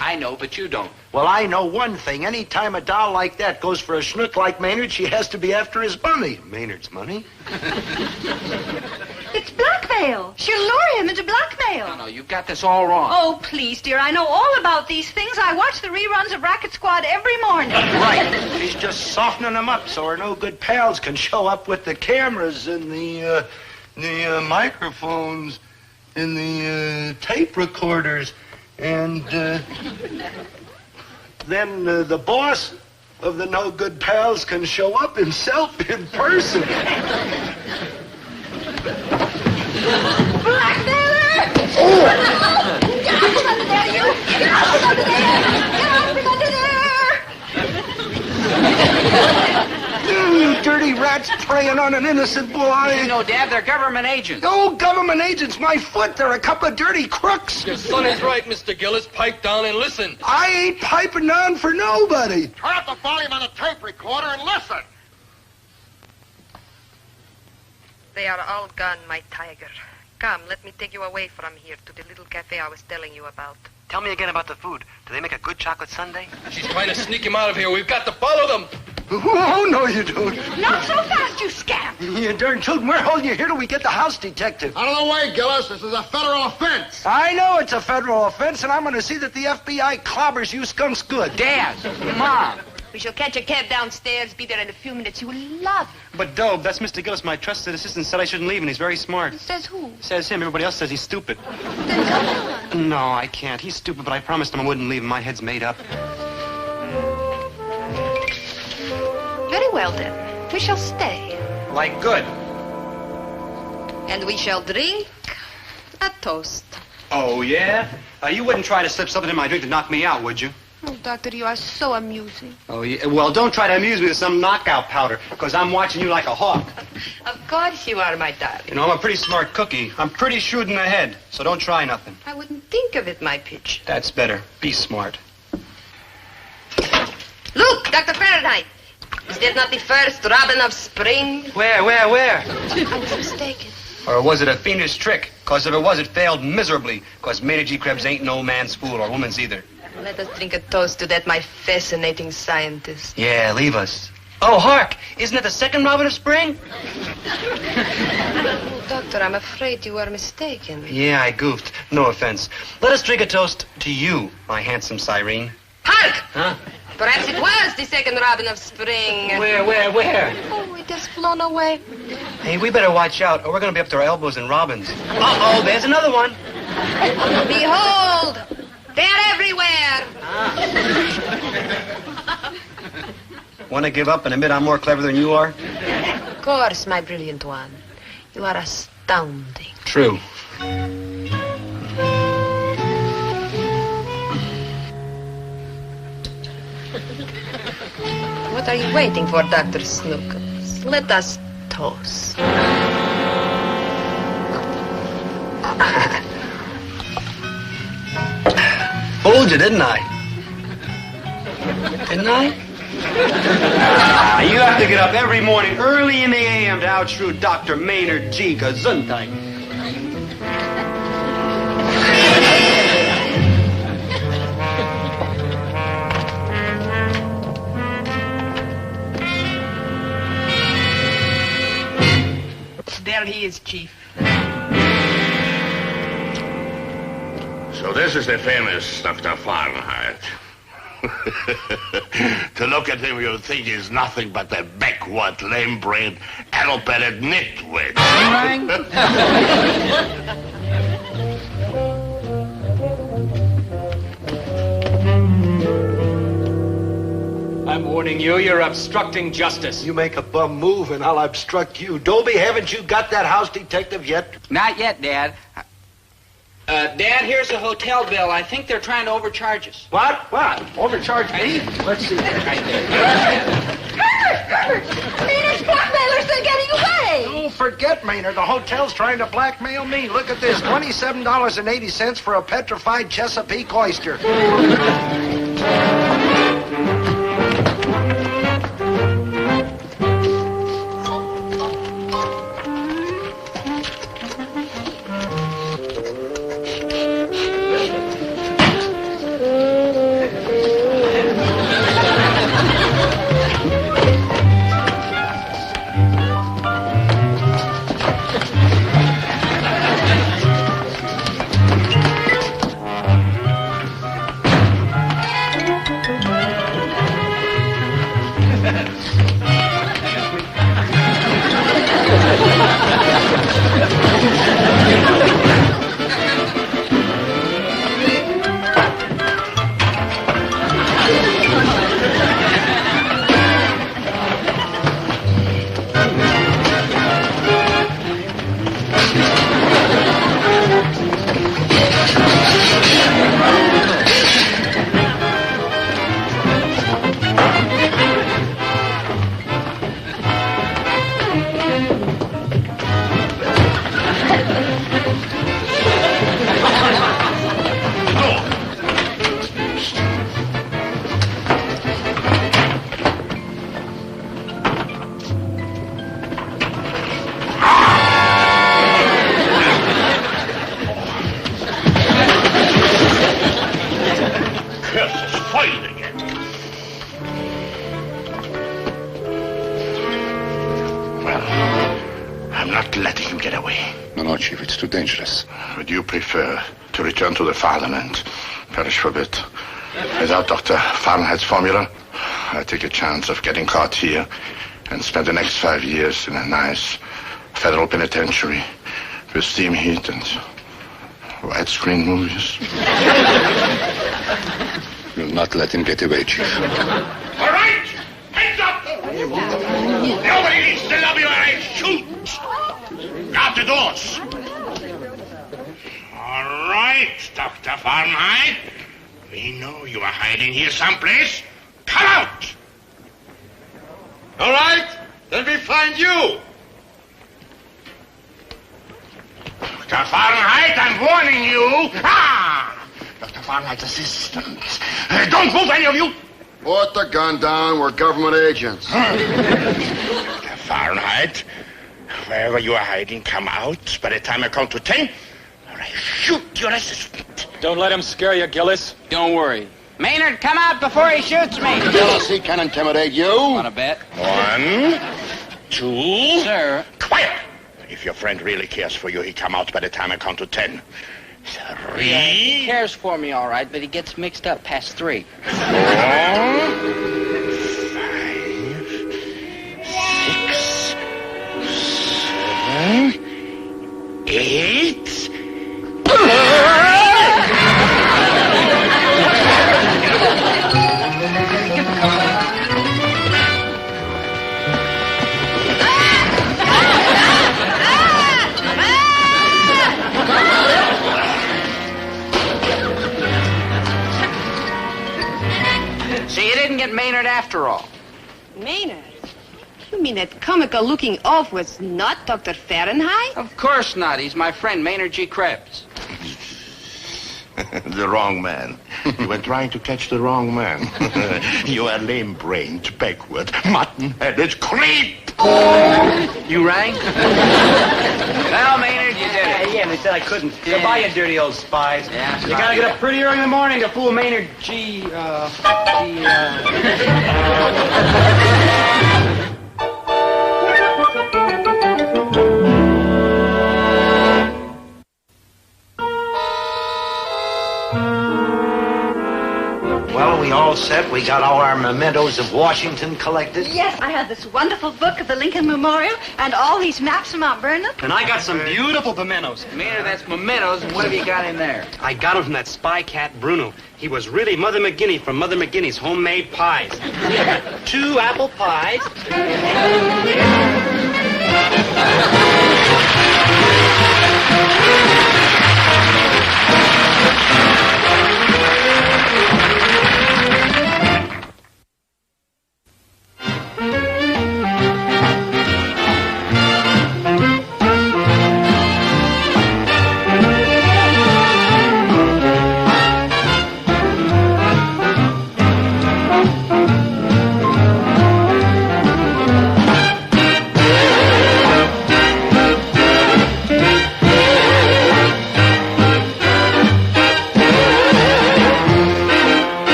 I know, but you don't. Well, I know one thing. Any time a doll like that goes for a schnook like Maynard, she has to be after his money. Maynard's money? It's blackmail. She'll lure him into blackmail. No, you've got this all wrong. Oh, please, dear. I know all about these things. I watch the reruns of Racket Squad every morning. Right. She's just softening them up so her no good pals can show up with the cameras and the microphones and the tape recorders. And then the boss of the no good pals can show up himself in person. Blackmailer! Get out from under there, you! Get out from under there! Get out from under there! You dirty rats preying on an innocent boy. You know, Dad, they're government agents. No government agents, my foot. They're a couple of dirty crooks. Your son is right, Mr. Gillis. Pipe down and listen. I ain't piping down for nobody. Turn up the volume on the tape recorder and listen. They are all gone, my tiger. Come, let me take you away from here to the little cafe I was telling you about. Tell me again about the food. Do they make a good chocolate sundae? She's trying to sneak him out of here. We've got to follow them. Oh, no, you don't. Not so fast, you scamp! You darn tootin'. We're holding you here till we get the house detective. Out of the way, Gillis. This is a federal offense. I know it's a federal offense, and I'm going to see that the FBI clobbers you skunks good. Dad, Mom. We shall catch a cab downstairs, be there in a few minutes. You will love it. But, Dobe, that's Mr. Gillis. My trusted assistant said I shouldn't leave, and he's very smart. Says who? Says him. Everybody else says he's stupid. Then come on. No, I can't. He's stupid, but I promised him I wouldn't leave him. My head's made up. Very well, then. We shall stay. Like good. And we shall drink a toast. Oh, yeah? You wouldn't try to slip something in my drink to knock me out, would you? Oh, Doctor, you are so amusing. Oh, yeah. Well, don't try to amuse me with some knockout powder, because I'm watching you like a hawk. Of course you are, my darling. You know, I'm a pretty smart cookie. I'm pretty shrewd in the head, so don't try nothing. I wouldn't think of it, my pitch. That's better. Be smart. Look, Dr. Fahrenheit. Is that not the first robin of spring? Where? I was mistaken. Or was it a fiendish trick? Because if it was, it failed miserably. Because Maynard G. Krebs ain't no man's fool, or woman's either. Let us drink a toast to that, my fascinating scientist. Yeah, leave us. Oh, hark! Isn't it the second robin of spring? Oh, Doctor, I'm afraid you are mistaken. Yeah, I goofed. No offense. Let us drink a toast to you, my handsome Cyrene. Hark! Huh? Perhaps it was the second robin of spring. Where? Oh, it has flown away. Hey, we better watch out, or we're going to be up to our elbows in robins. Uh-oh, there's another one. Behold! They're everywhere! Want to give up and admit I'm more clever than you are? Of course, my brilliant one. You are astounding. True. What are you waiting for, Dr. Snookums? Let us toast. Fooled you, didn't I? Didn't I? You have to get up every morning early in the a.m. to outshoot Dr. Maynard G. Gesundheit. There he is, Chief. So this is the famous Dr. Fahrenheit. To look at him, you'll think he's nothing but a backward, lame-brained, addle-pated nitwit. I'm warning you, you're obstructing justice. You make a bum move and I'll obstruct you. Dobie, haven't you got that house detective yet? Not yet, Dad. Dad, here's a hotel bill. I think they're trying to overcharge us. What? Overcharge me? Let's see. Right there. Maynard's blackmailers, they're getting away! Oh, forget Maynard. The hotel's trying to blackmail me. Look at this. $27.80 for a petrified Chesapeake oyster. I'm not letting him get away. No, Chief, it's too dangerous. Would you prefer to return to the fatherland? Perish forbid. Without Dr. Fahrenheit's formula, I take a chance of getting caught here and spend the next 5 years in a nice federal penitentiary with steam heat and widescreen movies. We'll not let him get away, Chief. All right! Hands up! Nobody needs to love you or I shoot! Guard the doors! All right, Dr. Fahrenheit. We know you are hiding here someplace. Come out! All right, then we find you. Dr. Fahrenheit, I'm warning you. Ah! Dr. Fahrenheit's assistant. Don't move, any of you. Put the gun down. We're government agents. Dr. Fahrenheit, wherever you are hiding, come out. By the time I count to 10, or I shoot your assistant. Don't let him scare you, Gillis. Don't worry. Maynard, come out before he shoots me. Gillis, he can intimidate you. Want to bet? 1, 2. Sir. Quiet. If your friend really cares for you, he come out by the time I count to 10. 3. Yeah, he cares for me, all right, but he gets mixed up past 3. 4. 5. 6. 7. 8. So you didn't get Maynard after all. Maynard? You mean that comical-looking oaf was not Dr. Fahrenheit? Of course not. He's my friend, Maynard G. Krebs. The wrong man. You were trying to catch the wrong man. You are lame-brained, backward, mutton-headed creep! You rang? Well, Maynard, you did it. Yeah, they said I couldn't. Goodbye, you dirty old spies. Yeah, You gotta get up pretty early in the morning to fool Maynard Well, we all set. We got all our mementos of Washington collected. Yes, I have this wonderful book of the Lincoln Memorial and all these maps of Mount Vernon. And I got some beautiful mementos. Maynard, that's mementos. What have you got in there? I got them from that spy cat Bruno. He was really Mother McGinney from Mother McGinney's homemade pies. I got 2 apple pies.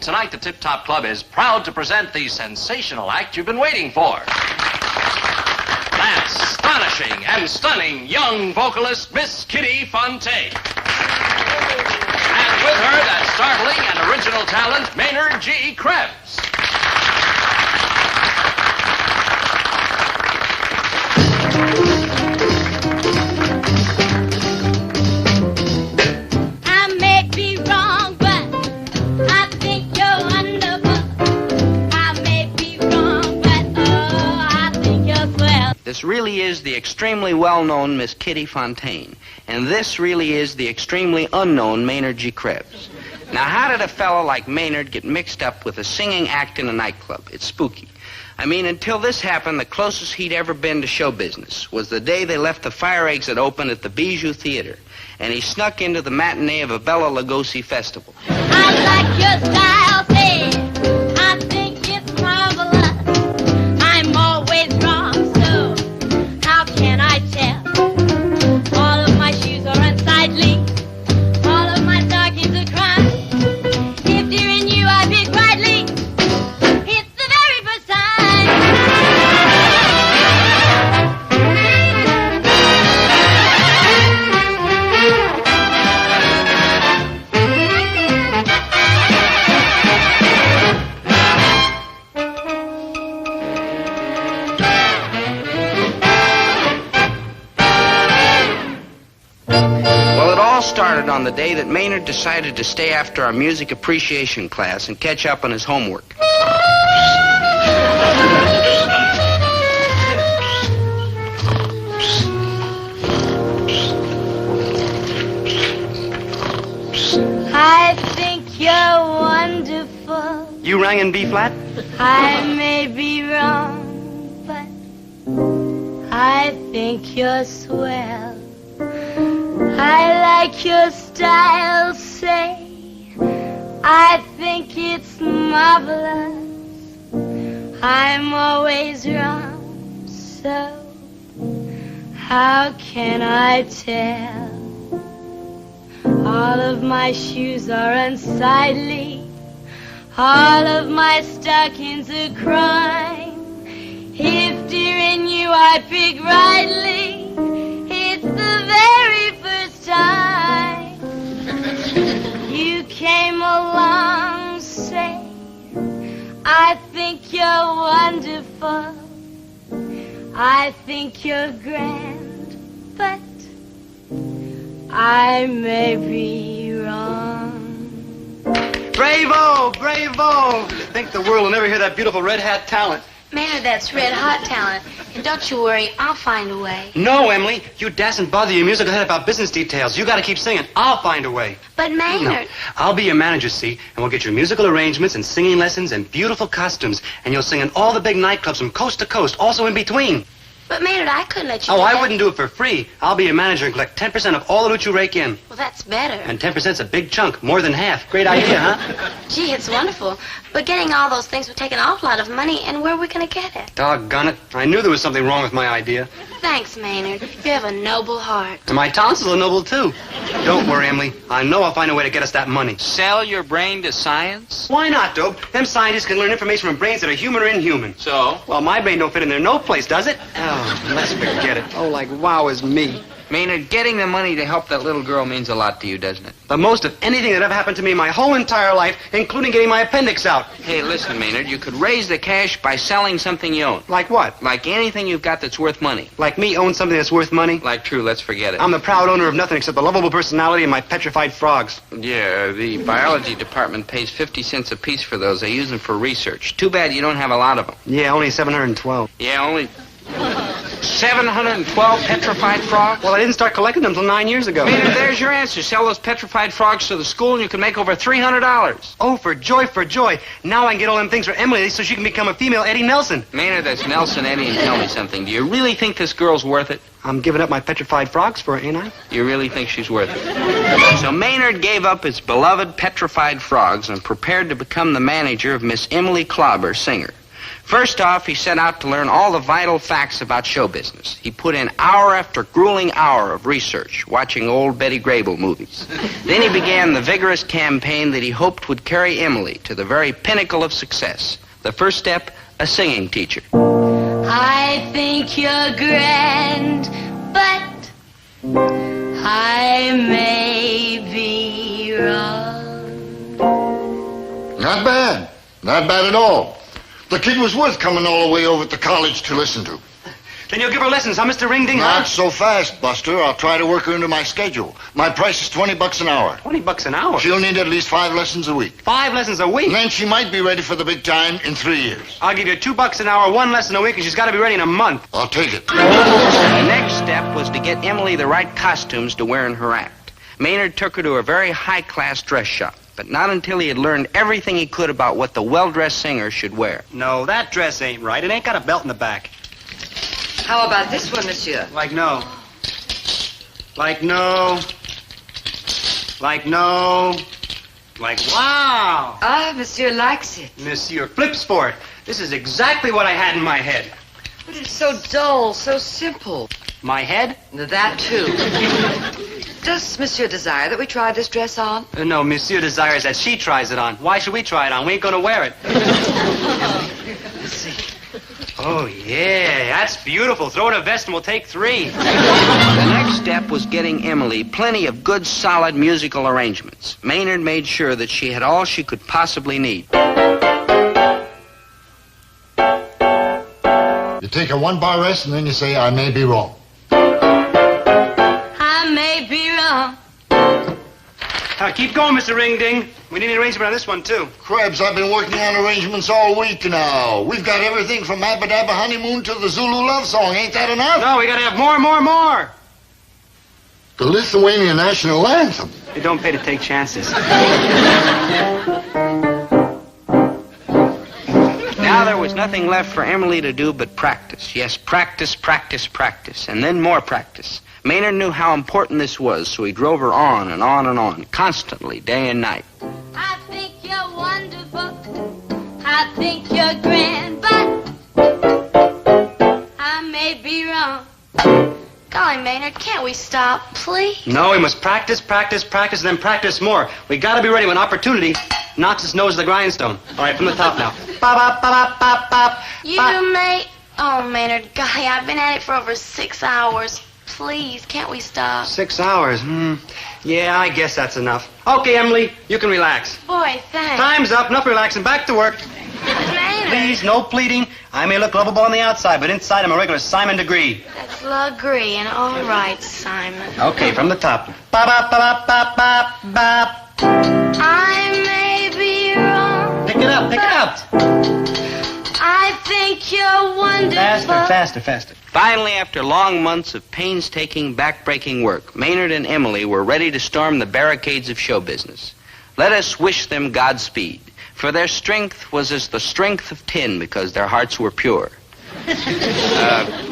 Tonight, the Tip Top Club is proud to present the sensational act you've been waiting for. That astonishing and stunning young vocalist, Miss Kitty Fontaine. And with her, that startling and original talent, Maynard G. Krebs. This really is the extremely well-known Miss Kitty Fontaine. And this really is the extremely unknown Maynard G. Krebs. Now, how did a fellow like Maynard get mixed up with a singing act in a nightclub? It's spooky. I mean, until this happened, the closest he'd ever been to show business was the day they left the fire exit open at the Bijou Theater. And he snuck into the matinee of a Bela Lugosi festival. I like your style, say. I think it's marvelous. I'm always wrong, so how can I tell? All of my shoes are unsightly. All of my stockings are crumb. If dear in you I pick rightly, all started on the day that Maynard decided to stay after our music appreciation class and catch up on his homework. I think you're wonderful. You rang in B flat? I may be wrong, but I think you're swell. I like your style, say. I think it's marvelous. I'm always wrong, so how can I tell? All of my shoes are unsightly. All of my stockings a crime. If dear in you I pick rightly, it's the very first time you came along, say, I think you're wonderful. I think you're grand, but I may be wrong. Bravo, bravo! Think the world will never hear that beautiful red hat talent. Maynard, that's red hot talent. And don't you worry, I'll find a way. No, Emily, you dasn't bother your musical head about business details. You gotta keep singing. I'll find a way. But Maynard... No, I'll be your manager, see, and we'll get you musical arrangements and singing lessons and beautiful costumes, and you'll sing in all the big nightclubs from coast to coast, also in between. But Maynard, I couldn't let you Oh, do I that. wouldn't do it for free. I'll be your manager and collect 10% of all the loot you rake in. Well, that's better. And 10%'s a big chunk, more than half. Great idea, huh? Gee, it's wonderful. But getting all those things would take an awful lot of money, and where are we going to get it? Doggone it. I knew there was something wrong with my idea. Thanks, Maynard. You have a noble heart. And my talents are noble, too. Don't worry, Emily. I know I'll find a way to get us that money. Sell your brain to science? Why not, Dope? Them scientists can learn information from brains that are human or inhuman. So? Well, my brain don't fit in there no place, does it? Oh, let's forget it. Oh, like wow is me. Maynard, getting the money to help that little girl means a lot to you, doesn't it? The most of anything that ever happened to me my whole entire life, including getting my appendix out. Hey, listen, Maynard, you could raise the cash by selling something you own. Like what? Like anything you've got that's worth money. Like me own something that's worth money? Like true, let's forget it. I'm the proud owner of nothing except the lovable personality and my petrified frogs. Yeah, the biology department pays 50 cents a piece for those. They use them for research. Too bad you don't have a lot of them. Yeah, only 712. Yeah, only 712 petrified frogs? Well, I didn't start collecting them until 9 years ago. Maynard, there's your answer. Sell those petrified frogs to the school and you can make over $300. Oh, for joy, for joy. Now I can get all them things for Emily so she can become a female Eddie Nelson. Maynard, that's Nelson Eddie, and tell me something. Do you really think this girl's worth it? I'm giving up my petrified frogs for her, ain't I? You really think she's worth it? So Maynard gave up his beloved petrified frogs and prepared to become the manager of Miss Emily Clobber, singer. First off, he set out to learn all the vital facts about show business. He put in hour after grueling hour of research, watching old Betty Grable movies. Then he began the vigorous campaign that he hoped would carry Emily to the very pinnacle of success. The first step, a singing teacher. I think you're grand, but I may be wrong. Not bad. Not bad at all. The kid was worth coming all the way over to college to listen to. Then you'll give her lessons, huh, Mr. Ring Ding? Not so fast, Buster. I'll try to work her into my schedule. My price is $20 an hour. $20 an hour? She'll need at least 5 lessons a week. 5 lessons a week? And then she might be ready for the big time in 3 years. I'll give you $2 an hour, 1 lesson a week, and she's got to be ready in a month. I'll take it. The next step was to get Emily the right costumes to wear in her act. Maynard took her to a very high-class dress shop, but not until he had learned everything he could about what the well-dressed singer should wear. No, that dress ain't right. It ain't got a belt in the back. How about this one, monsieur? Like no. Like no. Like no. Like wow. Ah, monsieur likes it. Monsieur flips for it. This is exactly what I had in my head. But it's so dull, so simple. My head? That too. Does monsieur desire that we try this dress on? No, monsieur desires that she tries it on. Why should we try it on? We ain't gonna wear it. Let's see. Oh, yeah, that's beautiful. Throw in a vest and we'll take 3. The next step was getting Emily plenty of good, solid musical arrangements. Maynard made sure that she had all she could possibly need. You take a 1-bar rest and then you say, I may be wrong. I may be wrong. Keep going, Mr. Ring Ding. We need an arrangement on this one, too. Krebs, I've been working on arrangements all week now. We've got everything from Abba Dabba Honeymoon to the Zulu love song. Ain't that enough? No, we gotta have more. The Lithuanian national anthem. You don't pay to take chances. Now there was nothing left for Emily to do but practice. Yes, practice, and then more practice. Maynard knew how important this was, so he drove her on and on and on, constantly, day and night. I think you're wonderful. I think you're grand, but I may be wrong. Golly, Maynard, can't we stop, please? No, we must practice, and then practice more. We gotta be ready when opportunity knocks his nose to the grindstone. All right, from the top now. Bop, bop, bop, bop, bop. You may... Oh, Maynard, golly, I've been at it for over 6 hours. Please, can't we stop? 6 hours? Yeah, I guess that's enough. Okay, Emily, you can relax. Boy, thanks. Time's up. Enough relaxing. Back to work. Maynard. Please, no pleading. I may look lovable on the outside, but inside I'm a regular Simon Degree. That's Legree, and all right, Simon. Okay, from the top. Bop, bop, bop, bop, bop, bop. I may be wrong. Pick it up. I think you're wonderful. Faster. Finally, after long months of painstaking, backbreaking work, Maynard and Emily were ready to storm the barricades of show business. Let us wish them Godspeed, for their strength was as the strength of tin because their hearts were pure.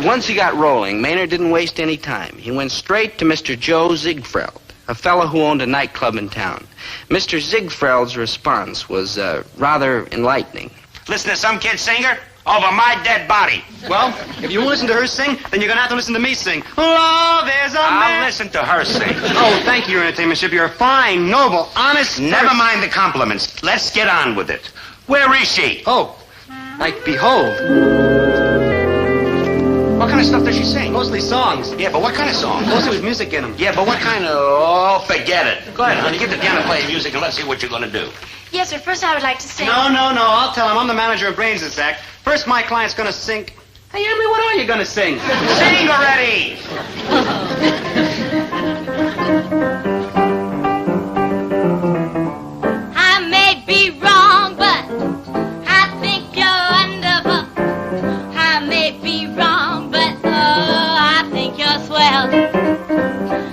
Once he got rolling, Maynard didn't waste any time. He went straight to Mr. Joe Ziegfeld, a fellow who owned a nightclub in town. Mr. Ziegfeld's response was rather enlightening. Listen to some kid singer over my dead body. Well, if you won't listen to her sing, then you're gonna have to listen to me sing. Love is a I'll listen to her sing. Oh, thank you, Your Entertainmentship. You're a fine, noble, honest... Never mind the compliments. Let's get on with it. Where is she? Oh, like behold. What kind of stuff does she sing? Mostly songs. Yeah, but what kind of songs? Mostly with music in them. Yeah, but what kind of... Oh, forget it. Go ahead, honey. Get the piano playing music and let's see what you're gonna do. Yes, sir. First, I would like to sing. No. I'll tell him. I'm the manager and brains this act. First, my client's gonna sing... Hey, Emily, what are you gonna sing? Sing already! I may be wrong, but I think you're wonderful. I may be wrong, but oh, I think you're swell.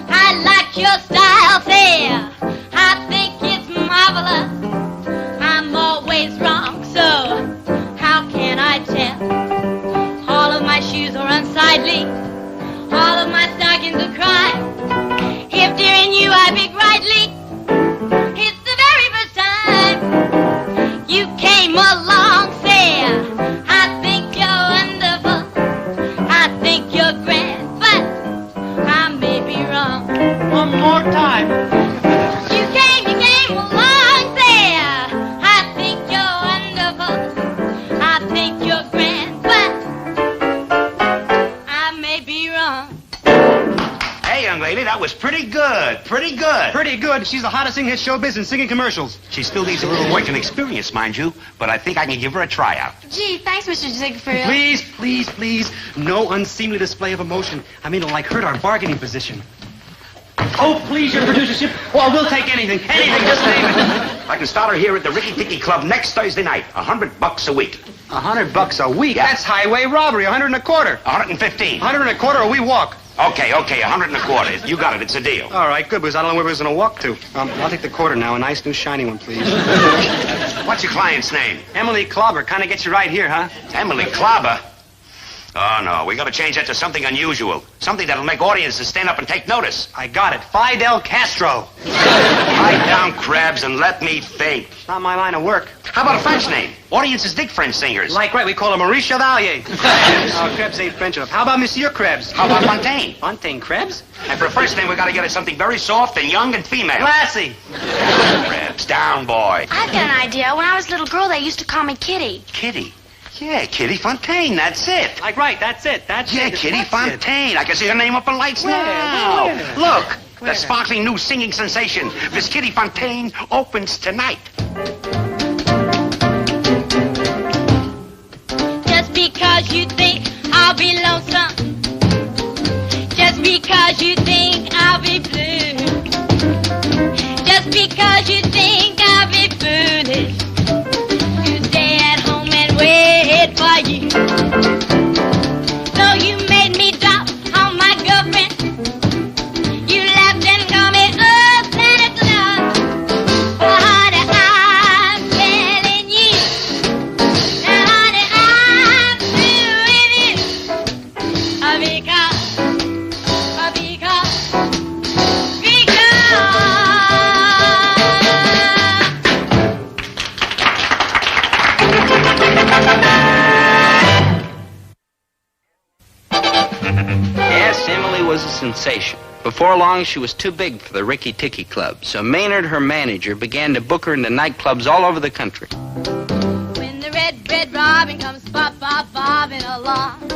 I like your style, there. I think it's marvelous. I'm always wrong, so how can I tell? All of my shoes are unsightly. All of my stockings are crime. If dear in you I pick rightly, it's the very first time you came along, fair. I think you're wonderful. I think you're grand, but I may be wrong. One more time. You came along, fair. I think you're wonderful. I think you're grand, but I may be wrong. Hey, young lady, that was pretty good. Pretty good. Pretty good. She's the hottest thing in show business, singing commercials. She still needs a little work and experience, mind you, but I think I can give her a tryout. Gee, thanks, Mr. Ziegfeld. Please. No unseemly display of emotion. I mean, it'll like hurt our bargaining position. Oh, please, your producership. Well, we'll take anything. Just name it. I can start her here at the Ricky Ticky Club next Thursday night. $100 a week. $100 a week? Yeah. That's highway robbery. 100 and a quarter. 115. 100 and a quarter or we walk. Okay, 100 and a quarter. You got it. It's a deal. All right, good, because I don't know where we're going to walk to. I'll take the quarter now. A nice new shiny one, please. What's your client's name? Emily Clobber. Kind of gets you right here, huh? Emily Clobber? Oh, no. We got to change that to something unusual. Something that'll make audiences stand up and take notice. I got it. Fidel Castro. Lie down, Krebs, and let me think. It's not my line of work. How about a French name? Audiences dig French singers. Like, right, we call him Maurice Chevalier. Oh, Krebs ain't French enough. How about Monsieur Krebs? How about Fontaine? Fontaine Krebs? And for a first name, we got to get us something very soft and young and female. Classy. Krebs, down, boy. I've got an idea. When I was a little girl, they used to call me Kitty. Kitty? Yeah, Kitty Fontaine, that's it. Like, right, that's it. Yeah, Kitty Fontaine. I can see her name up in lights now. Where? Look, the sparkling new singing sensation, Miss Kitty Fontaine, opens tonight. Just because you think I'll be lonesome, just because you think I'll be blue, just Just because you think I'll be foolish to stay at home and wait for you. So you made me drop on my girlfriend. You laughed and called me Santa Claus. But honey, I'm telling you. Now honey, I'm through with you. Yes, Emily was a sensation. Before long, she was too big for the Ricky Ticky Club, so Maynard, her manager, began to book her into nightclubs all over the country. When the red robin comes bobbing along,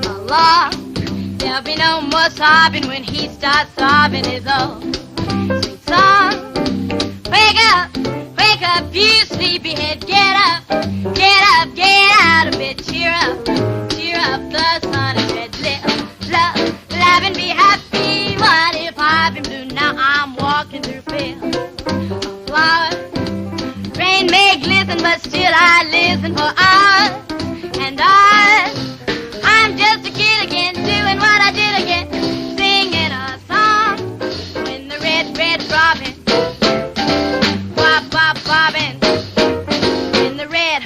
along, there'll be no more sobbing when he starts sobbing his own sweet song. Wake up, you sleepyhead, get up, get out of bed, cheer up, the sun is red, laugh and be happy. What if I've been blue? Now I'm walking through fields of flowers. Rain may glisten, but still I listen for hours and hours. I'm just a kid again, doing what I did again, singing a song. When the red robin bobbing. When the red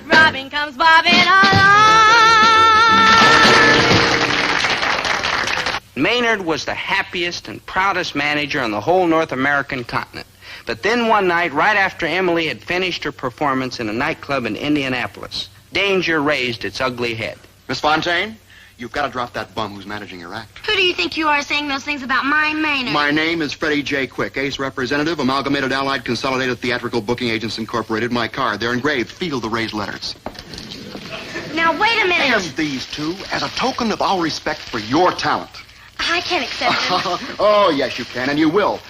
robin comes bobbing along. Maynard was the happiest and proudest manager on the whole North American continent. But then one night, right after Emily had finished her performance in a nightclub in Indianapolis, danger raised its ugly head. Miss Fontaine, you've got to drop that bum who's managing your act. Who do you think you are saying those things about my Maynard? My name is Freddie J. Quick, Ace Representative, Amalgamated Allied Consolidated Theatrical Booking Agents Incorporated. My card, they're engraved. Feel the raised letters. Now, wait a minute. And these two, as a token of our respect for your talent. I can't accept it. Oh, yes, you can, and you will.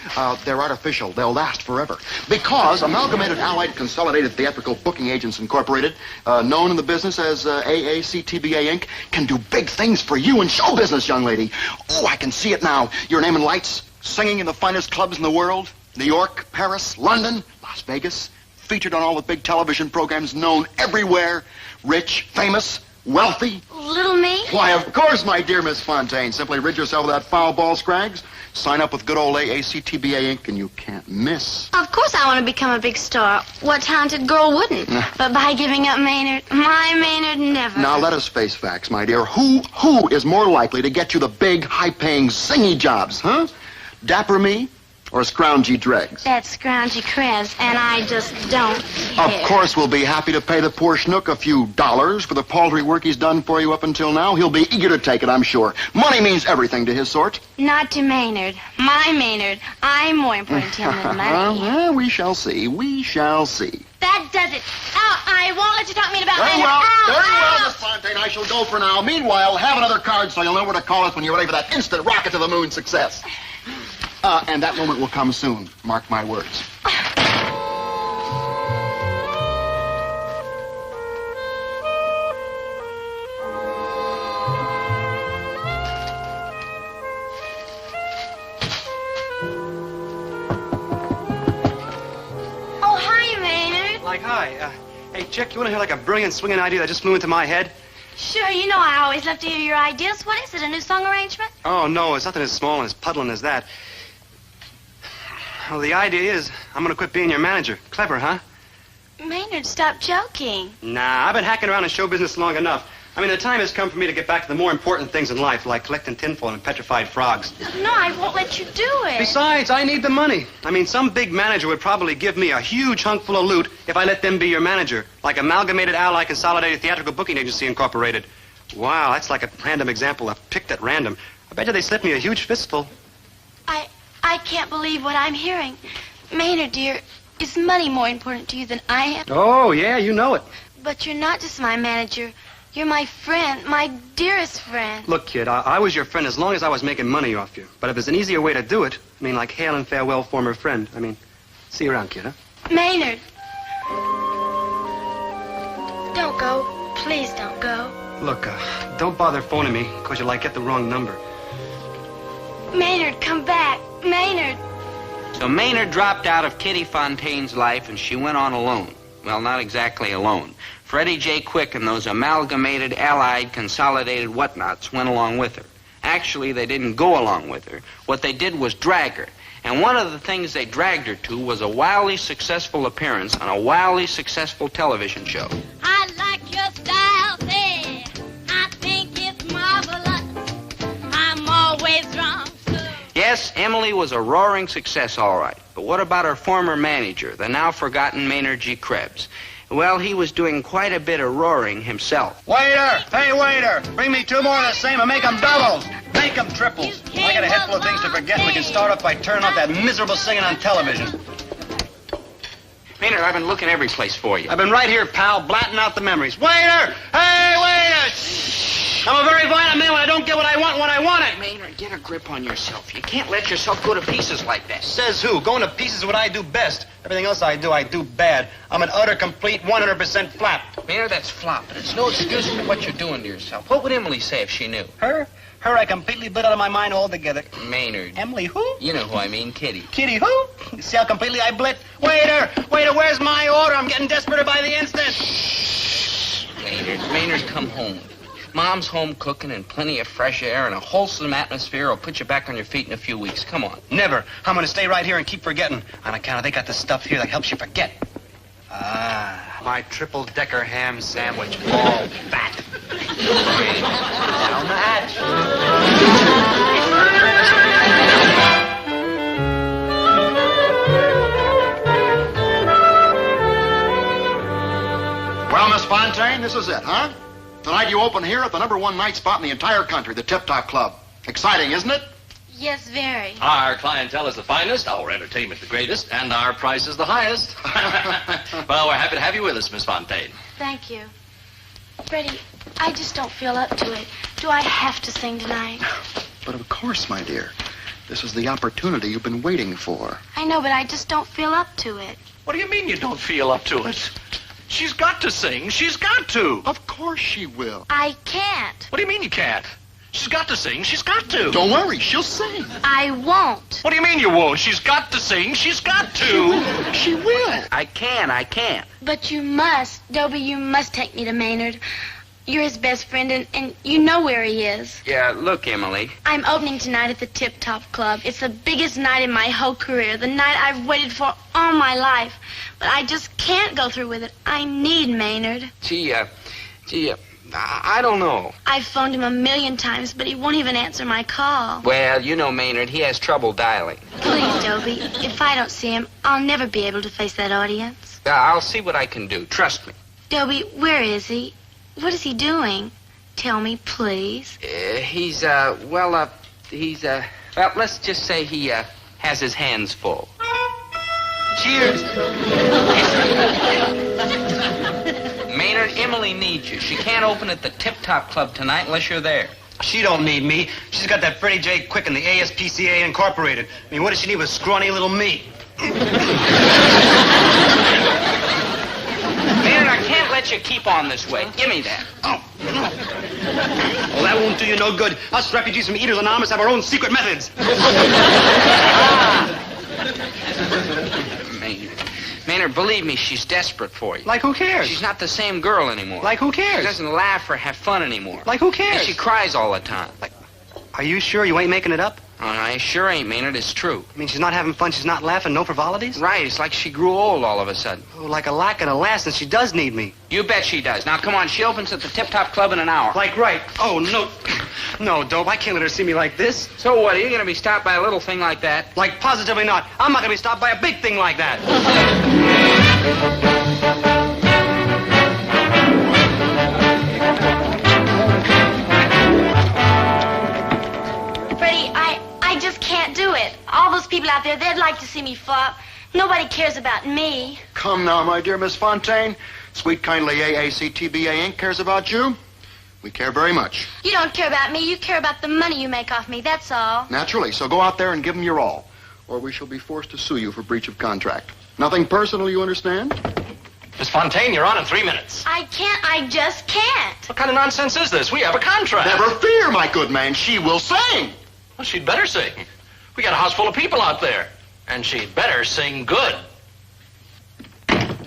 They're artificial. They'll last forever. Because Amalgamated Allied Consolidated Theatrical Booking Agents Incorporated, known in the business as AACTBA Inc., can do big things for you in show business, young lady. Oh, I can see it now. Your name in lights, singing in the finest clubs in the world. New York, Paris, London, Las Vegas. Featured on all the big television programs, known everywhere. Rich, famous, wealthy. Little me? Why, of course, my dear Miss Fontaine. Simply rid yourself of that foul ball, Scraggs. Sign up with good old AACTBA Inc., and you can't miss. Of course I want to become a big star. What talented girl wouldn't? But by giving up Maynard, my Maynard never. Now, let us face facts, my dear. Who is more likely to get you the big, high-paying, zingy jobs, huh? Dapper me or Scroungy Dregs? That's Scroungy Krebs, and I just don't care. Of course, we'll be happy to pay the poor schnook a few dollars for the paltry work he's done for you up until now. He'll be eager to take it, I'm sure. Money means everything to his sort. Not to Maynard. My Maynard. I'm more important to him than money. Well, we shall see. We shall see. That does it. I won't let you talk mean about Very Maynard. well. Very well, Ow. Miss Fontaine. I shall go for now. Meanwhile, have another card so you'll know where to call us when you're ready for that instant rocket to the moon success. And that moment will come soon. Mark my words. Oh, hi, Maynard. Like, hi. Hey, Chick, you want to hear like a brilliant swinging idea that just flew into my head? Sure, you know I always love to hear your ideas. What is it, a new song arrangement? Oh, no, it's nothing as small and as puddling as that. Well, the idea is I'm going to quit being your manager. Clever, huh? Maynard, stop joking. Nah, I've been hacking around in show business long enough. I mean, the time has come for me to get back to the more important things in life, like collecting tinfoil and petrified frogs. No, I won't let you do it. Besides, I need the money. I mean, some big manager would probably give me a huge hunk full of loot if I let them be your manager, like Amalgamated Allied Consolidated Theatrical Booking Agency Incorporated. Wow, that's like a random example, a picked at random. I bet you they slipped me a huge fistful. I can't believe what I'm hearing. Maynard, dear, is money more important to you than I am? Oh, yeah, you know it. But you're not just my manager. You're my friend, my dearest friend. Look, kid, I was your friend as long as I was making money off you. But if there's an easier way to do it, I mean, like hail and farewell, former friend. I mean, see you around, kid, huh? Maynard. Don't go. Please don't go. Look, don't bother phoning me, because you'll, like, get the wrong number. Maynard, come back. Maynard. So Maynard dropped out of Kitty Fontaine's life, and she went on alone. Well, not exactly alone. Freddie J. Quick and those amalgamated, allied, consolidated whatnots went along with her. Actually, they didn't go along with her. What they did was drag her. And one of the things they dragged her to was a wildly successful appearance on a wildly successful television show. I like your style, say. I think it's marvelous. I'm always wrong. Yes, Emily was a roaring success, all right. But what about her former manager, the now-forgotten Maynard G. Krebs? Well, he was doing quite a bit of roaring himself. Waiter! Hey, waiter! Bring me 2 more of the same and make them doubles. Make them triples. I got a head full of things to forget. We can start off by turning off that miserable singing on television. Maynard, I've been looking every place for you. I've been right here, pal, blatting out the memories. Waiter! Hey, waiter! I'm a very violent man when I don't get what I want when I want it. Maynard, get a grip on yourself. You can't let yourself go to pieces like that. Says who? Going to pieces is what I do best. Everything else I do bad. I'm an utter, complete, 100% flap. Maynard, that's flop, but it's no excuse for what you're doing to yourself. What would Emily say if she knew? Her? Her I completely blew out of my mind altogether. Maynard. Emily who? You know who I mean, Kitty. Kitty who? See how completely I blit? Waiter! Waiter, where's my order? I'm getting desperate by the instant. Maynard, come home. Mom's home cooking and plenty of fresh air and a wholesome atmosphere will put you back on your feet in a few weeks. Come on. Never. I'm going to stay right here and keep forgetting. On account of they got the stuff here that helps you forget. Ah, my triple-decker ham sandwich, all fat. Down the hatch. Well, Miss Fontaine, this is it, huh? Tonight you open here at the #1 night spot in the entire country, the Tip Top Club. Exciting, isn't it? Yes, very. Our clientele is the finest, our entertainment the greatest, and our price is the highest. Well, we're happy to have you with us, Miss Fontaine. Thank you. Freddie, I just don't feel up to it. Do I have to sing tonight? But of course, my dear. This is the opportunity you've been waiting for. I know, but I just don't feel up to it. What do you mean you don't feel up to it? She's got to sing. She's got to. Of course she will. I can't. What do you mean you can't? She's got to sing. She's got to. Don't worry. She'll sing. I won't. What do you mean you won't? She's got to sing. She's got to. She will. I can't. But you must. Dobie, you must take me to Maynard. You're his best friend, and you know where he is. Yeah, look, Emily. I'm opening tonight at the Tip Top Club. It's the biggest night in my whole career, the night I've waited for all my life. But I just can't go through with it. I need Maynard. Gee, I don't know. I've phoned him 1,000,000 times, but he won't even answer my call. Well, you know, Maynard, he has trouble dialing. Please, Dobie, if I don't see him, I'll never be able to face that audience. I'll see what I can do. Trust me. Dobie, where is he? What is he doing? Tell me, please. Well, let's just say he, has his hands full. Cheers. Maynard, Emily needs you. She can't open at the Tip Top Club tonight unless you're there. She don't need me. She's got that Freddie J. Quick and the ASPCA Incorporated. I mean, what does she need with scrawny little me? Maynard, I can't let you keep on this way. Give me that. Oh. Well, that won't do you no good. Us refugees from Eaters Anonymous have our own secret methods. Maynard, believe me, she's desperate for you. Like who cares? She's not the same girl anymore. Like who cares? She doesn't laugh or have fun anymore. Like who cares? And she cries all the time. Are you sure you ain't making it up? Oh, no, I sure ain't, Maynard. It's true. I mean, she's not having fun, she's not laughing, no frivolities? Right, it's like she grew old all of a sudden. Oh, like a lack and a last, and she does need me. You bet she does. Now, come on, she opens at the Tip Top Club in an hour. Like right. Oh, no. No, Dope, I can't let her see me like this. So what, are you going to be stopped by a little thing like that? Like, positively not. I'm not going to be stopped by a big thing like that. Freddie, I just can't do it. All those people out there, they'd like to see me flop. Nobody cares about me. Come now, my dear Miss Fontaine. Sweet, kindly AACTBA Inc. cares about you. We care very much. You don't care about me. You care about the money you make off me. That's all. Naturally. So go out there and give them your all, or we shall be forced to sue you for breach of contract. Nothing personal, you understand? Miss Fontaine, you're on in 3 minutes. I can't. I just can't. What kind of nonsense is this? We have a contract. Never fear, my good man. She will sing. Well, she'd better sing. We got a house full of people out there. and she'd better sing good.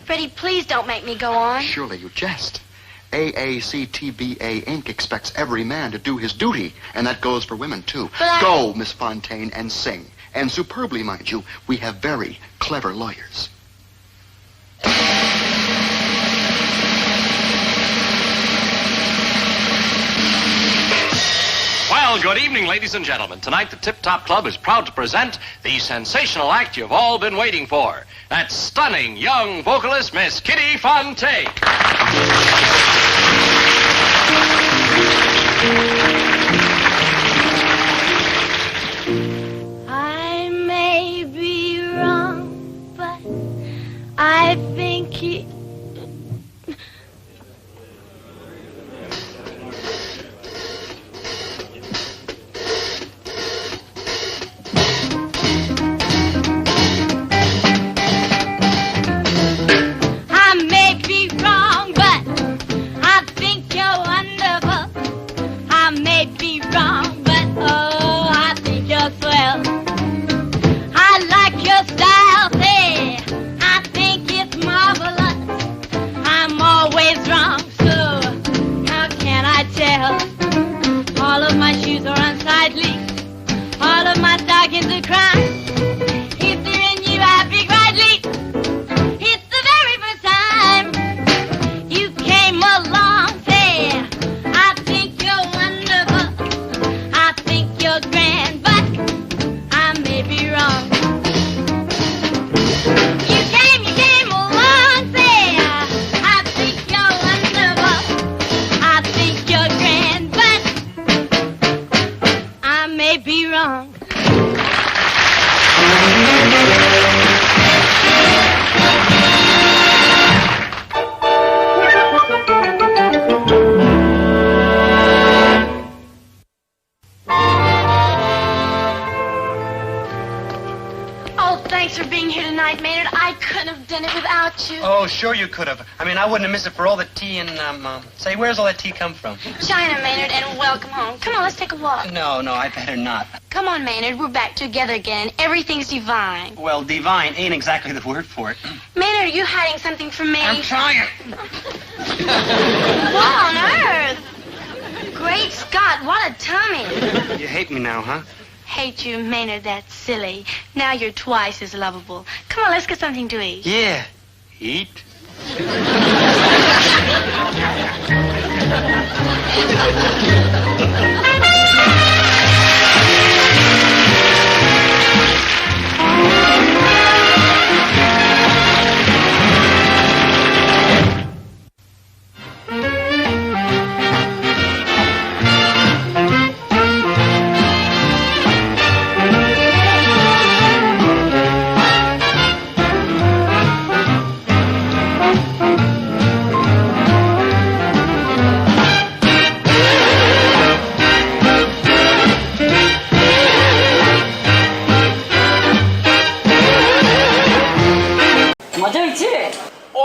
Freddie, please don't make me go on. Surely you jest. AACTBA Inc. expects every man to do his duty, and that goes for women, too. Go, Miss Fontaine, and sing. And superbly, mind you, we have very clever lawyers. Well, good evening, ladies and gentlemen. Tonight, the Tip Top Club is proud to present the sensational act you've all been waiting for. That stunning young vocalist, Miss Kitty Fontaine. I may be wrong, but I think he... Sure you could have. I mean, I wouldn't have missed it for all the tea and, say, where's all that tea come from? China, Maynard, and welcome home. Come on, let's take a walk. No, I better not. Come on, Maynard, we're back together again. Everything's divine. Well, divine ain't exactly the word for it. Maynard, are you hiding something from me? I'm trying. What on earth? Great Scott, what a tummy. You hate me now, huh? Hate you, Maynard, that's silly. Now you're twice as lovable. Come on, let's get something to eat. Yeah. Eat?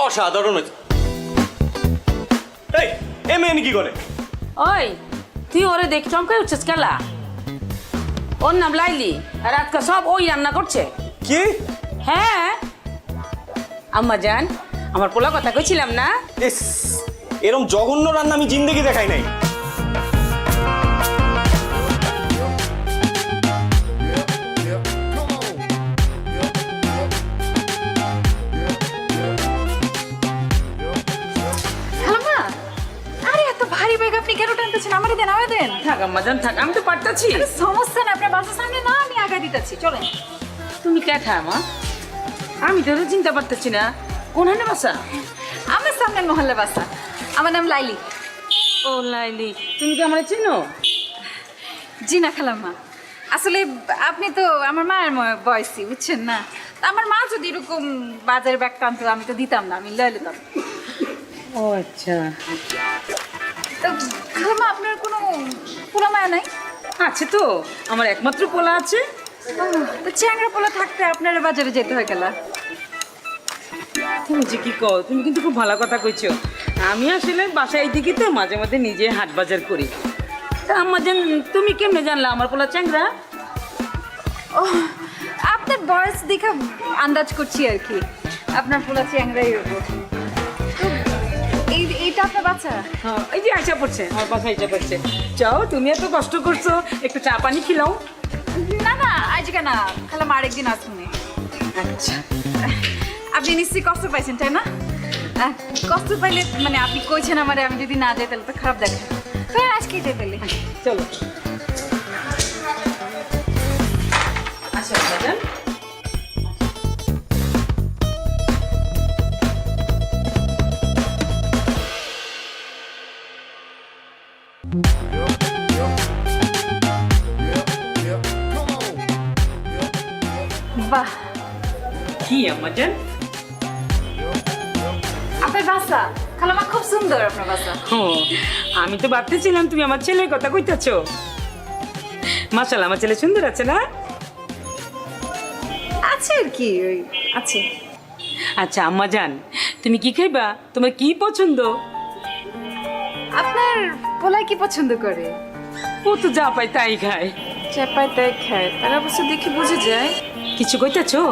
অসাধারণ হয়েছে। এই এ মেয়ে কি করে? ওই তুই ওরে দেখ চমকাই উঠছিস কেলা? ওর নাম লাইলি আর আজকে সব ওই রান্না করছে। কি? হ্যাঁ আম্মা জান, আমার পোলা কথা কইছিলাম না? এরকম জঘন্য রান্না আমি জিন্দেগি দেখাই নাই। আমি তো পারতাছি। সমস্যা না, আপনার বাসার সামনে না, আমি আগে দিতেছি, চলেন। তুমি কেঠা মা? আমি তো চিন্তা পারতেছি না কোনখানে বাসা। আমার সামনে মহল্লা বাসা। আমার নাম লাইলি। ও লাইলি, তুমি কি আমার চিনো? জি না খালাম্মা, আসলে আপনি তো আমার মায়ের বয়সী, বুঝছেন না? তা আমার মা যদি এরকম বাজারে ব্যাগ টানতো আমি তো দিতাম না, আমি লয়ে নিতাম। ও আচ্ছা। তো খালাম্মা আপনার কোনো পোলা মায়া নাই? আছে তো, আমার একমাত্র পোলা আছে। তো চ্যাংড়া পোলা থাকতে আপনার বাজারে যেতে হয়ে গেল। তুমি যে কি কও, তুমি কিন্তু খুব ভালো কথা কইছো। আমি আসলে বাসায় দিকে তো মাঝে মাঝে নিজে হাট বাজার করি। তা আম্মা জান, তুমি কেমনে জানলা আমার পোলা চ্যাংড়া? ও আপনি আপনার বয়স দেখে আন্দাজ করছি আর কি আপনার পোলা চ্যাংরাই হইব এইটা আপনার বাচ্চা এই যে আইসা পড়ছে আমার বাসা আইসা পড়ছে যাও তুমি এত কষ্ট করছো একটু চা পানি খিলাও না না আজকে না খালাম আরেকদিন আসুন আচ্ছা আপনি নিশ্চয়ই কষ্ট পাইছেন তাই না কষ্ট পাইলে মানে আপনি কইছেন আমারে আমি যদি না যাই তাহলে তো খারাপ দেখে তো আজকেই যাই তাহলে চলো আসো বাজান বাহ কি আমাজান আপনার বাসা খালামা খুব সুন্দর আপনার বাসা ও আমি তো ভাবতেছিলাম তুমি আমার ছেলের কথা কইতাছো মাশাআল্লাহ আমার ছেলে সুন্দর আছে না আছে আর কি ওই আছে আচ্ছা আম্মাজান তুমি কি খাইবা তোমার কি পছন্দ আপনার পোলাই কি পছন্দ করে ও তো যা পায় তাই খায় যা পায় তাই খায় তার অবশ্য দেখে বুঝে যায় কিছু কইতাছো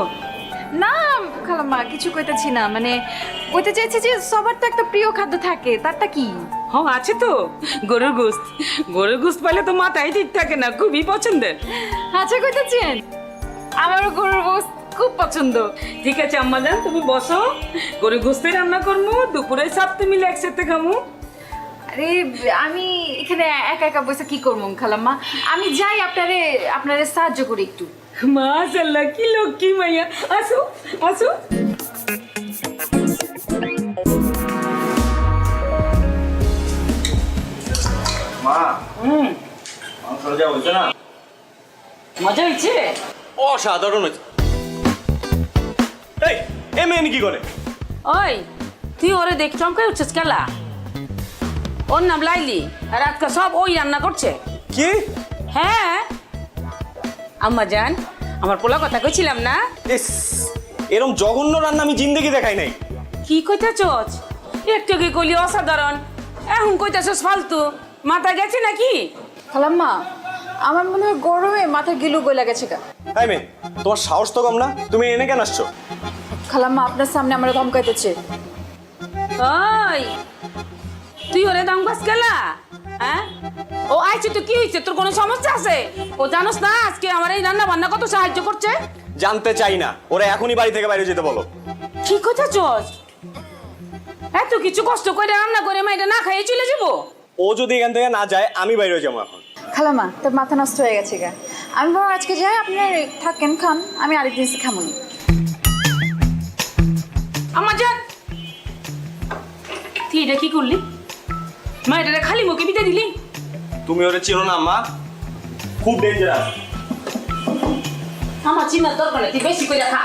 না খালাম্মা কিছু কইতেছি না মানে কইতে চাইছি যে সবার তো একটা প্রিয় খাদ্য থাকে তারটা কি হ্যাঁ আছে তো গরুর গোস্ত পাইলে তো মাথায় ঠিক থাকে না খুবই পছন্দের আচ্ছা কইতেছেন আমারও গরুর গোস্ত খুব পছন্দ ঠিক আছে আম্মাজান তুমি বসো গরুর গোস্তে রান্না করবো দুপুরে সাপতে মিলে একসাথে খামু আরে আমি এখানে একা একা বসে কি করবো খালাম্মা আমি যাই আপনারে সাহায্য করি একটু মাশাআল্লাহ কি লক্ষ্মী মাইয়া আসো আসো মা মাংস যা হয়েছে না মজা হয়েছে অসাধারণ হয়েছে এই এ মেয়ে কি করে ওই তুই ওরে দেখ চমকাই উঠছিস কেলা ওর নাম লাইলি আর আজকে সব ওই রান্না করছে কি হ্যাঁ আম্মা জান আমার পোলা কথা কইছিলাম না ইস এরকম জঘন্য রান্না আমি জিন্দেগি দেখাই নাই কি কইতাছস একটু কি কইলি অসাধারণ এখন কইতাছস ফালতু মাথা গেছে নাকি খালাম্মা আমার মনে হয় গরমে মাথা গিলু গলা গেছে গা হাই মে তোমার সাহস তো কম না তুমি এনে কেন আসছো খালাম্মা আপনার সামনে আমার ধমকাইতেছে ওই তুই ওরে দাম গাছ গেলা হ্যাঁ ও আইছে তো কি হয়েছে তোর কোনো সমস্যা আছে ও জানোস না আজকে আমার এই রান্না বান্না কত সাহায্য করছে জানতে চাই না ওরা এখনই বাড়ি থেকে বাইরে যেতে বলো কি কথা চস এত কিছু কষ্ট করে রান্না করে মাইটা না খাইয়ে চলে যাবো ও যদি এখান থেকে না যায় আমি বাইরে যাবো এখন খালাম্মা তোর মাথা নষ্ট হয়ে গেছে গা আমি বরং আজকে যাই আপনার থাকেন খান আমি আরেকদিন এসে খামুনি আমার জান তুই এটা কি করলি মা এটা খালি মুখে বিতে দিলি তুমি ওরে চিনো না মা খুব ডেঞ্জারাস আমার চিনার দরকার নেই তুই বেশি করে খা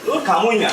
তোর খামুই না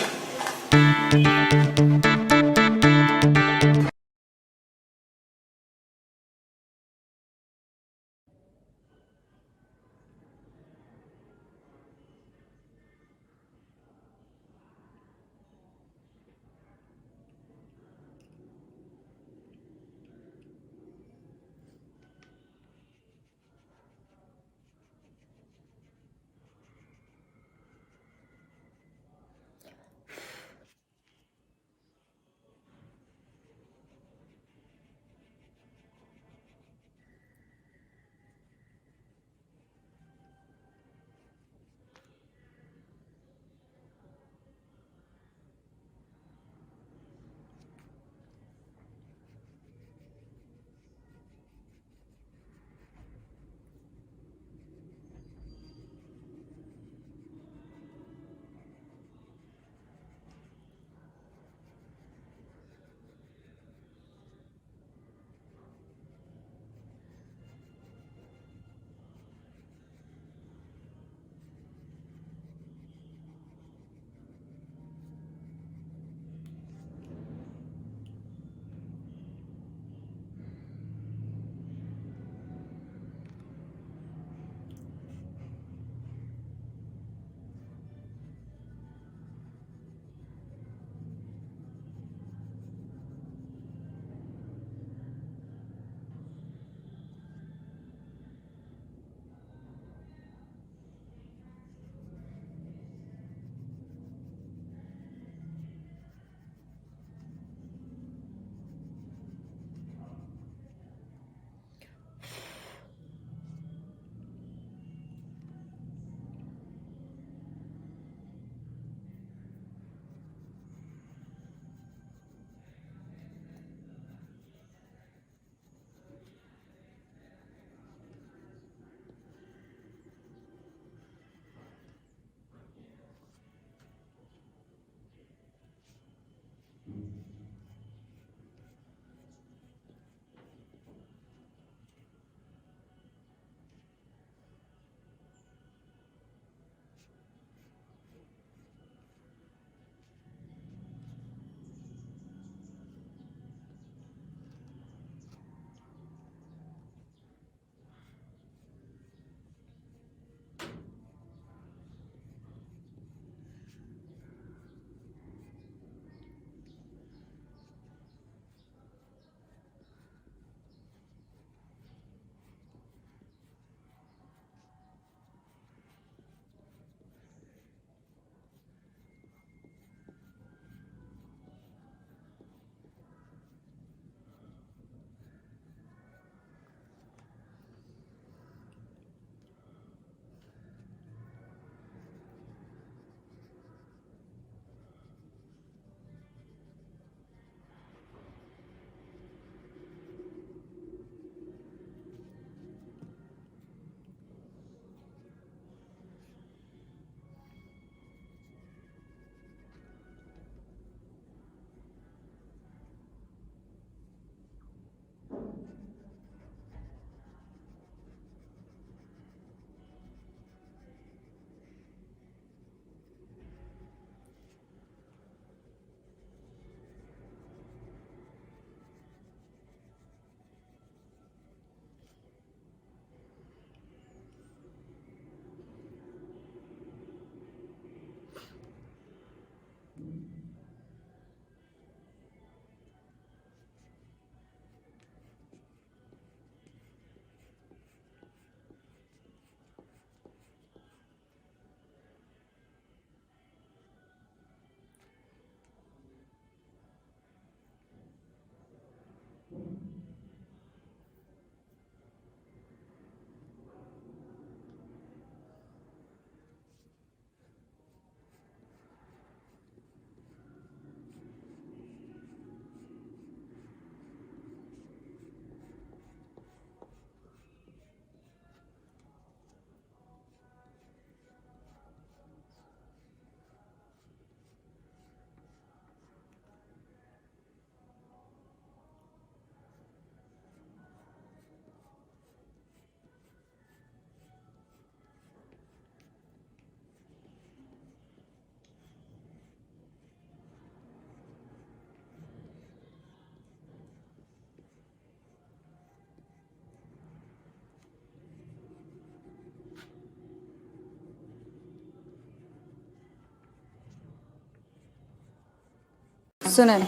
শুনেন,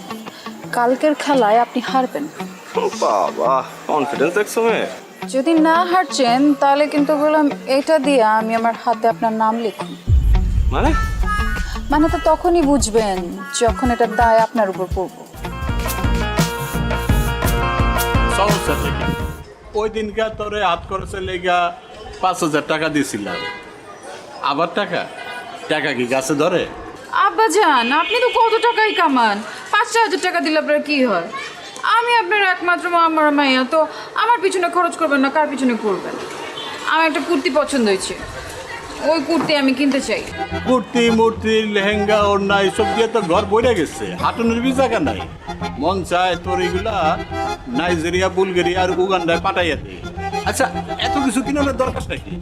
কালকের খেলায় আপনি হারবেন। বাবা, কনফিডেন্স দেখছো মেয়ে? যদি না হারছেন তাহলে কিন্তু বললাম এটা দিয়ে আমি আমার হাতে আপনার নাম লিখুন। মানে? মানে তো তখনই বুঝবেন যখন এটার দায় আপনার উপর পড়বো। সমস্যা থেকে ওই দিনকার তোরে হাত খরচের লেগা 5,000 টাকা দিয়েছিলাম। আবার টাকা টাকা কি গাছে ধরে? আব্বা যান, আপনি তো কত টাকাই কামান, 5,000 টাকা দিলে আপনার কি হয়? আমি আপনার একমাত্র আমার মাইয়া, তো আমার পিছনে খরচ করবেন না, কার পিছনে করবেন? আমার একটা কুর্তি পছন্দ হয়েছে, ওই কুর্তি আমি কিনতে চাই। কুর্তি মূর্তি লেহেঙ্গা ওড়না এসব দিয়ে তো ঘর বইরে গেছে, হাঁটুনের বি জায়গা নাই। মন চায় তোর এগুলা নাইজেরিয়া, বুলগেরিয়া আর উগান্ডায় পাঠাইয়া দে। আচ্ছা, এত কিছু কিনানোর দরকার নাকি?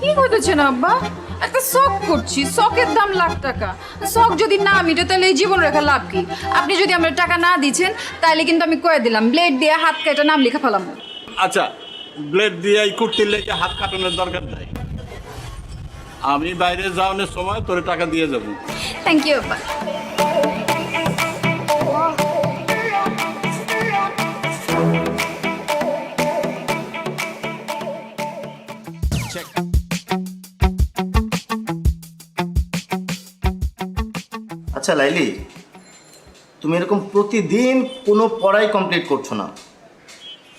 কি করতেছেন আব্বা? একটা শখ করছি, শখের দাম লাখ টাকা। শখ যদি না মিটে তাহলে এই জীবন রেখা লাভ কি? আপনি যদি আমার টাকা না দিচ্ছেন তাহলে কিন্তু আমি কয়ে দিলাম, ব্লেড দিয়ে হাত কেটে নাম লেখা ফেলাম। আচ্ছা, ব্লেড দিয়ে এই কুর্তির লেগে হাত কাটানোর দরকার নাই। আমি বাইরে যাওয়ানোর সময় তোর টাকা দিয়ে যাবো। থ্যাংক ইউ আব্বা। আচ্ছা লাইলি, তুমি এরকম প্রতিদিন কোনো পড়াই কমপ্লিট করছো না,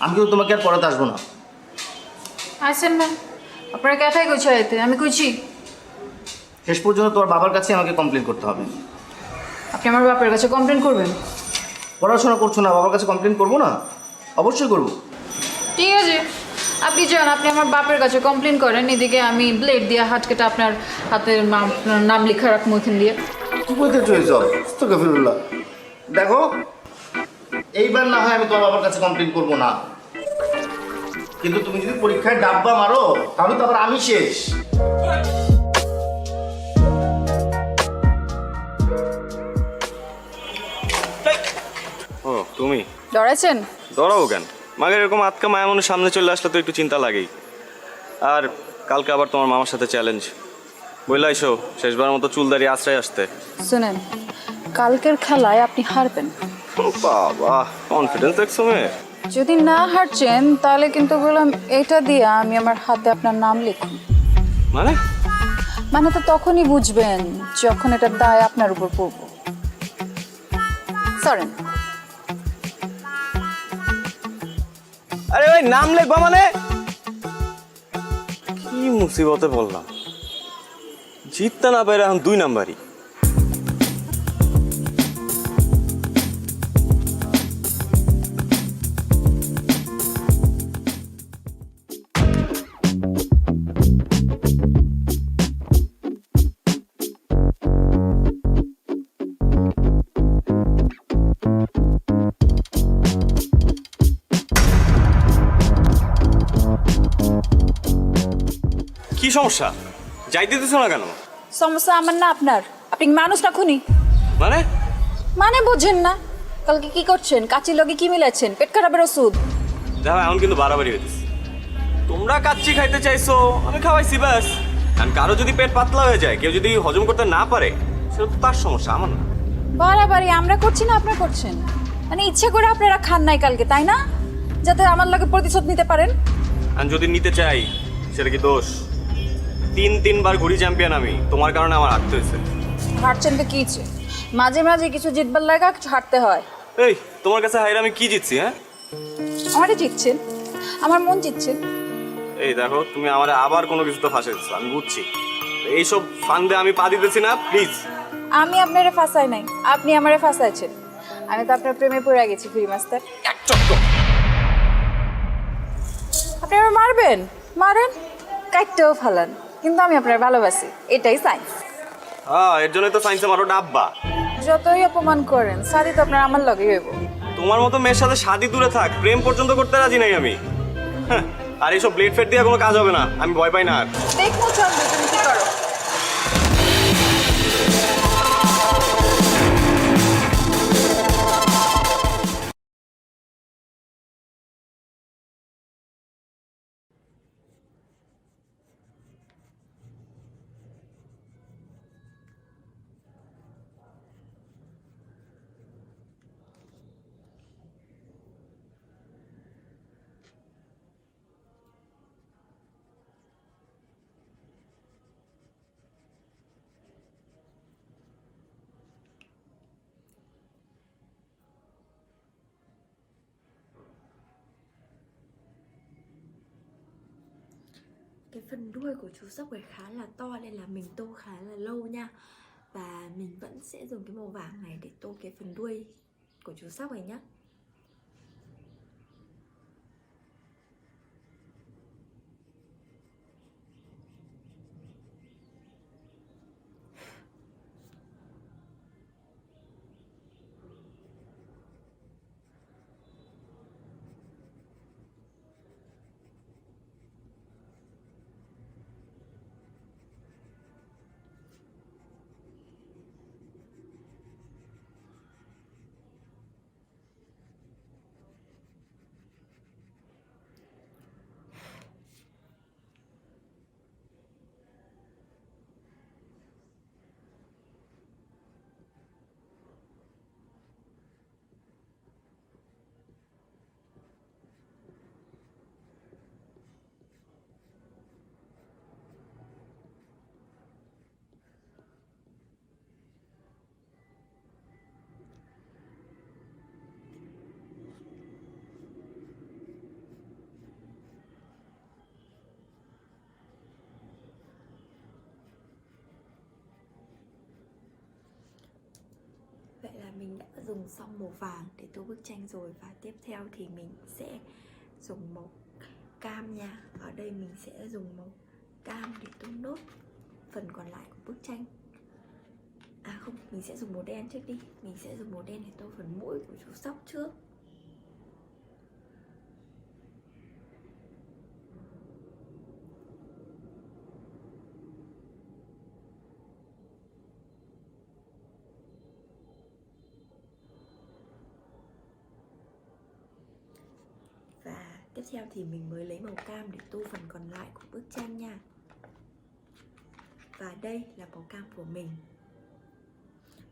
আমি কিন্তু তোমাকে আর পড়াতে আসবো না। আসেন না, আপনারা ক্যাথাই কইছে আইতে, আমি কইছি শেষ পর্যন্ত তোমার বাবার কাছে আমাকে কমপ্লেন করতে হবে। আপনি আমার বাপের কাছে কমপ্লেন করবেন? পড়াশোনা করছো না, বাবার কাছে কমপ্লেন করবো না? অবশ্যই করবো। ঠিক আছে, আপনি যান, আপনি আমার বাপের কাছে কমপ্লেন করেন, এদিকে আমি ব্লেড দিয়ে হাত কেটে আপনার হাতের নাম লেখা রাখবো এখান দিয়ে। দেখো, এইবার না হয় আমি তোমার বাবার কাছে কমপ্লেন করবো না, কিন্তু তুমি যদি পরীক্ষায় ডাব্বা মারো তাহলে তো আবার আমি শেষ। ও তুমি ডরাইছেন? ডরাবো কেন? মাগের এরকম আটকা মায়া মনের সামনে চলে আসলে তো একটু চিন্তা লাগেই। আর কালকে আবার তোমার মামার সাথে চ্যালেঞ্জ, বললাইছো শেষবার মতো চুল দাঁড়িয়ে আশ্রয় আসতে। শুনেন, কালকের খেলায় আপনি হারবেন। বাবা, কনফিডেন্স দেখছো মেয়ে? যদি না হারছেন তাহলে কিন্তু বললাম এটা দিয়ে আমি আমার হাতে আপনার নাম লিখুন। মানে? মানে তো তখনই বুঝবেন যখন এটার দায় আপনার উপর পড়বো। সরেন। আরে ভাই, নাম লিখবা মানে? কি মুসিবতে বললাম, জিততে না পারে এখন 2 নাম্বারই। কি সমস্যা? যাইতে দিছো না কেন? সমস্যা আমার না আপনার। আপনি মানুষ না খুনি? মানে? মানে বোঝেন না? কালকে কি করছেন? কাচির লগে কি মিলাচ্ছেন? পেট খারাপের ওষুধ। দেখো, এখন কিন্তু বাড়াবাড়ি হইতেছে। তোমরা কাচ্চি খাইতে চাইছো, আমি খাওয়াইছি ব্যাস। কারণ কারো যদি পেট পাতলা হয়ে যায়, কেউ যদি হজম করতে না পারে, সেটা তো তার সমস্যা, আমার না। বাড়াবাড়ি আমরা করছি না আপনারা করছেন? মানে ইচ্ছে করে আপনারা খান নাই কালকে, তাই না? যাতে আমার লগে প্রতিশোধ নিতে পারেন। আর যদি নিতে চাই সেটা কি দোষ? 3 বার ঘুরি চ্যাম্পিয়ন আমি, তোমার কারণে আমার হারতে হয়েছে। হারছেন তো কি ইচ্ছে? মাঝে মাঝে কিছু জিতবার লাগা কিছু হারতে হয়। এই, তোমার কাছে হাইরে আমি কি জিতছি? হ্যাঁ, আমারই জিতছেন, আমার মন জিতছেন। এই দেখো, তুমি আমার আবার কোনো কিছুতে ফাঁসাইছো, আমি বুঝছি। এইসব ফান্দে আমি পা দিতেছি না, প্লিজ। আমি আপনারে ফাঁসাই নাই, আপনি আমারে ফাঁসাইছেন। আমি তো আপনার প্রেমে পড়ে গেছি ফ্রি মাস্টার। আপনি আমার মারবেন, মারেন, কাটতেও ফালান, কিন্তু আমি আপনার ভালোবাসি, এটাই সাইন্স। হ্যাঁ, এর জন্যই তো সায়েন্সে মারো ডাব্বা। যতই অপমান করেন, শাদি তো আপনার আমার লগেই হইব। তোমার মতো মেয়ের সাথে শাদি দূরে থাক, প্রেম পর্যন্ত করতে রাজি নাই আমি। আর এইসব ব্লেড ফেড দিয়ে কোনো কাজ হবে না, আমি ভয় পাই না আর। দেখবো চন্দ্র তুমি কি করো। Cái phần đuôi của chú sóc này khá là to nên là mình tô khá là lâu nha. Và mình vẫn sẽ dùng cái màu vàng này để tô cái phần đuôi của chú sóc này nhé. Vậy là mình đã dùng xong màu vàng để tô bức tranh rồi. Và tiếp theo thì mình sẽ dùng màu cam nha. Ở đây mình sẽ dùng màu cam để tô nốt phần còn lại của bức tranh. À không, mình sẽ dùng màu đen trước đi. Mình sẽ dùng màu đen để tô phần mũi của chú sóc trước. Và tiếp theo thì mình mới lấy màu cam để tô phần còn lại của bức tranh nha. Và đây là màu cam của mình.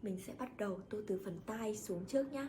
Mình sẽ bắt đầu tô từ phần tai xuống trước nhá.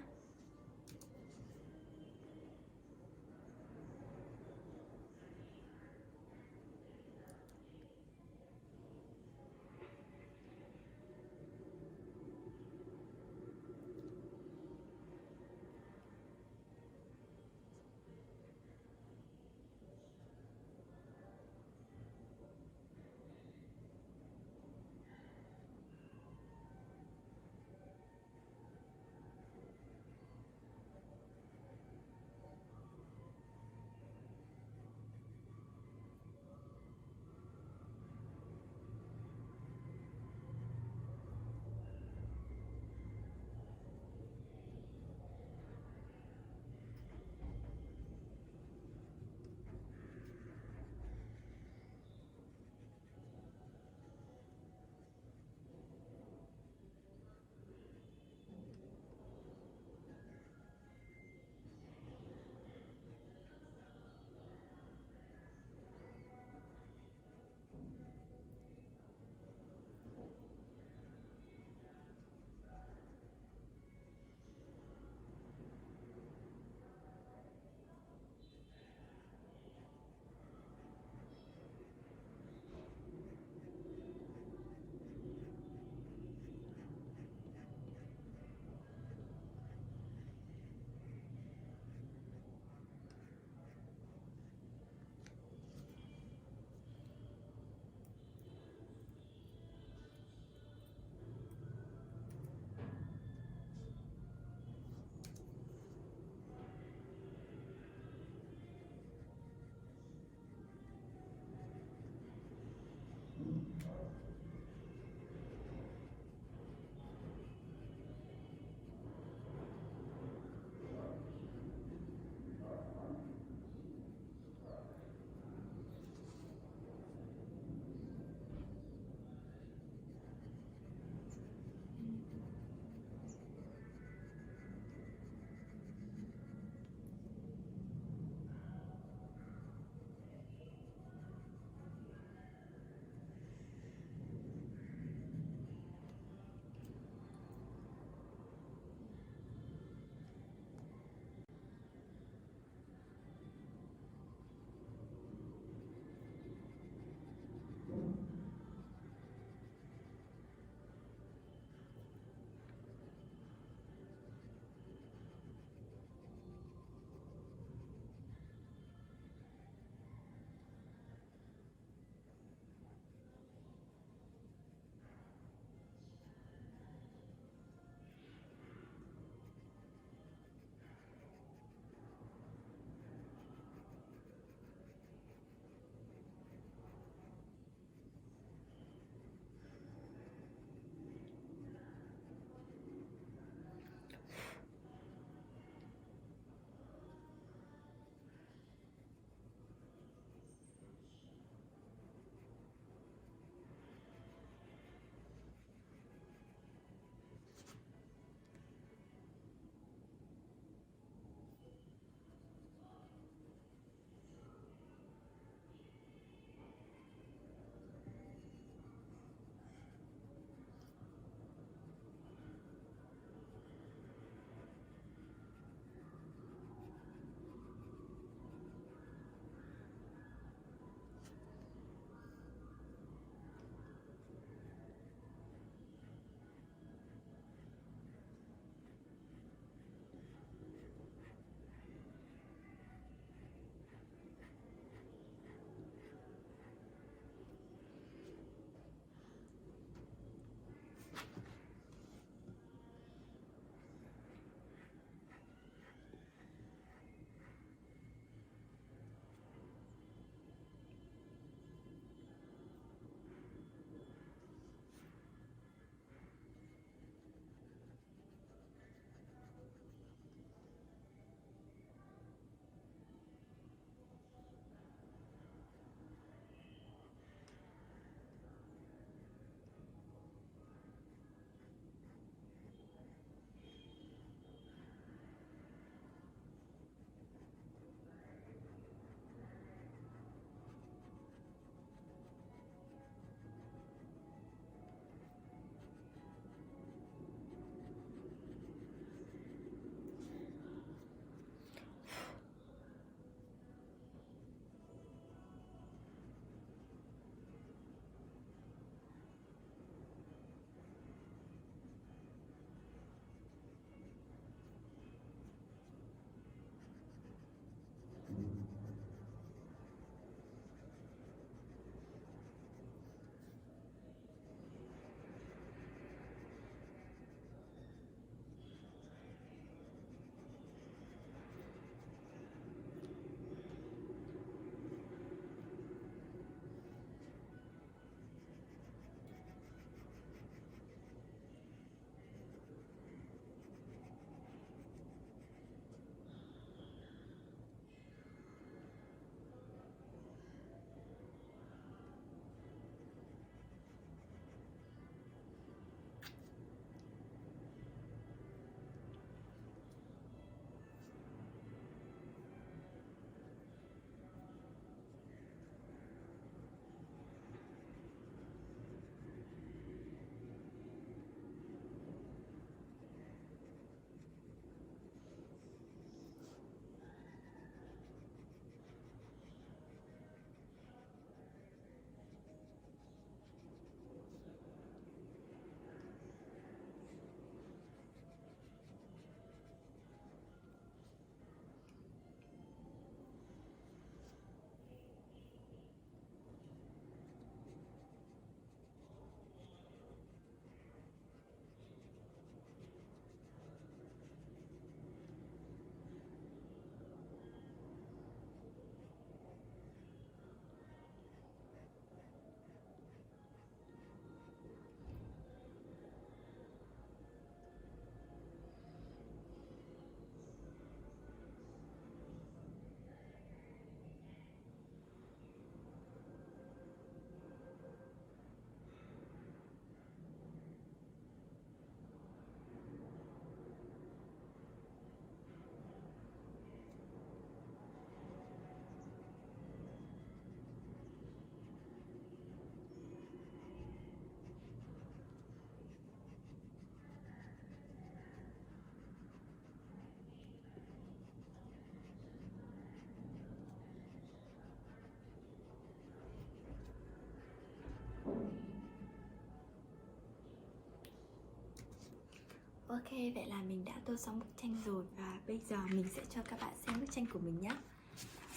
Ok, vậy là mình đã tô xong bức tranh rồi và bây giờ mình sẽ cho các bạn xem bức tranh của mình nhé.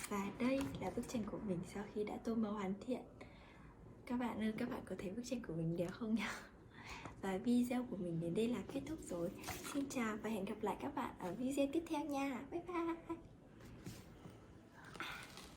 Và đây là bức tranh của mình sau khi đã tô màu hoàn thiện. Các bạn ơi, các bạn có thấy bức tranh của mình đẹp không nhỉ? Và video của mình đến đây là kết thúc rồi. Xin chào và hẹn gặp lại các bạn ở video tiếp theo nha. Bye bye.